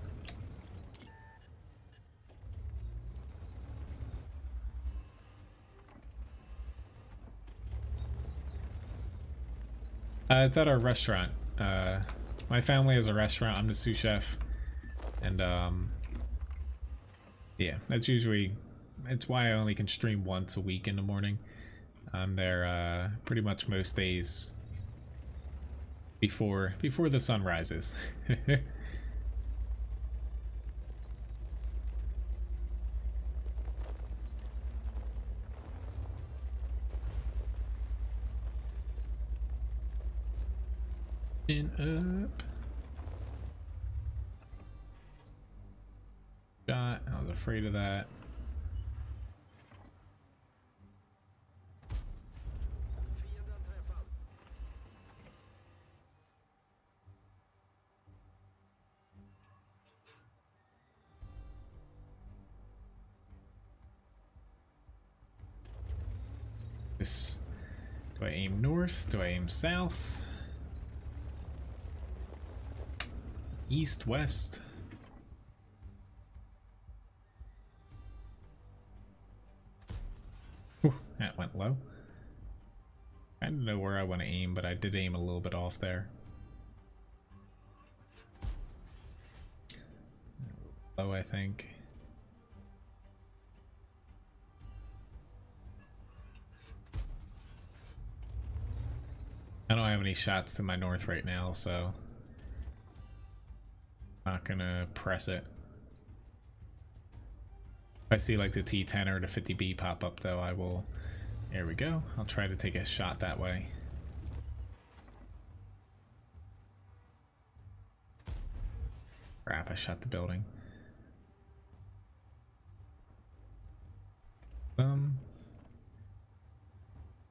It's at our restaurant. My family has a restaurant. I'm the sous chef, and yeah, that's usually, it's why I only can stream once a week in the morning. I'm there pretty much most days before the sun rises. In up. Shot. I was afraid of that. This. Do I aim north? Do I aim south? East, west. Whew, that went low. I don't know where I want to aim, but I did aim a little bit off there. Low, I think. I don't have any shots to my north right now, so not gonna press it. If I see like the T10 or the 50B pop up though, I will, there we go. I'll try to take a shot that way. Crap, I shot the building.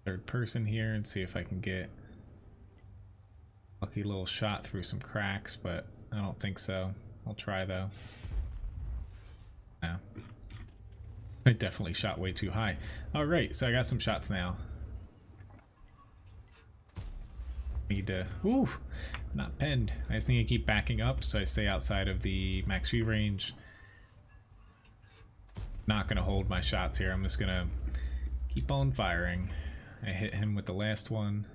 Third person here and see if I can get a lucky little shot through some cracks, but I don't think so. I'll try though. No. I definitely shot way too high. Alright, so I got some shots now. Need to... Ooh! Not pinned. I just need to keep backing up so I stay outside of the max view range. Not gonna hold my shots here. I'm just gonna keep on firing. I hit him with the last one.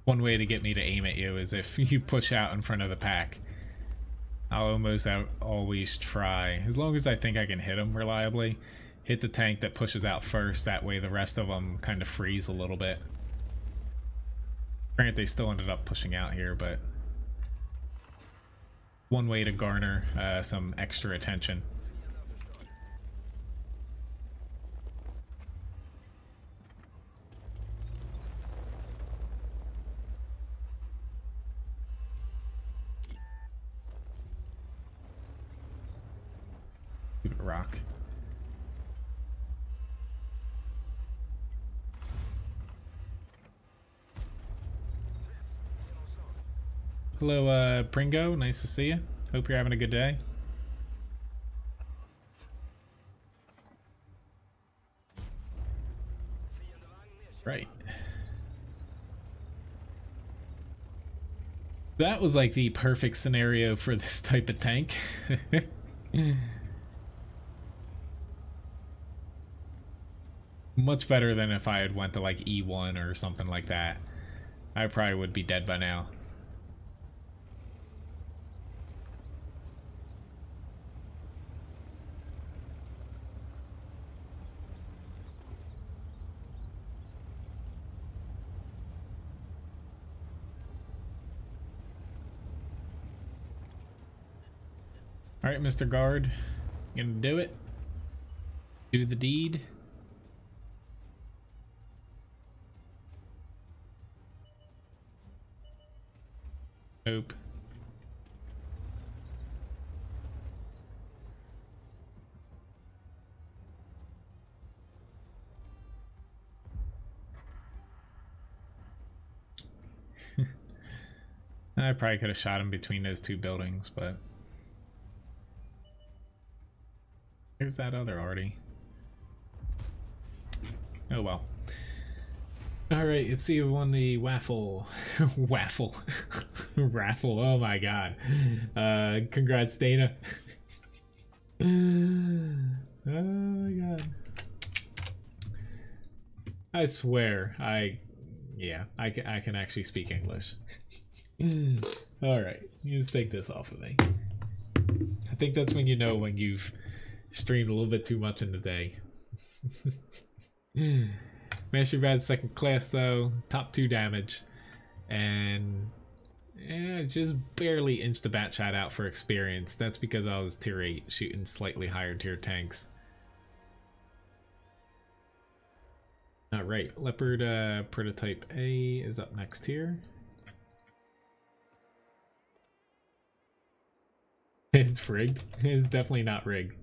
One way to get me to aim at you is if you push out in front of the pack. I'll almost always try, as long as I think I can hit them reliably, hit the tank that pushes out first. That way the rest of them kind of freeze a little bit. Granted, they still ended up pushing out here, but one way to garner some extra attention. Rock. Hello, Pringo. Nice to see you. Hope you're having a good day. Right. That was like the perfect scenario for this type of tank. Much better than if I had went to like E1 or something like that. I probably would be dead by now. Alright, Mr. Guard. Gonna do it. Do the deed. Nope. I probably could have shot him between those two buildings, but here's that other Artie. Oh well. Alright, let's see who won the waffle. Waffle. Raffle, oh my god. Congrats, Dana. Oh my god. I swear, I can actually speak English. Alright, you just take this off of me. I think that's when you know when you've streamed a little bit too much in the day. Master Bad second class though, top 2 damage, and just barely inched the bat shot out for experience. That's because I was tier 8 shooting slightly higher tier tanks. Alright, Leopard prototype A is up next here. It's rigged. It's definitely not rigged.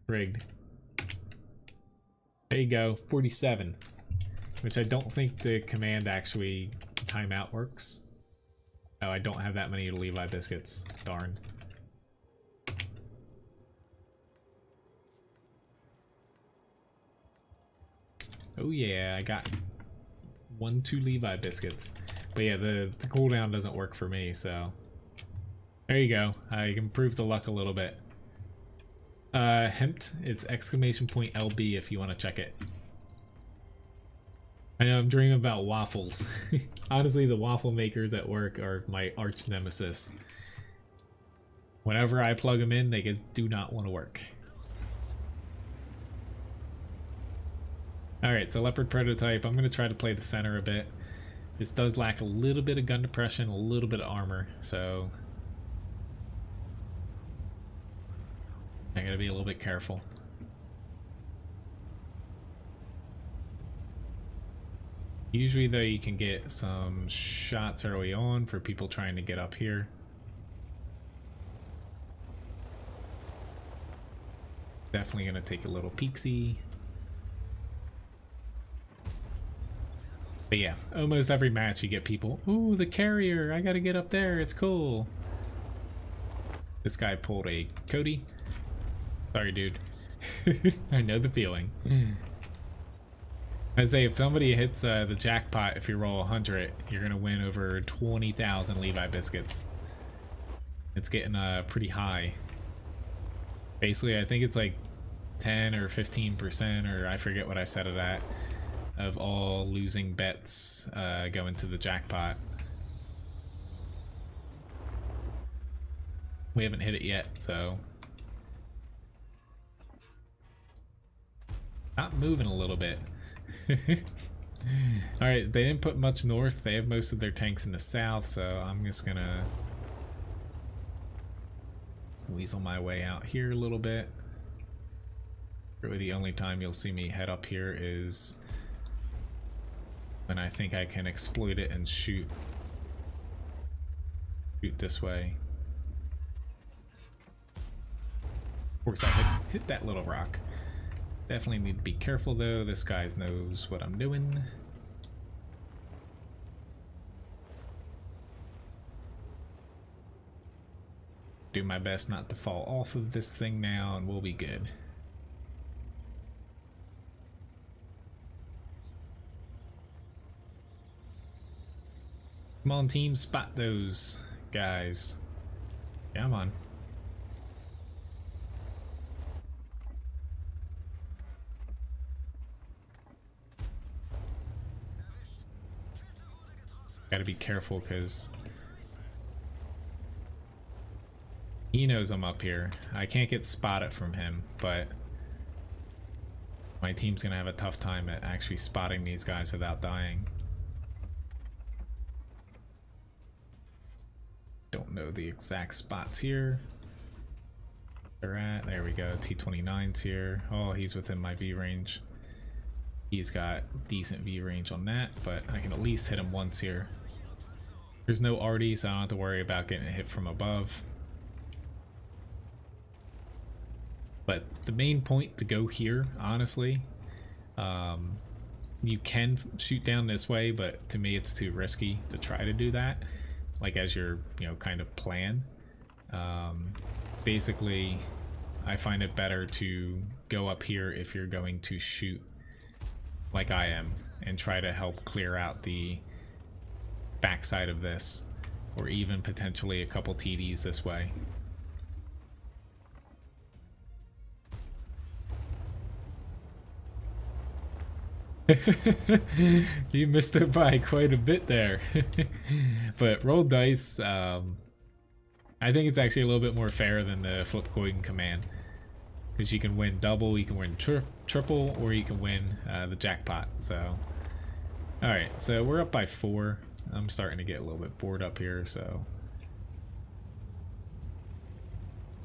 Rigged. There you go, 47. Which I don't think the command actually timeout works. Oh, I don't have that many Levi biscuits. Darn. Oh yeah, I got 2 Levi biscuits. But yeah, the cooldown doesn't work for me, so... There you go. I improved the luck a little bit. Hemped, it's !LB if you want to check it. I know I'm dreaming about waffles. Honestly, the waffle makers at work are my arch nemesis. Whenever I plug them in, they do not want to work. Alright, so Leopard prototype. I'm going to try to play the center a bit. This does lack a little bit of gun depression, a little bit of armor, so... I gotta be a little bit careful. Usually though you can get some shots early on for people trying to get up here. Definitely gonna take a little peeksy. But yeah, almost every match you get people, ooh, the carrier, I gotta get up there, it's cool. This guy pulled a Cody. Sorry, dude. I know the feeling. I say, if somebody hits the jackpot, if you roll 100, you're gonna win over 20,000 Levi biscuits. It's getting pretty high. Basically, I think it's like 10 or 15%, or I forget what I said of that, of all losing bets going to the jackpot. We haven't hit it yet, so... Not moving a little bit. Alright, they didn't put much north. They have most of their tanks in the south, so I'm just gonna weasel my way out here a little bit. Really the only time you'll see me head up here is when I think I can exploit it and shoot this way. Of course I hit that little rock. Definitely need to be careful though, this guy knows what I'm doing. Do my best not to fall off of this thing now and we'll be good. Come on team, spot those guys. Come on. Gotta be careful because he knows I'm up here. I can't get spotted from him, but my team's gonna have a tough time at actually spotting these guys without dying. Don't know the exact spots here. They're at, there we go, T29's here. Oh, he's within my V range. He's got decent V range on that, but I can at least hit him once here. There's no arty, so I don't have to worry about getting hit from above. But the main point to go here, honestly, you can shoot down this way, but to me it's too risky to try to do that, like as your, kind of plan. Basically, I find it better to go up here if you're going to shoot like I am and try to help clear out the backside of this, or even potentially a couple TDs this way. You missed it by quite a bit there. But roll dice, I think it's actually a little bit more fair than the flip coin command, because you can win double, you can win triple, or you can win the jackpot. So alright, so we're up by 4. I'm starting to get a little bit bored up here, so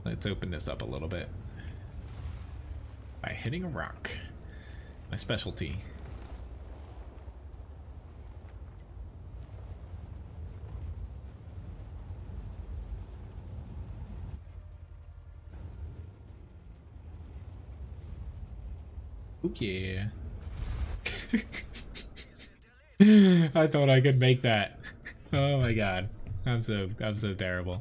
let's open this up a little bit by hitting a rock, my specialty. Oh yeah. I thought I could make that. Oh my god. I'm so terrible.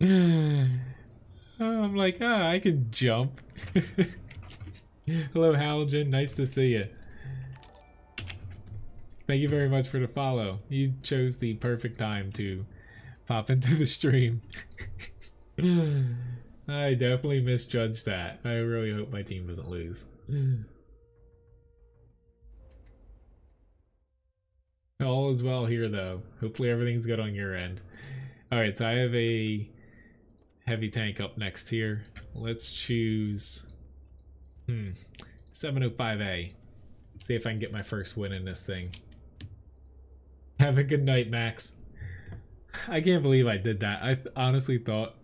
I'm like, I can jump. Hello Halogen, nice to see you. Thank you very much for the follow. You chose the perfect time to pop into the stream. I definitely misjudged that. I really hope my team doesn't lose. All is well here though. Hopefully everything's good on your end. Alright, so I have a heavy tank up next here. Let's choose 705A. Let's see if I can get my first win in this thing. Have a good night, Max. I can't believe I did that. I honestly thought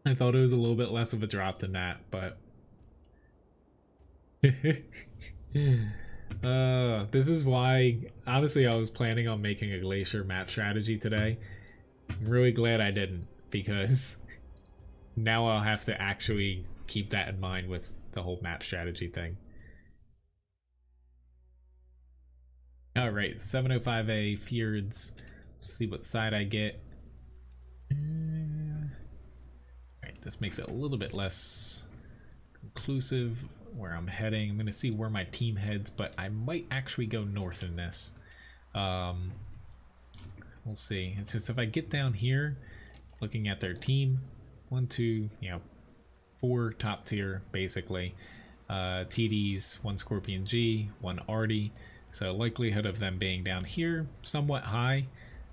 it was a little bit less of a drop than that, but this is why, honestly, I was planning on making a glacier map strategy today. I'm really glad I didn't, because now I'll have to actually keep that in mind with the whole map strategy thing. Alright, 705A Fjords. Let's see what side I get. Alright, this makes it a little bit less conclusive where I'm heading. I'm going to see where my team heads, but I might actually go north in this. We'll see. It's just if I get down here, looking at their team, 1, 2, 4 top tier, basically. TDs, 1 Scorpion G, 1 Artie. So likelihood of them being down here, somewhat high.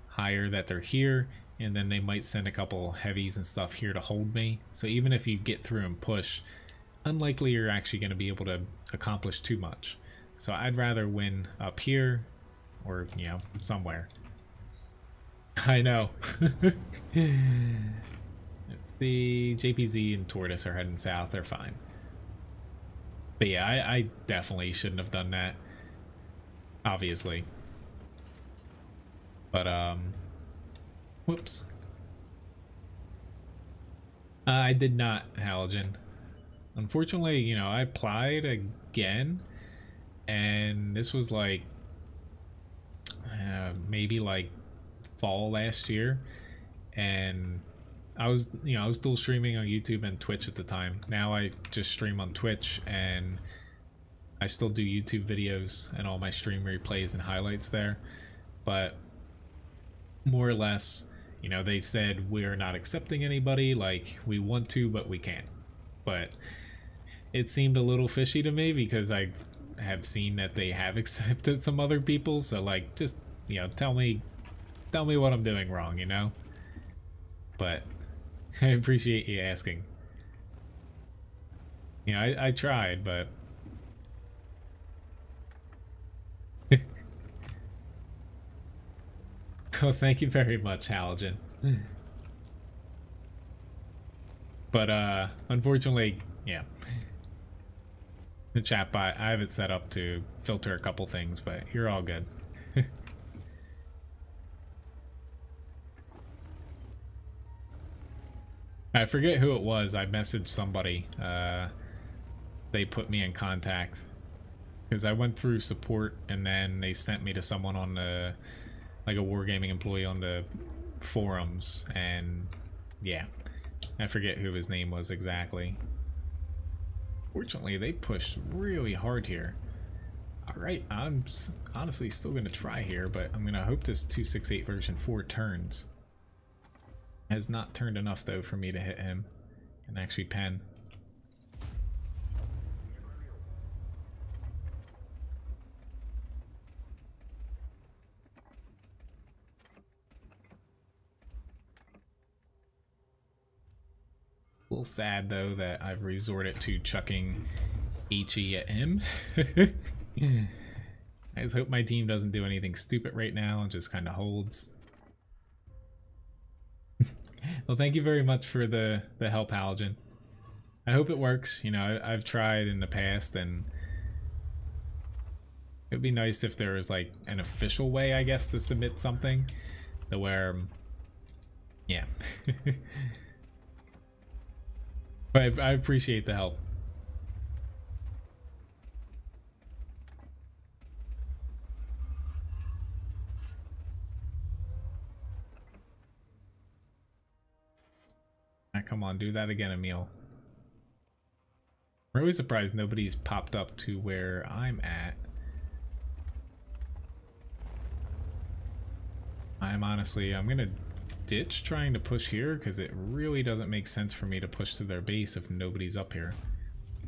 Higher that they're here, and then they might send a couple heavies and stuff here to hold me. So even if you get through and push, unlikely you're actually going to be able to accomplish too much. So I'd rather win up here, or somewhere. I know. Let's see, JPZ and Tortoise are heading south, they're fine. But yeah, I definitely shouldn't have done that, obviously. But whoops. I did not, Halogen. Unfortunately, I applied again, and this was like maybe like fall last year, and I was still streaming on YouTube and Twitch at the time. Now I just stream on Twitch, and I still do YouTube videos and all my stream replays and highlights there, but more or less, they said we're not accepting anybody, like we want to but we can't. But it seemed a little fishy to me, because I have seen that they have accepted some other people, so like, just tell me what I'm doing wrong, but I appreciate you asking. I tried, but oh, thank you very much, Halogen. But unfortunately, yeah, the chat bot, I have it set up to filter a couple things, but you're all good. I forget who it was. I messaged somebody. They put me in contact, because I went through support, and then they sent me to someone on the, like a wargaming employee on the forums, and yeah, I forget who his name was exactly. Fortunately, they pushed really hard here. Alright, I'm honestly still going to try here, but I'm going to hope this 268 version 4 turns. Has not turned enough though for me to hit him and actually pen. A little sad though that I've resorted to chucking HE at him. I just hope my team doesn't do anything stupid right now and just kind of holds. Well, thank you very much for the help, Halogen. I hope it works. You know, I've tried in the past, and it would be nice if there was like an official way, I guess, to submit something to where, yeah. But I appreciate the help. Come on, do that again, Emil. I'm really surprised nobody's popped up to where I'm at. I'm gonna ditch trying to push here because it really doesn't make sense for me to push to their base if nobody's up here.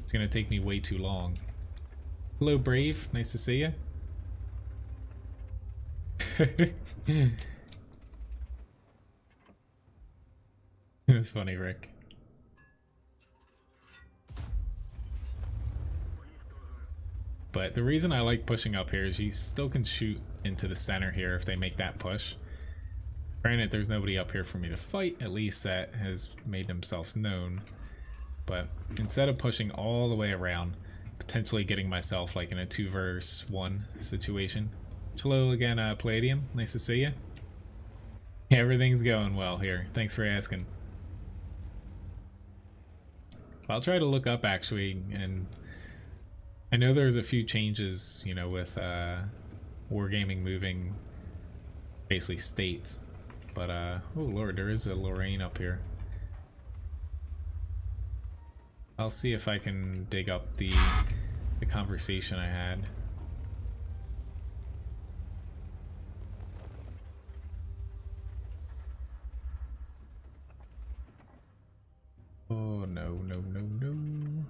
It's gonna take me way too long. Hello, Brave. Nice to see you. That's funny, Rick. But the reason I like pushing up here is you still can shoot into the center here if they make that push. Granted, there's nobody up here for me to fight, at least that has made themselves known. But instead of pushing all the way around, potentially getting myself like in a 2 versus 1 situation. Hello again, Palladium. Nice to see you. Yeah, everything's going well here. Thanks for asking. I'll try to look up actually, and I know there's a few changes, you know, with Wargaming moving basically states, but oh lord, there is a Lorraine up here. I'll see if I can dig up the conversation I had. Oh no, no, no, no.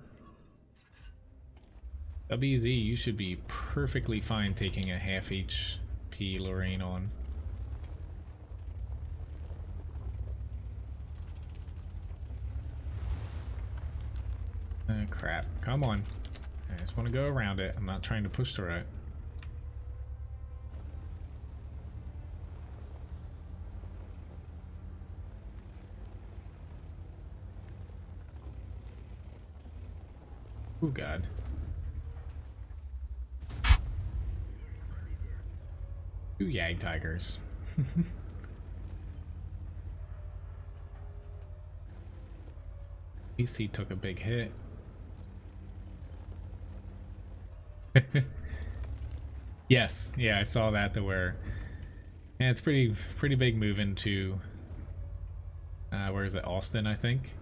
WZ, you should be perfectly fine taking a half HP Lorraine on. Crap. Come on. I just want to go around it. I'm not trying to push through it. Oh god. Two Yag Tigers. At least he took a big hit. Yes, yeah, I saw that to where, yeah, it's pretty big move into where is it, Austin, I think.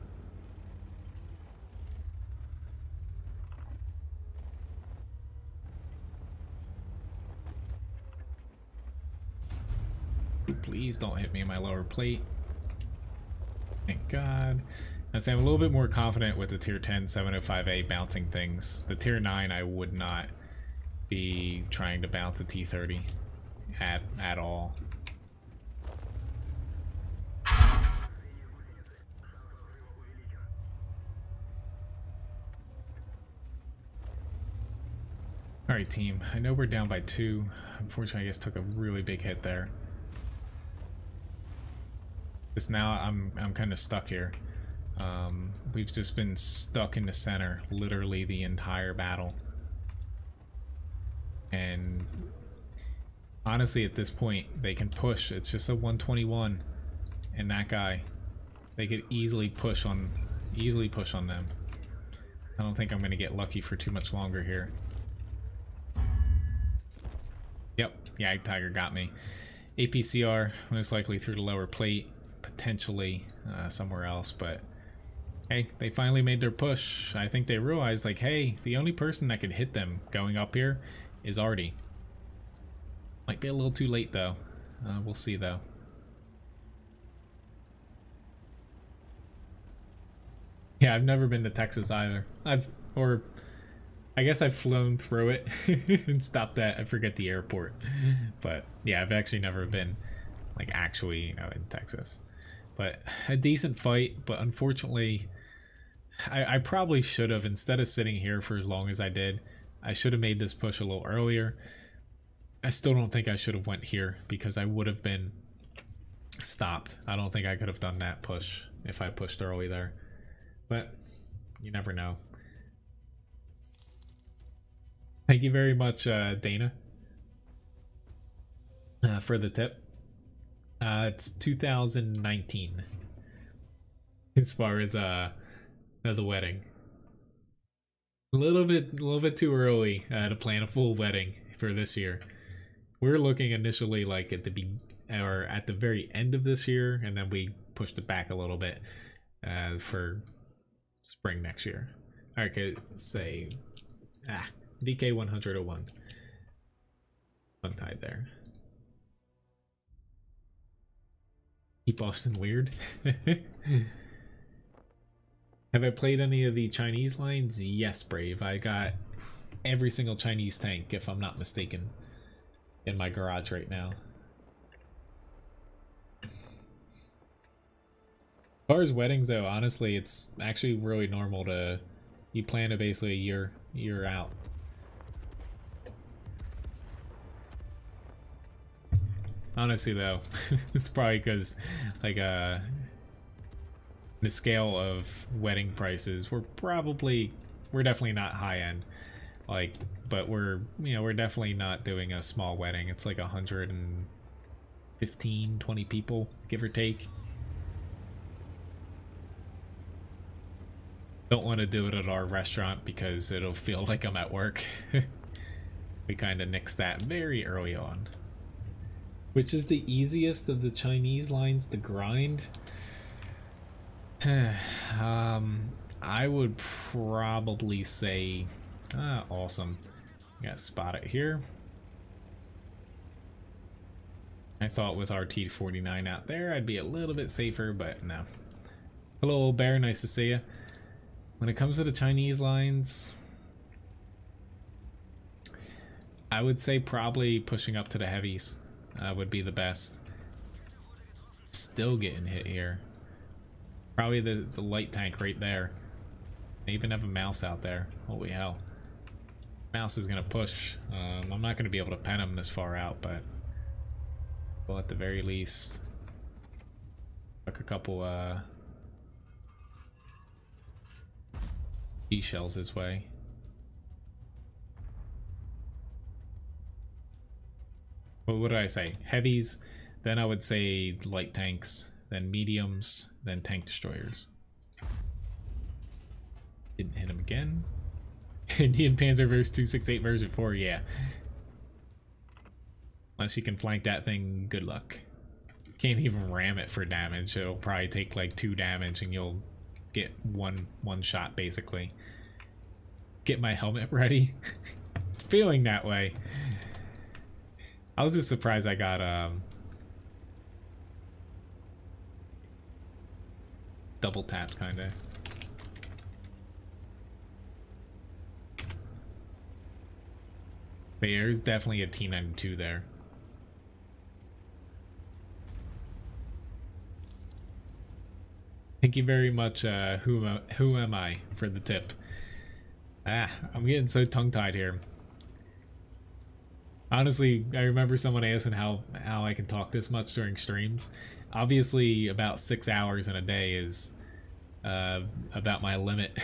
Please don't hit me in my lower plate. Thank God. I say I'm a little bit more confident with the tier 10 705A bouncing things. The tier 9 I would not be trying to bounce a T30 at all. Alright team, I know we're down by 2. Unfortunately I just took a really big hit there. Just now I'm kind of stuck here. We've just been stuck in the center literally the entire battle. And honestly at this point they can push. It's just a 121 and that guy, they could easily push on them. I don't think I'm gonna get lucky for too much longer here. Yep, Yag Tiger got me. APCR most likely through the lower plate, potentially somewhere else, but hey, they finally made their push. I think they realized like, hey, the only person that could hit them going up here is arty. Might be a little too late though. We'll see though. Yeah, I've never been to Texas either. I guess I've flown through it and stopped at, I forget the airport. But yeah, I've actually never been like actually, you know, in Texas. But a decent fight, but unfortunately I probably should have, instead of sitting here for as long as I did, I should have made this push a little earlier. I still don't think I should have went here because I would have been stopped. I don't think I could have done that push if I pushed early there. But you never know. Thank you very much, Dana, for the tip. It's 2019 as far as the wedding. A little bit too early to plan a full wedding for this year. We're looking initially like at the very end of this year, and then we pushed it back a little bit for spring next year. All right, okay, say DK 101. Tongue-tied there. Keep Austin weird. Have I played any of the Chinese lines? Yes, Brave. I got every single Chinese tank, if I'm not mistaken, in my garage right now. As far as weddings though, honestly, it's actually really normal to, you plan it basically a year out. Honestly though, it's probably because like the scale of wedding prices, we're definitely not high end, like, but we're definitely not doing a small wedding. It's like 115, 20 people, give or take. Don't want to do it at our restaurant because it'll feel like I'm at work. We kind of nixed that very early on. Which is the easiest of the Chinese lines to grind? I would probably say awesome. Gotta spot it here. I thought with our T49 out there I'd be a little bit safer, but no. Hello, old bear, nice to see you. When it comes to the Chinese lines, I would say probably pushing up to the heavies would be the best. Still getting hit here. Probably the light tank right there. I even have a mouse out there. Holy hell. Mouse is gonna push. I'm not gonna be able to pen him this far out, but well, at the very least, took a couple shells his way. Well, what did I say? Heavies, then I would say light tanks, then mediums, then tank destroyers. Didn't hit him again. Indian Panzer vs 268 version 4, yeah. Unless you can flank that thing, good luck. Can't even ram it for damage. It'll probably take like 2 damage and you'll get one shot basically. Get my helmet ready. It's feeling that way. I was just surprised I got double tapped kinda. But there's definitely a T92 there. Thank you very much, who am I, for the tip. I'm getting so tongue-tied here. Honestly, I remember someone asking how I can talk this much during streams. Obviously, about 6 hours in a day is about my limit.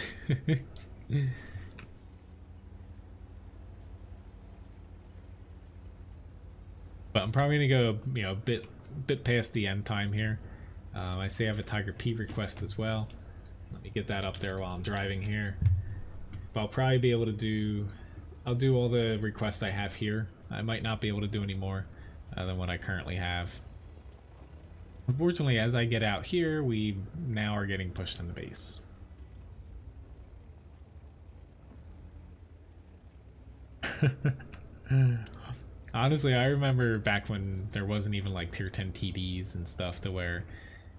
But I'm probably gonna go, you know, a bit past the end time here. I see I have a Tiger P request as well. Let me get that up there while I'm driving here. But I'll probably be able to do... I'll do all the requests I have here. I might not be able to do any more than what I currently have. Unfortunately, as I get out here, we now are getting pushed in the base. Honestly, I remember back when there wasn't even like tier 10 TDs and stuff, to where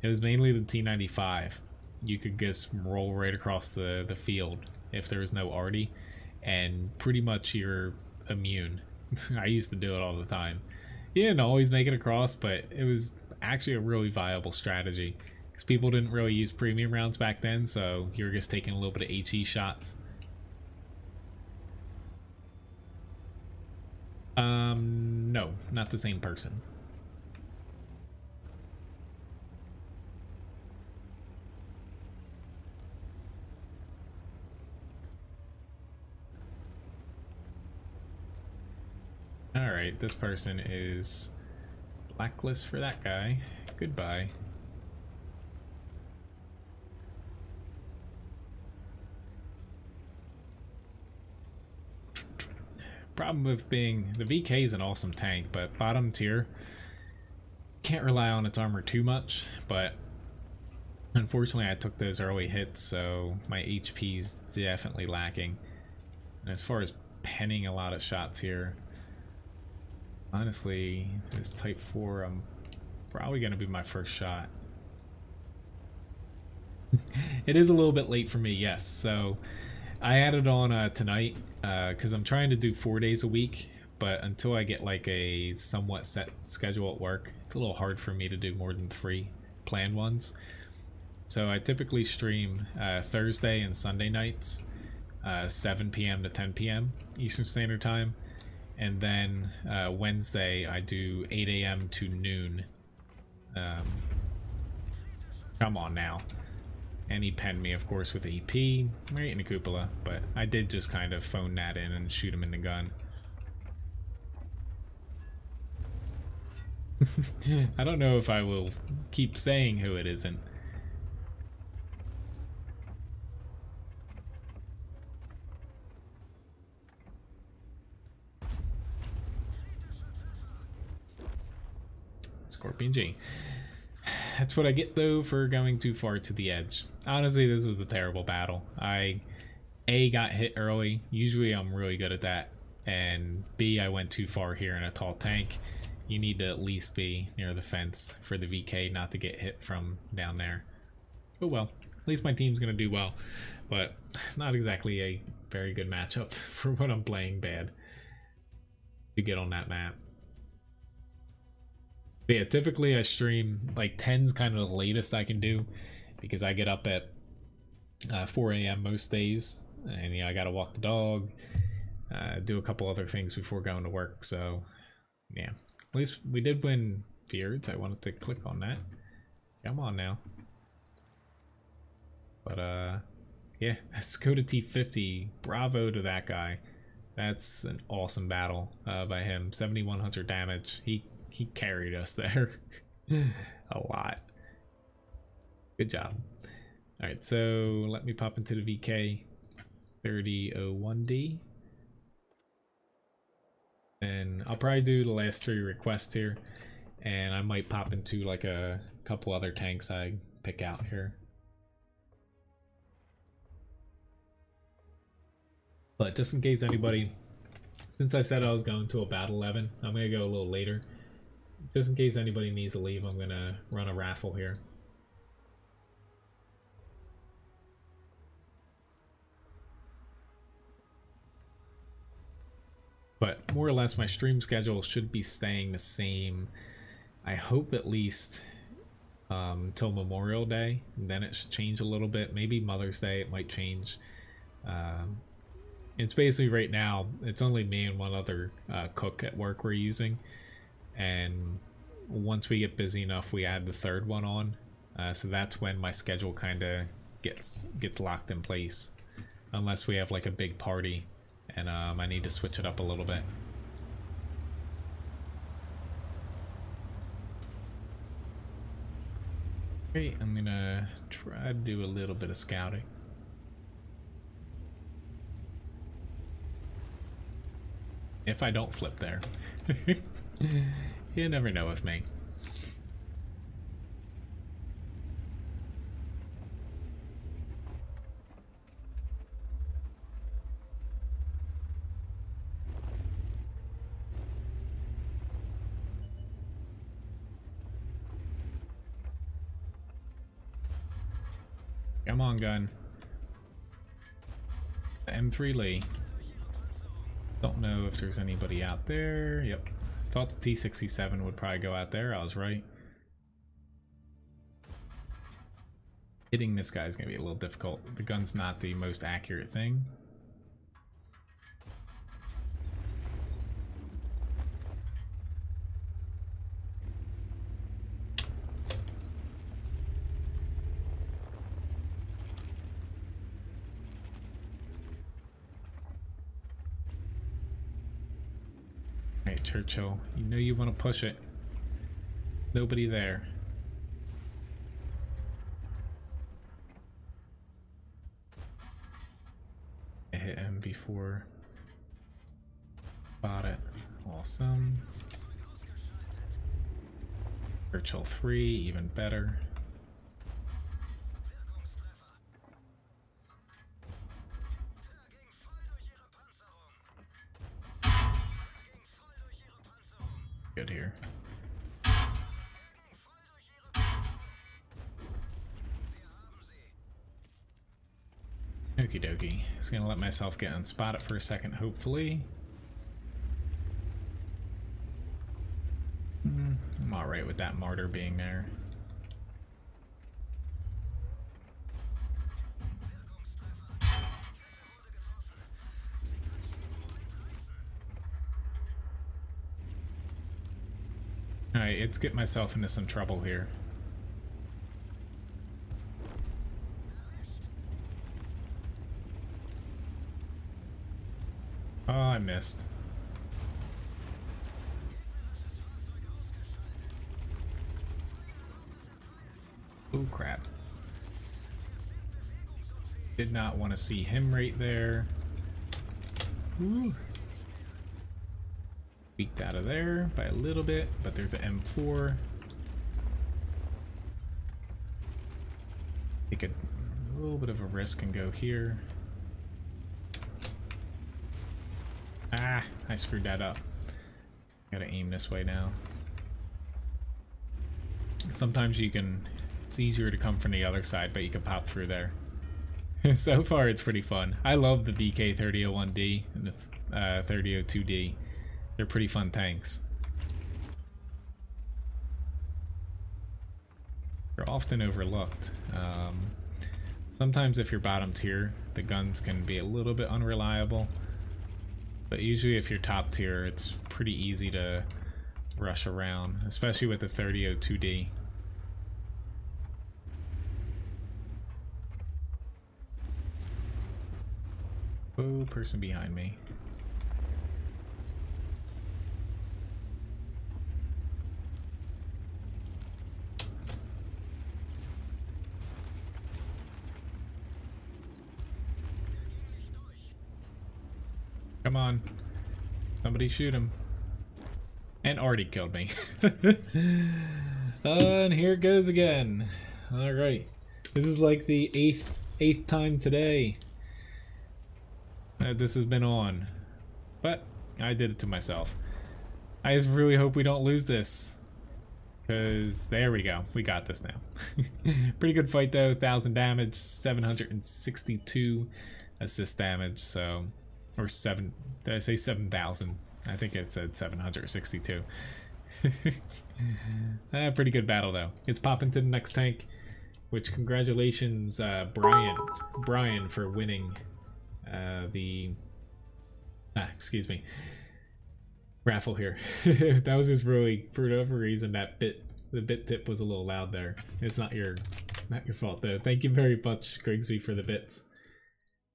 it was mainly the T95. You could just roll right across the field if there was no arty, and pretty much you're immune. I used to do it all the time. You didn't always make it across, but it was actually a really viable strategy because people didn't really use premium rounds back then, so you're just taking a little bit of HE shots. No, not the same person. Alright, this person is blacklist for that guy. Goodbye. Problem with being the VK is an awesome tank, but bottom tier can't rely on its armor too much. But unfortunately, I took those early hits, so my HP's definitely lacking. And as far as penning a lot of shots here, honestly, this type 4, I'm probably going to be my first shot. It is a little bit late for me, yes. So I added on tonight because I'm trying to do 4 days a week, but until I get like a somewhat set schedule at work, it's a little hard for me to do more than 3 planned ones. So I typically stream Thursday and Sunday nights, 7 p.m. to 10 p.m. Eastern Standard Time. And then Wednesday I do 8 a.m. to noon. Come on now. And he penned me, of course, with EP, right in the cupola, but I did just kind of phone that in and shoot him in the gun. I don't know if I will keep saying who it isn't. Scorpion G. That's what I get, though, for going too far to the edge. Honestly, this was a terrible battle. I, A, got hit early. Usually I'm really good at that. And B, I went too far here in a tall tank. You need to at least be near the fence for the VK not to get hit from down there. But well, at least my team's going to do well. But not exactly a very good matchup for what I'm playing bad to get on that map. But yeah, typically I stream like 10's kind of the latest I can do because I get up at 4 a.m. most days, and I gotta walk the dog, do a couple other things before going to work. So yeah, at least we did win Beards. I wanted to click on that. Come on now. But yeah, let's go to T50. Bravo to that guy. That's an awesome battle by him. 7,100 damage. He carried us there a lot. Good job. All right, so let me pop into the VK 3001D. And I'll probably do the last 3 requests here. And I might pop into like a couple other tanks I pick out here. But just in case anybody, since I said I was going to a battle 11, I'm going to go a little later. Just in case anybody needs to leave, I'm going to run a raffle here. But more or less my stream schedule should be staying the same. I hope at least till Memorial Day, and then it should change a little bit. Maybe Mother's Day it might change. It's basically right now, it's only me and one other cook at work we're using. And once we get busy enough, we add the 3rd one on. So that's when my schedule kind of gets locked in place. Unless we have like a big party and I need to switch it up a little bit. Okay, I'm gonna try to do a little bit of scouting. If I don't flip there. You never know with me. Come on, gun. The M3 Lee. Don't know if there's anybody out there. Yep. Thought the T67 would probably go out there. I was right. Hitting this guy is going to be a little difficult. The gun's not the most accurate thing. Alright, Churchill, you know you want to push it. Nobody there. I hit him before. Spot it. Awesome. Churchill 3, even better. Good here. Okie dokie. Just gonna let myself get unspotted for a second, hopefully. I'm alright with that martyr being there. Alright, let's get myself into some trouble here. Oh, I missed. Oh, crap. Did not want to see him right there. Ooh. Peeked out of there by a little bit, but there's an M4. Take a little bit of a risk and go here. Ah, I screwed that up. Gotta aim this way now. Sometimes you can, it's easier to come from the other side, but you can pop through there. So far it's pretty fun. I love the BK3001D and the 3002D. They're pretty fun tanks. They're often overlooked. Sometimes if you're bottom tier, the guns can be a little bit unreliable. But usually if you're top tier, it's pretty easy to rush around, especially with the 3002D. Oh, person behind me. Come on. Somebody shoot him. And already killed me. And here it goes again. Alright. This is like the eighth time today that this has been on. But I did it to myself. I just really hope we don't lose this. Because there we go. We got this now. Pretty good fight though. 1,000 damage. 762 assist damage. So... Or 7, did I say 7,000? I think it said 762. Pretty good battle though. It's popping to the next tank, which congratulations Brian for winning the, excuse me, raffle here. That was just really, for whatever reason, the bit tip was a little loud there. It's not your fault though. Thank you very much, Grigsby, for the bits.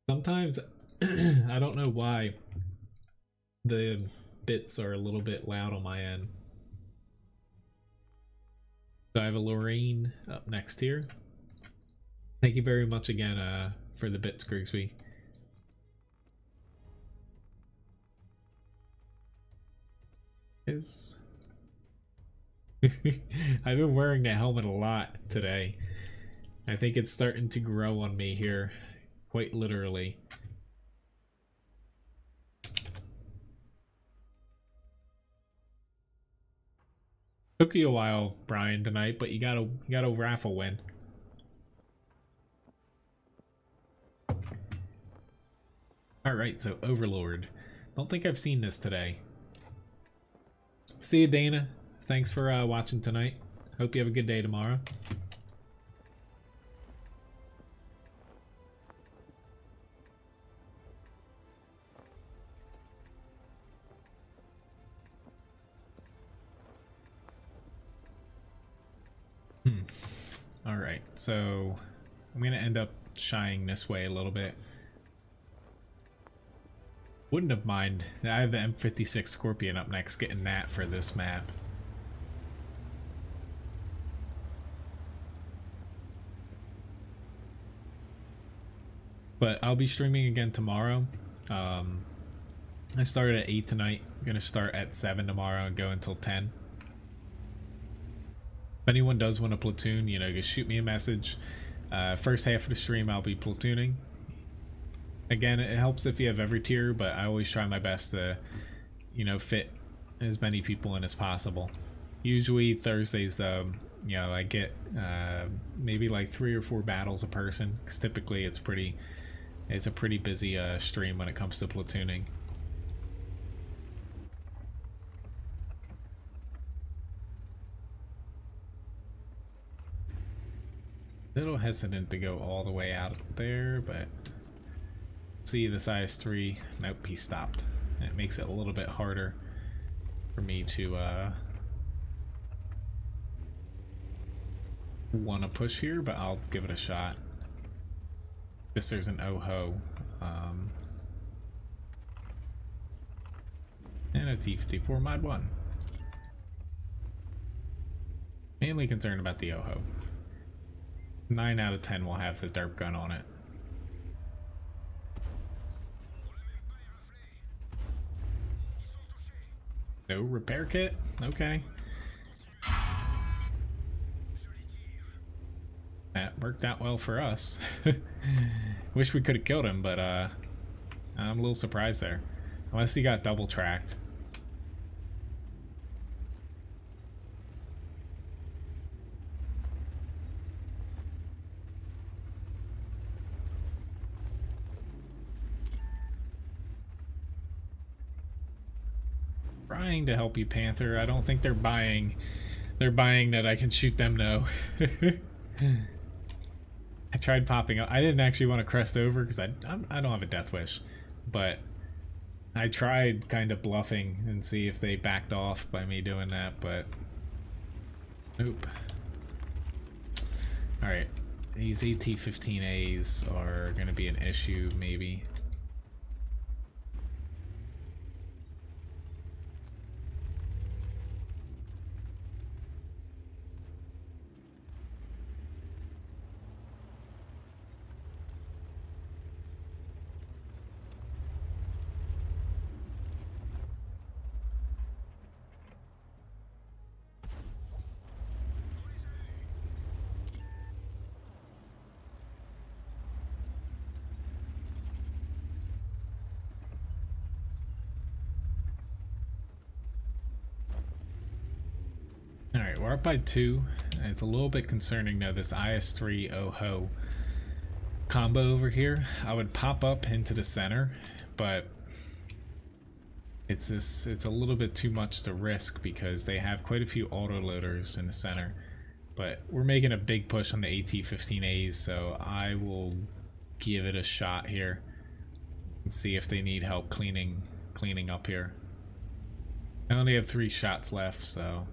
Sometimes I don't know why the bits are a little bit loud on my end. So I have a Lorraine up next here. Thank you very much again for the bits, Grigsby. I've been wearing the helmet a lot today. I think it's starting to grow on me here, quite literally. Took you a while, Brian, tonight, but you got a raffle win. Alright, so Overlord. Don't think I've seen this today. See you, Dana. Thanks for watching tonight. Hope you have a good day tomorrow. Alright, so I'm going to end up shying this way a little bit. Wouldn't have mind. I have the M56 Scorpion up next, getting that for this map. But I'll be streaming again tomorrow. I started at 8 tonight. I'm going to start at 7 tomorrow and go until 10. If anyone does want a platoon, you know, just shoot me a message. First half of the stream I'll be platooning. Again, it helps if you have every tier, but I always try my best to, you know, fit as many people in as possible. Usually Thursdays, though, you know, I get maybe like 3 or 4 battles a person, because typically it's a pretty busy stream when it comes to platooning. A little hesitant to go all the way out there, but see this IS-3. Nope, he stopped. It makes it a little bit harder for me to want to push here, but I'll give it a shot. Guess there's an OHO. And a T54 Mod 1. Mainly concerned about the OHO. 9 out of 10 will have the derp gun on it. No repair kit? Okay. That worked out well for us. Wish we could have killed him, but I'm a little surprised there. Unless he got double tracked. Trying to help you, Panther. I don't think they're buying that I can shoot them, no. I tried popping up. I didn't actually want to crest over because I don't have a death wish, but I tried kind of bluffing and see if they backed off by me doing that, but nope. Alright, these AT-15As are going to be an issue, maybe. Alright, we're up by 2. It's a little bit concerning though, this IS-3 OHO combo over here. I would pop up into the center, but it's a little bit too much to risk because they have quite a few autoloaders in the center. But we're making a big push on the AT-15As, so I will give it a shot here and see if they need help cleaning up here. I only have 3 shots left, so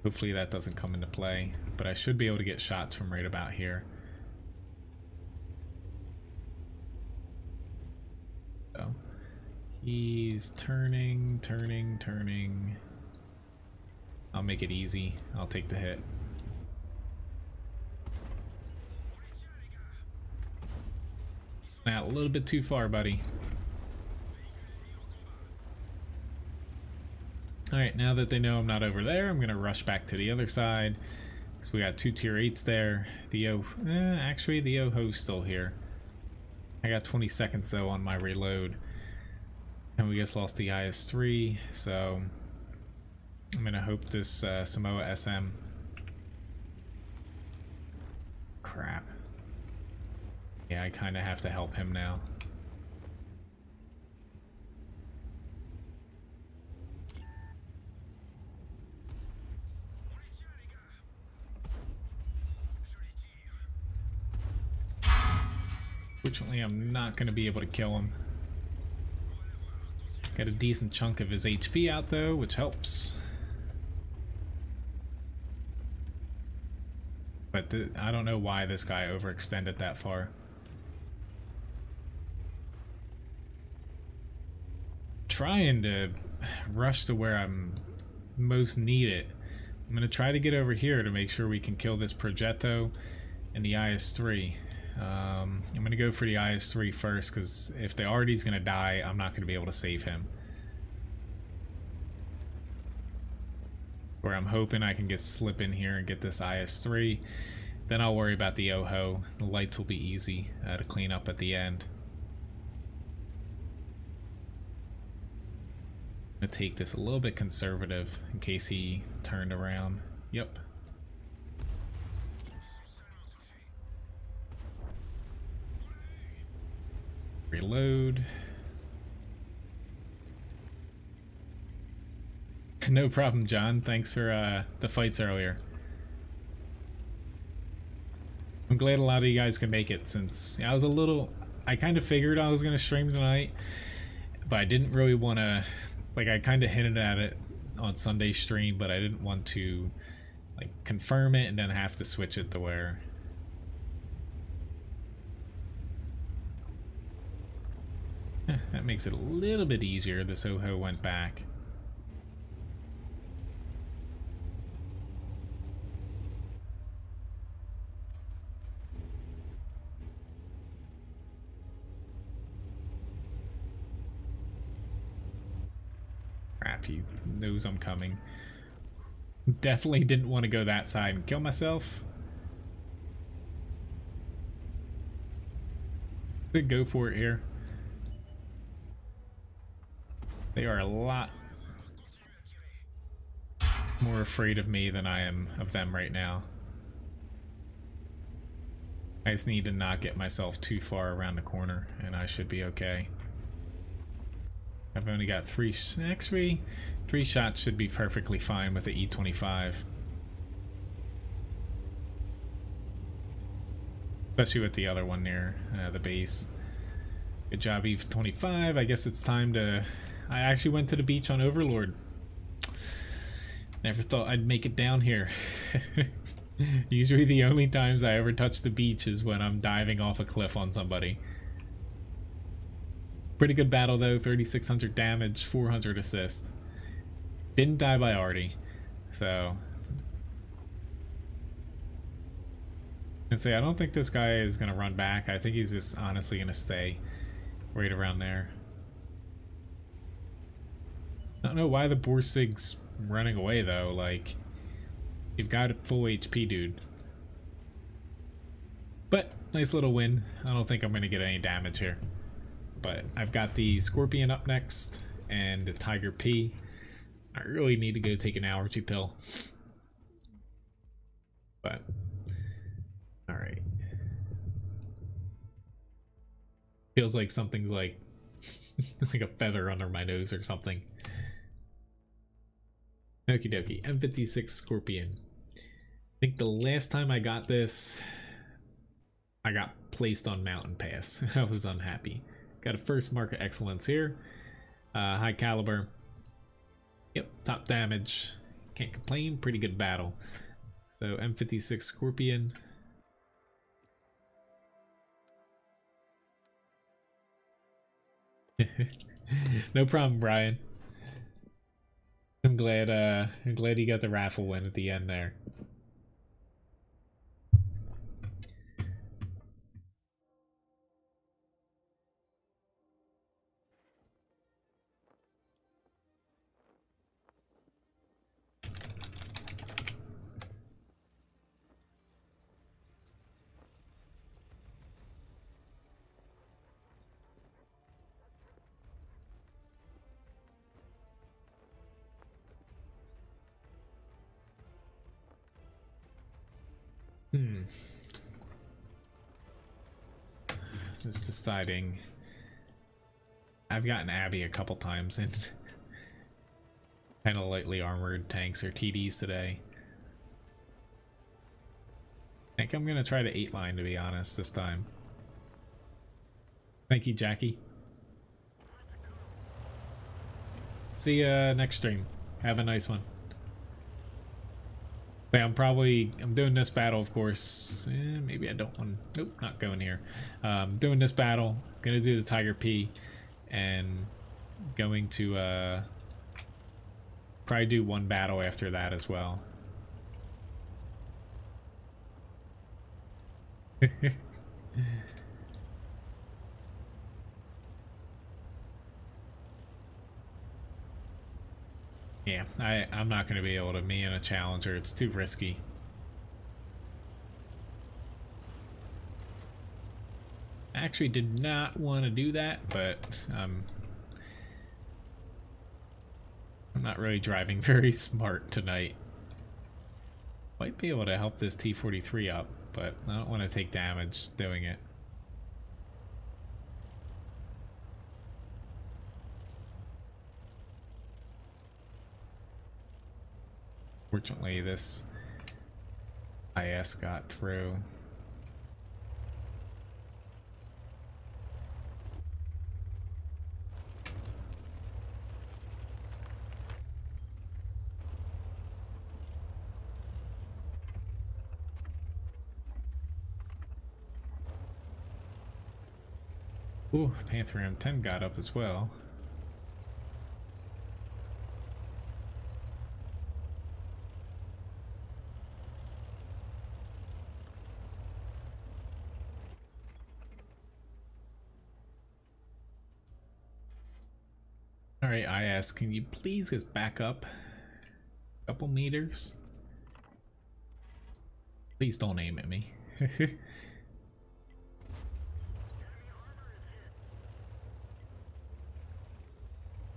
hopefully that doesn't come into play, but I should be able to get shots from right about here. So he's turning. I'll make it easy. I'll take the hit. Now a little bit too far, buddy. Alright, now that they know I'm not over there, I'm going to rush back to the other side. Because we got 2 tier 8s there. The actually, the OHO's still here. I got 20 seconds, though, on my reload. And we just lost the IS-3, so I'm going to hope this Samoa SM... Crap. Yeah, I kind of have to help him now. Fortunately, I'm not going to be able to kill him. Got a decent chunk of his HP out though, which helps. But I don't know why this guy overextended that far. Trying to rush to where I'm most needed. I'm going to try to get over here to make sure we can kill this Progetto and the IS-3. I'm going to go for the IS-3 first, because if the Artie's going to die, I'm not going to be able to save him. Where I'm hoping I can just slip in here and get this IS-3. Then I'll worry about the OHO. The lights will be easy to clean up at the end. I'm going to take this a little bit conservative in case he turned around. Yep. Reload. No problem, John. Thanks for the fights earlier. I'm glad a lot of you guys can make it, since I was a little... I kind of figured I was going to stream tonight, but I didn't really want to... Like, I kind of hinted at it on Sunday's stream, but I didn't want to, like, confirm it and then have to switch it to where... that makes it a little bit easier. This OHO went back. Crap, he knows I'm coming. Definitely didn't want to go that side and kill myself. Could go for it here. They are a lot more afraid of me than I am of them right now. I just need to not get myself too far around the corner and I should be okay. I've only got three shots should be perfectly fine with the E25. Especially with the other one near the base. Good job, E25. I guess it's time to... I actually went to the beach on Overlord. Never thought I'd make it down here. Usually the only times I ever touch the beach is when I'm diving off a cliff on somebody. Pretty good battle though, 3,600 damage, 400 assist. Didn't die by Artie, so... And say I don't think this guy is going to run back. I think he's just honestly going to stay right around there. I don't know why the Borsig's running away though, like, you've got a full HP, dude. But, nice little win. I don't think I'm going to get any damage here. But I've got the Scorpion up next, and the Tiger P. I really need to go take an allergy pill. But, alright. Feels like something's like, like a feather under my nose or something. Okie dokie, M56 Scorpion. I think the last time I got this, I got placed on Mountain Pass. I was unhappy. Got a first mark of excellence here. High caliber. Yep, top damage. Can't complain, pretty good battle. So M56 Scorpion. No problem, Brian. I'm glad you got the raffle win at the end there. Just deciding. I've gotten Abby a couple times in kind of lightly armored tanks or TDs today. I think I'm gonna try the 8 line, to be honest, this time. Thank you, Jackie. See ya next stream. Have a nice one. Okay, I'm doing this battle, of course. Maybe I don't want. Nope, not going here. Doing this battle. Gonna do the Tiger P, and going to probably do one battle after that as well. Yeah, I'm not going to be able to me and a challenger. It's too risky. I actually did not want to do that, but I'm not really driving very smart tonight. Might be able to help this T43 up, but I don't want to take damage doing it. Fortunately, this IS got through. Ooh, Panther M10 got up as well. Alright, IS, can you please just back up a couple meters? Please don't aim at me.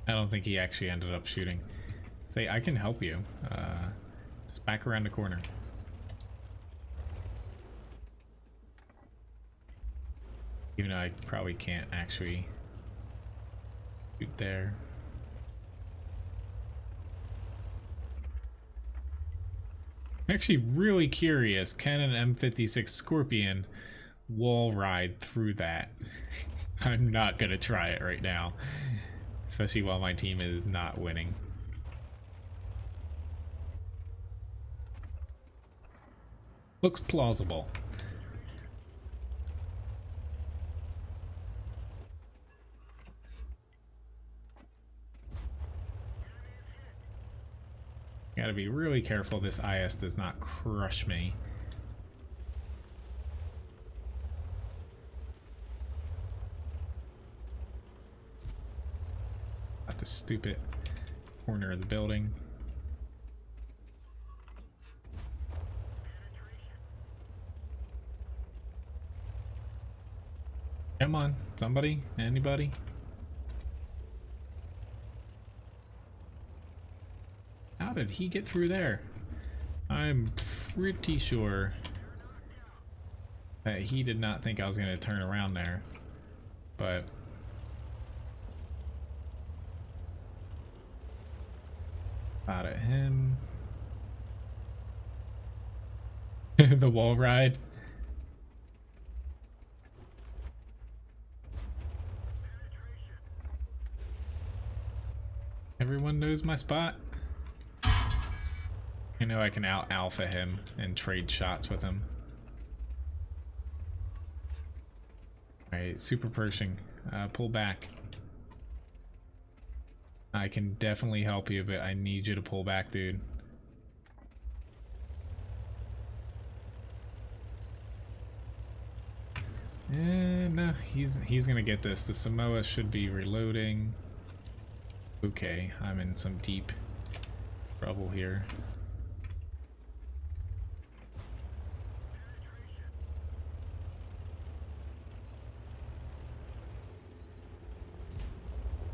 I don't think he actually ended up shooting. Say, I can help you. Just back around the corner. Even though I probably can't actually shoot there. I'm actually really curious, can an M56 Scorpion wall ride through that? I'm not gonna try it right now, especially while my team is not winning. Looks plausible. Gotta be really careful this IS does not crush me. At the stupid corner of the building. Come on, somebody, anybody? How did he get through there? I'm pretty sure that he did not think I was going to turn around there, but out at him. The wall ride. Everyone knows my spot. I know I can out alpha him and trade shots with him. Alright, super Pershing. Pull back. I can definitely help you, but I need you to pull back, dude. No, he's gonna get this. The Samoa should be reloading. Okay, I'm in some deep trouble here.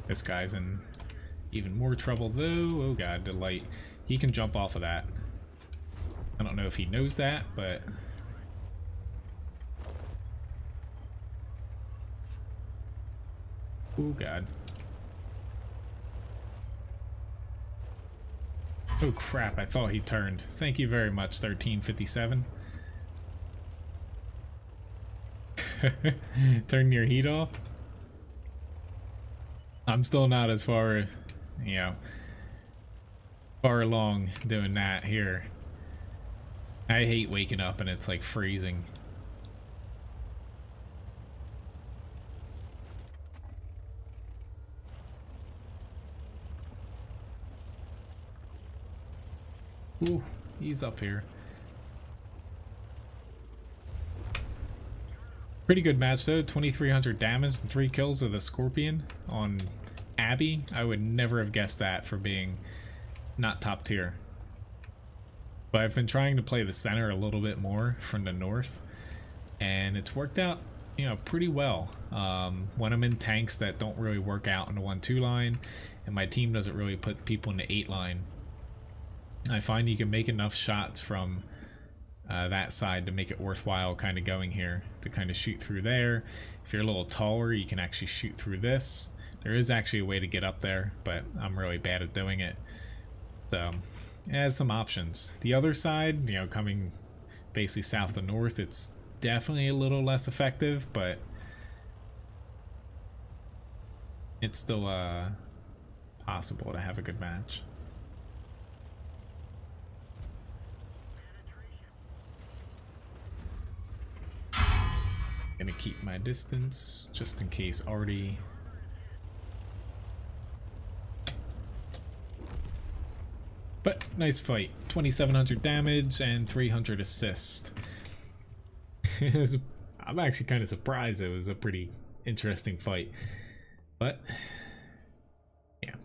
This guy's in even more trouble though. Oh god, the light. He can jump off of that. I don't know if he knows that, but oh god. Oh crap, I thought he turned. Thank you very much, 1357. Turn your heat off? I'm still not as far, you know, far along doing that here. I hate waking up and it's like freezing. Ooh, he's up here. Pretty good match though, 2300 damage and 3 kills with a Scorpion on Abby. I would never have guessed that for being not top tier. But I've been trying to play the center a little bit more from the north, and it's worked out, you know, pretty well. When I'm in tanks that don't really work out in the 1-2 line, and my team doesn't really put people in the 8 line, I find you can make enough shots from that side to make it worthwhile kind of going here, to kind of shoot through there. If you're a little taller, you can actually shoot through this. There is actually a way to get up there, but I'm really bad at doing it. So it has some options. The other side, you know, coming basically south to north, it's definitely a little less effective, but it's still possible to have a good match. Gonna keep my distance just in case Artie. But nice fight. 2700 damage and 300 assist. I'm actually kind of surprised. It was a pretty interesting fight. But yeah.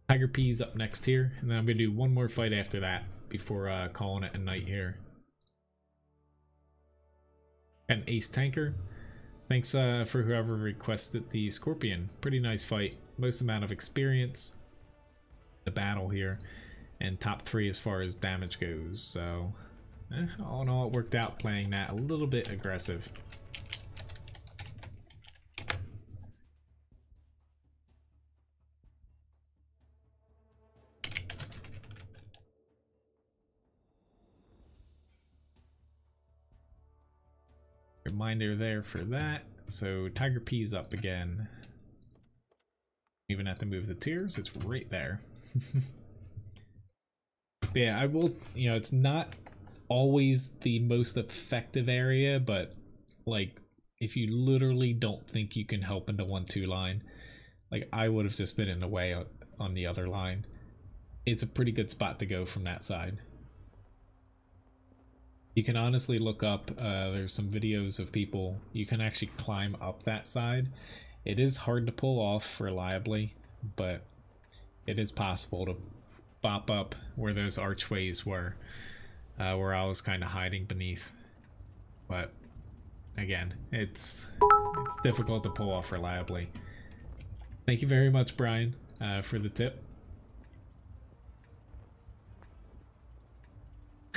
Tiger P's up next here, and then I'm gonna do one more fight after that before calling it a night here. An ace tanker. Thanks for whoever requested the Scorpion. Pretty nice fight. Most amount of experience. The battle here. And top 3 as far as damage goes. So, all in all, it worked out playing that a little bit aggressive. Reminder there for that. So Tiger P's up again. Even have to move the tiers, it's right there. Yeah, I will, you know, it's not always the most effective area, but like if you literally don't think you can help in the 1-2 line, like I would have just been in the way on the other line. It's a pretty good spot to go from that side. You can honestly look up, there's some videos of people, you can actually climb up that side. It is hard to pull off reliably, but it is possible to bop up where those archways were, where I was kind of hiding beneath. But again, it's difficult to pull off reliably. Thank you very much, Brian, for the tip.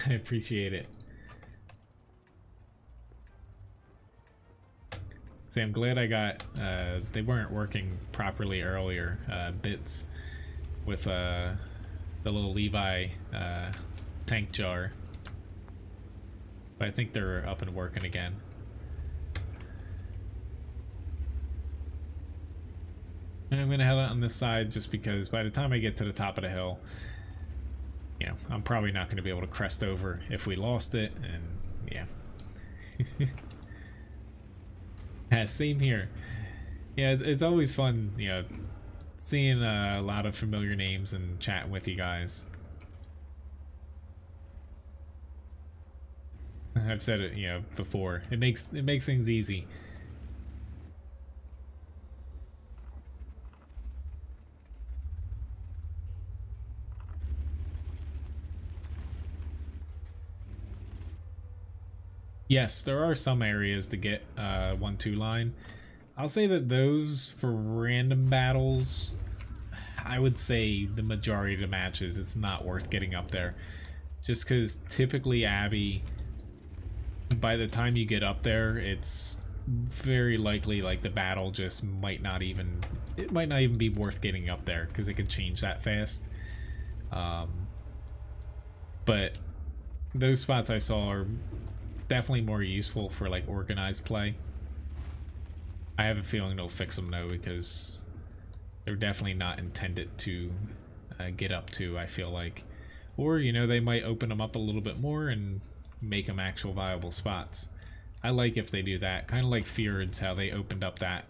I appreciate it. See, I'm glad I got, they weren't working properly earlier, bits with the little Levi tank jar. But I think they're up and working again. And I'm gonna head out on this side just because by the time I get to the top of the hill, you know, I'm probably not gonna be able to crest over if we lost it, and yeah. Yeah, same here. Yeah, it's always fun, you know, seeing a lot of familiar names and chatting with you guys. I've said it, you know, before. It makes things easy. Yes, there are some areas to get 1-2 line. I'll say that those for random battles, I would say the majority of the matches, it's not worth getting up there. Just because typically Abby, by the time you get up there, it's very likely like the battle just might not even be worth getting up there because it can change that fast. But those spots I saw are definitely more useful for like organized play. I have a feeling they'll fix them though, because they're definitely not intended to get up to, I feel like. Or, you know, they might open them up a little bit more and make them actual viable spots. I like if they do that, kind of like Fjords, how they opened up that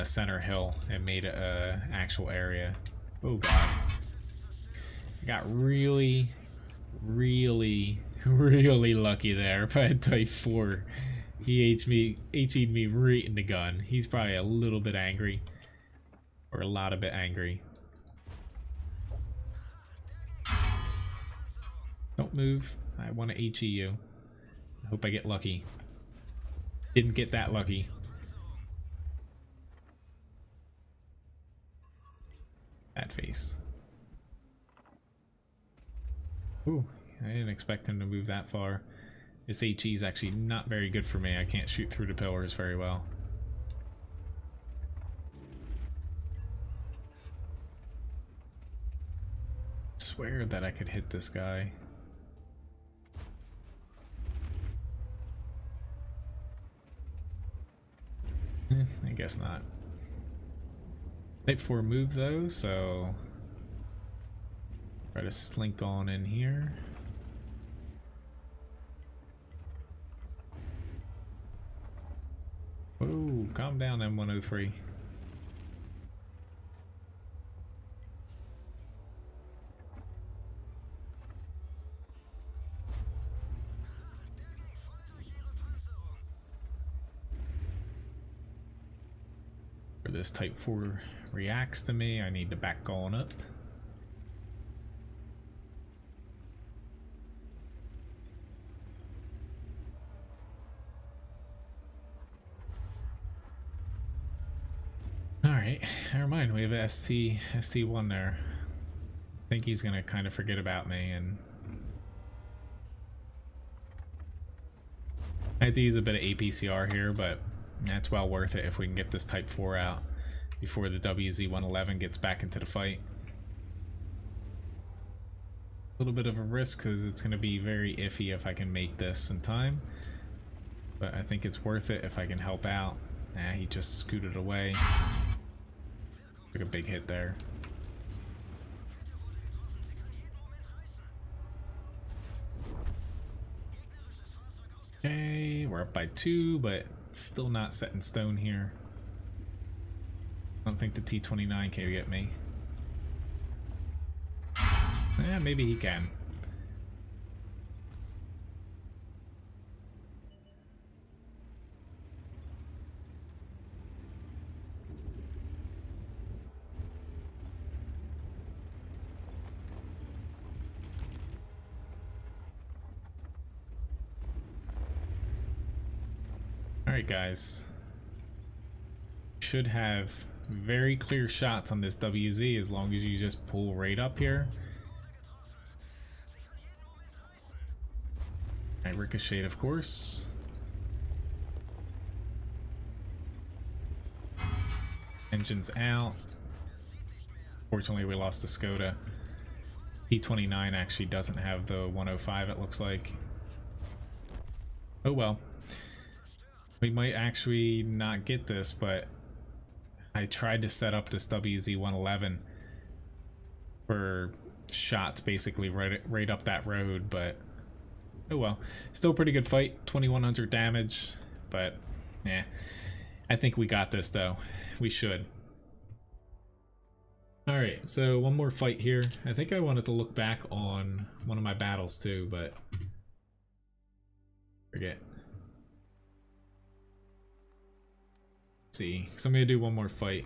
center hill and made it a actual area. Oh god. I got really lucky there. If I had type 4, he HE'd me right in the gun. He's probably a little bit angry. Or a lot of bit angry. Don't move. I want to HE you. I hope I get lucky. Didn't get that lucky. That face. Ooh, I didn't expect him to move that far. This HE is actually not very good for me. I can't shoot through the pillars very well. I swear that I could hit this guy. I guess not. Type 4 move though, so try to slink on in here. Whoa, calm down, M103. Where this type 4 reacts to me, I need to back on up. Alright, never mind, we have a ST1 there. I think he's gonna kind of forget about me, and I have to use a bit of APCR here, but that's well worth it if we can get this type 4 out before the WZ-111 gets back into the fight. A little bit of a risk because it's going to be very iffy if I can make this in time, but I think it's worth it if I can help out. Nah, he just scooted away. Took a big hit there. Okay, we're up by 2, but still not set in stone here. I don't think the T29 can get me. Yeah, maybe he can. Alright guys, should have very clear shots on this WZ as long as you just pull right up here. I ricochet, of course. Engine's out. Fortunately we lost the Skoda. P29 actually doesn't have the 105, it looks like. Oh well. We might actually not get this, but I tried to set up this WZ-111 for shots basically right up that road, but oh well. Still pretty good fight, 2100 damage, but yeah. I think we got this though. We should. Alright, so one more fight here. I think I wanted to look back on one of my battles too, but forget. See, so I'm gonna do one more fight.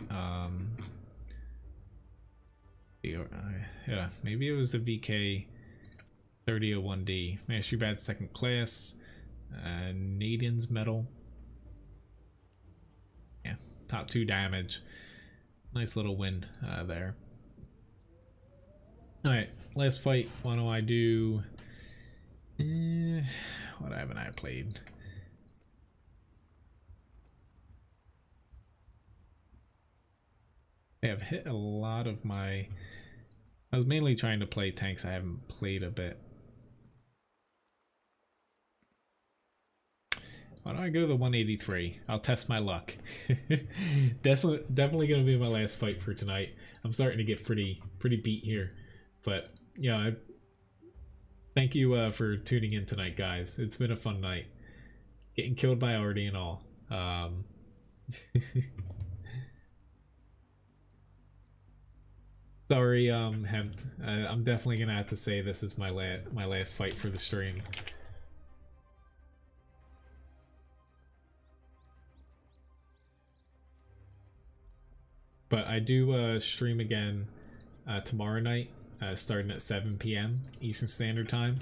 Yeah, maybe it was the VK 3001D. Mastery Badge second class. Nadian's medal. Yeah, top 2 damage. Nice little win there. Alright, last fight. What do I do? What haven't I played? I have hit a lot of my... I was mainly trying to play tanks I haven't played a bit. Why don't I go to the 183? I'll test my luck. Definitely gonna be my last fight for tonight. I'm starting to get pretty beat here, but yeah, thank you for tuning in tonight, guys. It's been a fun night. Getting killed by Artie and all. Sorry, Hempt. I'm definitely gonna have to say this is my last fight for the stream. But I do stream again tomorrow night, starting at 7 p.m. Eastern Standard Time.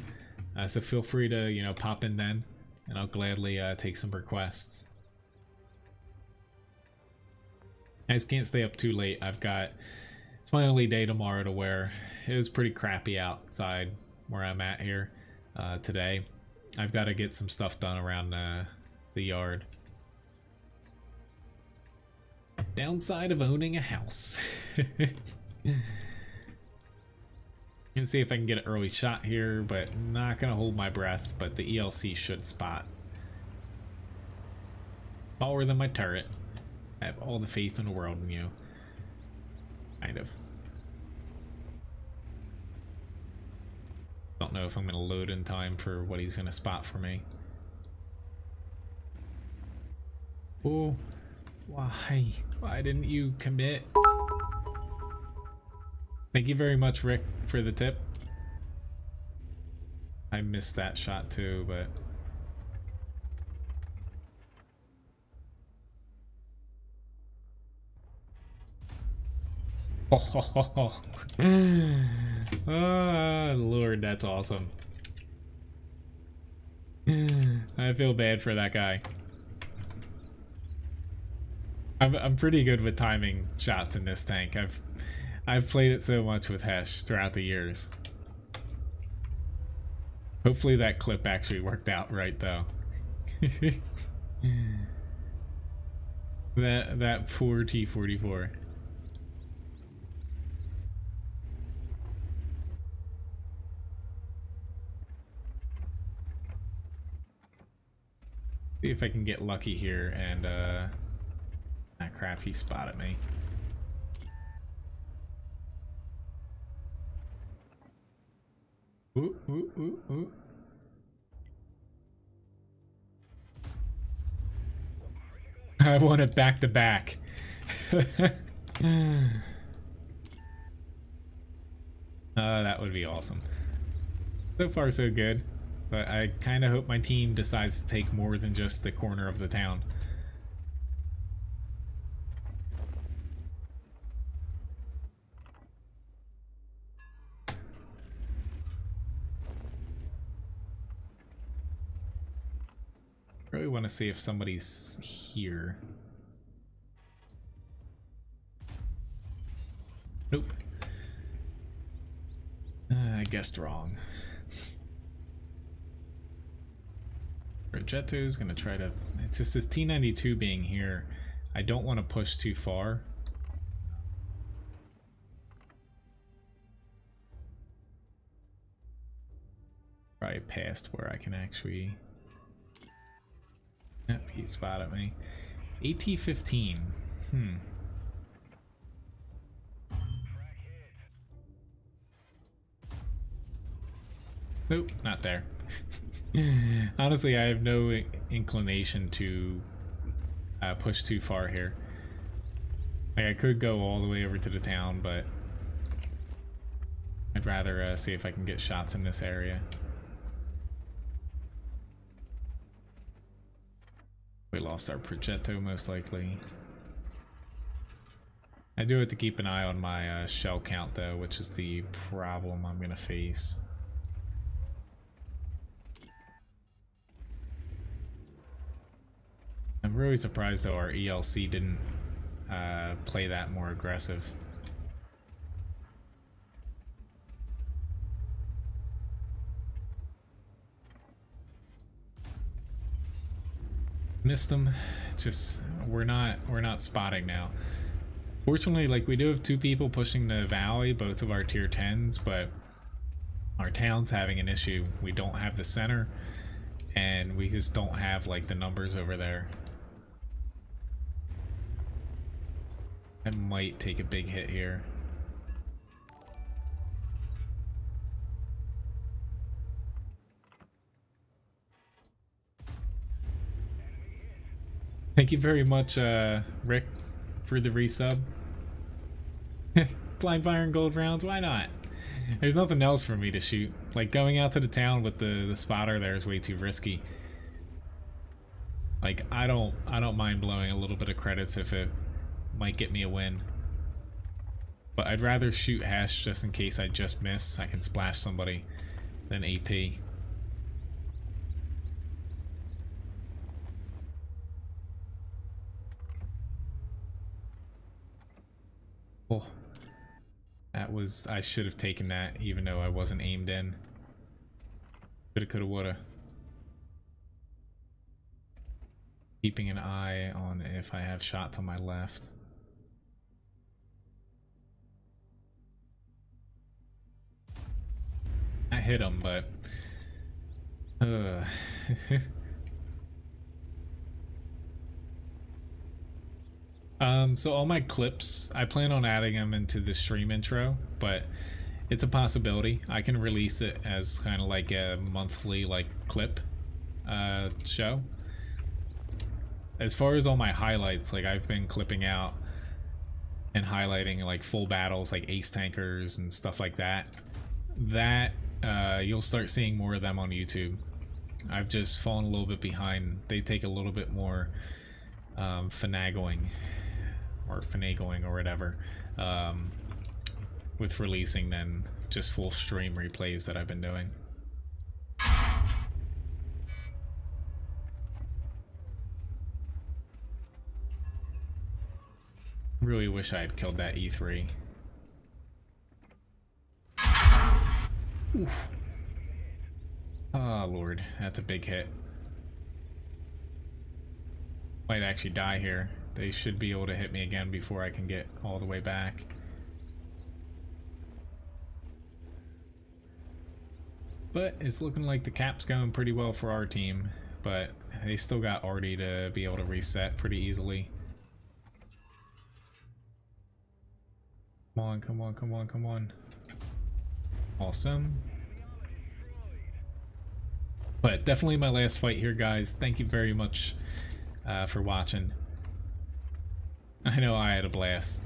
So feel free to, you know, pop in then, and I'll gladly take some requests. I just can't stay up too late. It's my only day tomorrow to where it was pretty crappy outside where I'm at here today. I've got to get some stuff done around the yard. Downside of owning a house. Can see if I can get an early shot here, but not gonna hold my breath. But the ELC should spot. Taller than my turret. I have all the faith in the world in you. Kind of. Don't know if I'm gonna load in time for what he's gonna spot for me. Oh. Why didn't you commit? Thank you very much, Rick, for the tip. I missed that shot too, but... Oh, Lord, that's awesome. I feel bad for that guy. I'm pretty good with timing shots in this tank. I've played it so much with Hesh throughout the years. Hopefully that clip actually worked out right though. that poor T44. See if I can get lucky here and ah crap, he spotted me. Ooh, ooh, ooh, ooh. I want it back to back. That would be awesome. So far so good, but I kind of hope my team decides to take more than just the corner of the town. Really want to see if somebody's here. Nope. I guessed wrong. Progetto's gonna try to... It's just this T92 being here. I don't want to push too far. Probably past where I can actually... Yep, he spotted me. AT-15. Nope, not there. Honestly, I have no inclination to push too far here. Like, I could go all the way over to the town, but I'd rather see if I can get shots in this area. We lost our Progetto, most likely. I do have to keep an eye on my shell count, though, which is the problem I'm going to face. I'm really surprised, though, our ELC didn't play that more aggressive. Missed them. Just we're not spotting now. Fortunately, like, we do have two people pushing the valley, both of our tier 10s, but our town's having an issue. We don't have the center, and we just don't have like the numbers over there. I might take a big hit here. Thank you very much, Rick, for the resub. Blind fire and gold rounds, why not? There's nothing else for me to shoot. Like, going out to the town with the spotter there is way too risky. Like, I don't mind blowing a little bit of credits if it might get me a win. But I'd rather shoot hash just in case I just miss. I can splash somebody than AP. Oh, that was, I should have taken that even though I wasn't aimed in. Coulda, coulda, woulda. Keeping an eye on if I have shots on my left. I hit him, but so all my clips, I plan on adding them into the stream intro, but it's a possibility. I can release it as kind of like a monthly like clip show. As far as all my highlights, like I've been clipping out and highlighting like full battles like ace tankers and stuff like that. You'll start seeing more of them on YouTube. I've just fallen a little bit behind. They take a little bit more finagling or whatever with releasing than just full stream replays that I've been doing. Really wish I had killed that E3. Oof. Oh lord, that's a big hit. Might actually die here. They should be able to hit me again before I can get all the way back. But it's looking like the cap's going pretty well for our team, but they still got Artie to be able to reset pretty easily. Come on, come on, come on, come on. Awesome. But definitely my last fight here, guys. Thank you very much for watching. I know I had a blast.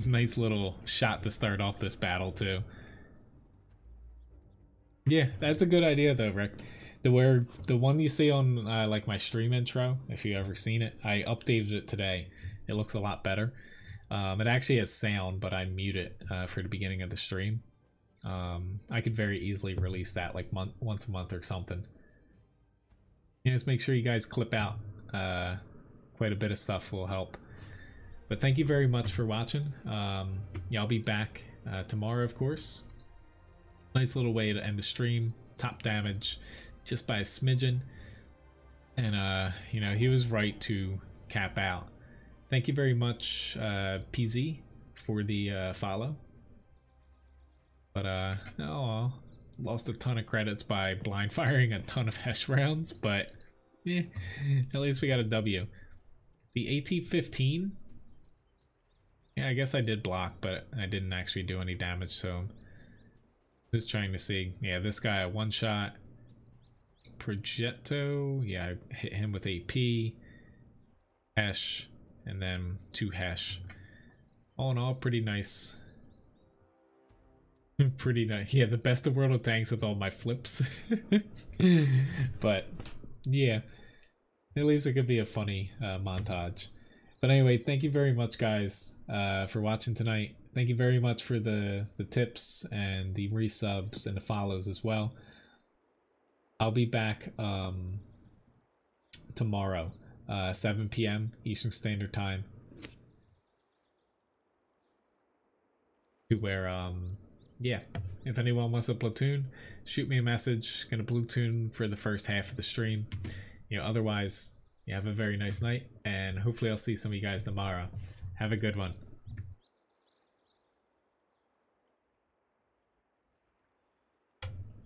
Nice little shot to start off this battle too. Yeah, that's a good idea though, Rick. The one you see on like my stream intro, if you ever seen it, I updated it today. It looks a lot better. It actually has sound, but I mute it for the beginning of the stream. I could very easily release that like once a month or something. Yeah, just make sure you guys clip out. Quite a bit of stuff will help. But thank you very much for watching. Yeah, I'll be back tomorrow, of course. Nice little way to end the stream. Top damage just by a smidgen. And, you know, he was right to cap out. Thank you very much, PZ, for the follow. But, oh, lost a ton of credits by blind firing a ton of hash rounds, but at least we got a W. The AT-15, yeah, I guess I did block, but I didn't actually do any damage, so just trying to see. Yeah, this guy a one shot. Progetto, yeah, I hit him with AP, hash, and then 2 hash. All in all, pretty nice. Pretty nice. Yeah, the best of World of Tanks with all my flips. But yeah, at least it could be a funny montage. But anyway, thank you very much, guys, for watching tonight. Thank you very much for the tips and the resubs and the follows as well. I'll be back tomorrow, 7 p.m. Eastern Standard Time, to where yeah, if anyone wants a platoon, shoot me a message. Gonna platoon for the first half of the stream. You know, otherwise, you have a very nice night, and hopefully I'll see some of you guys tomorrow. Have a good one.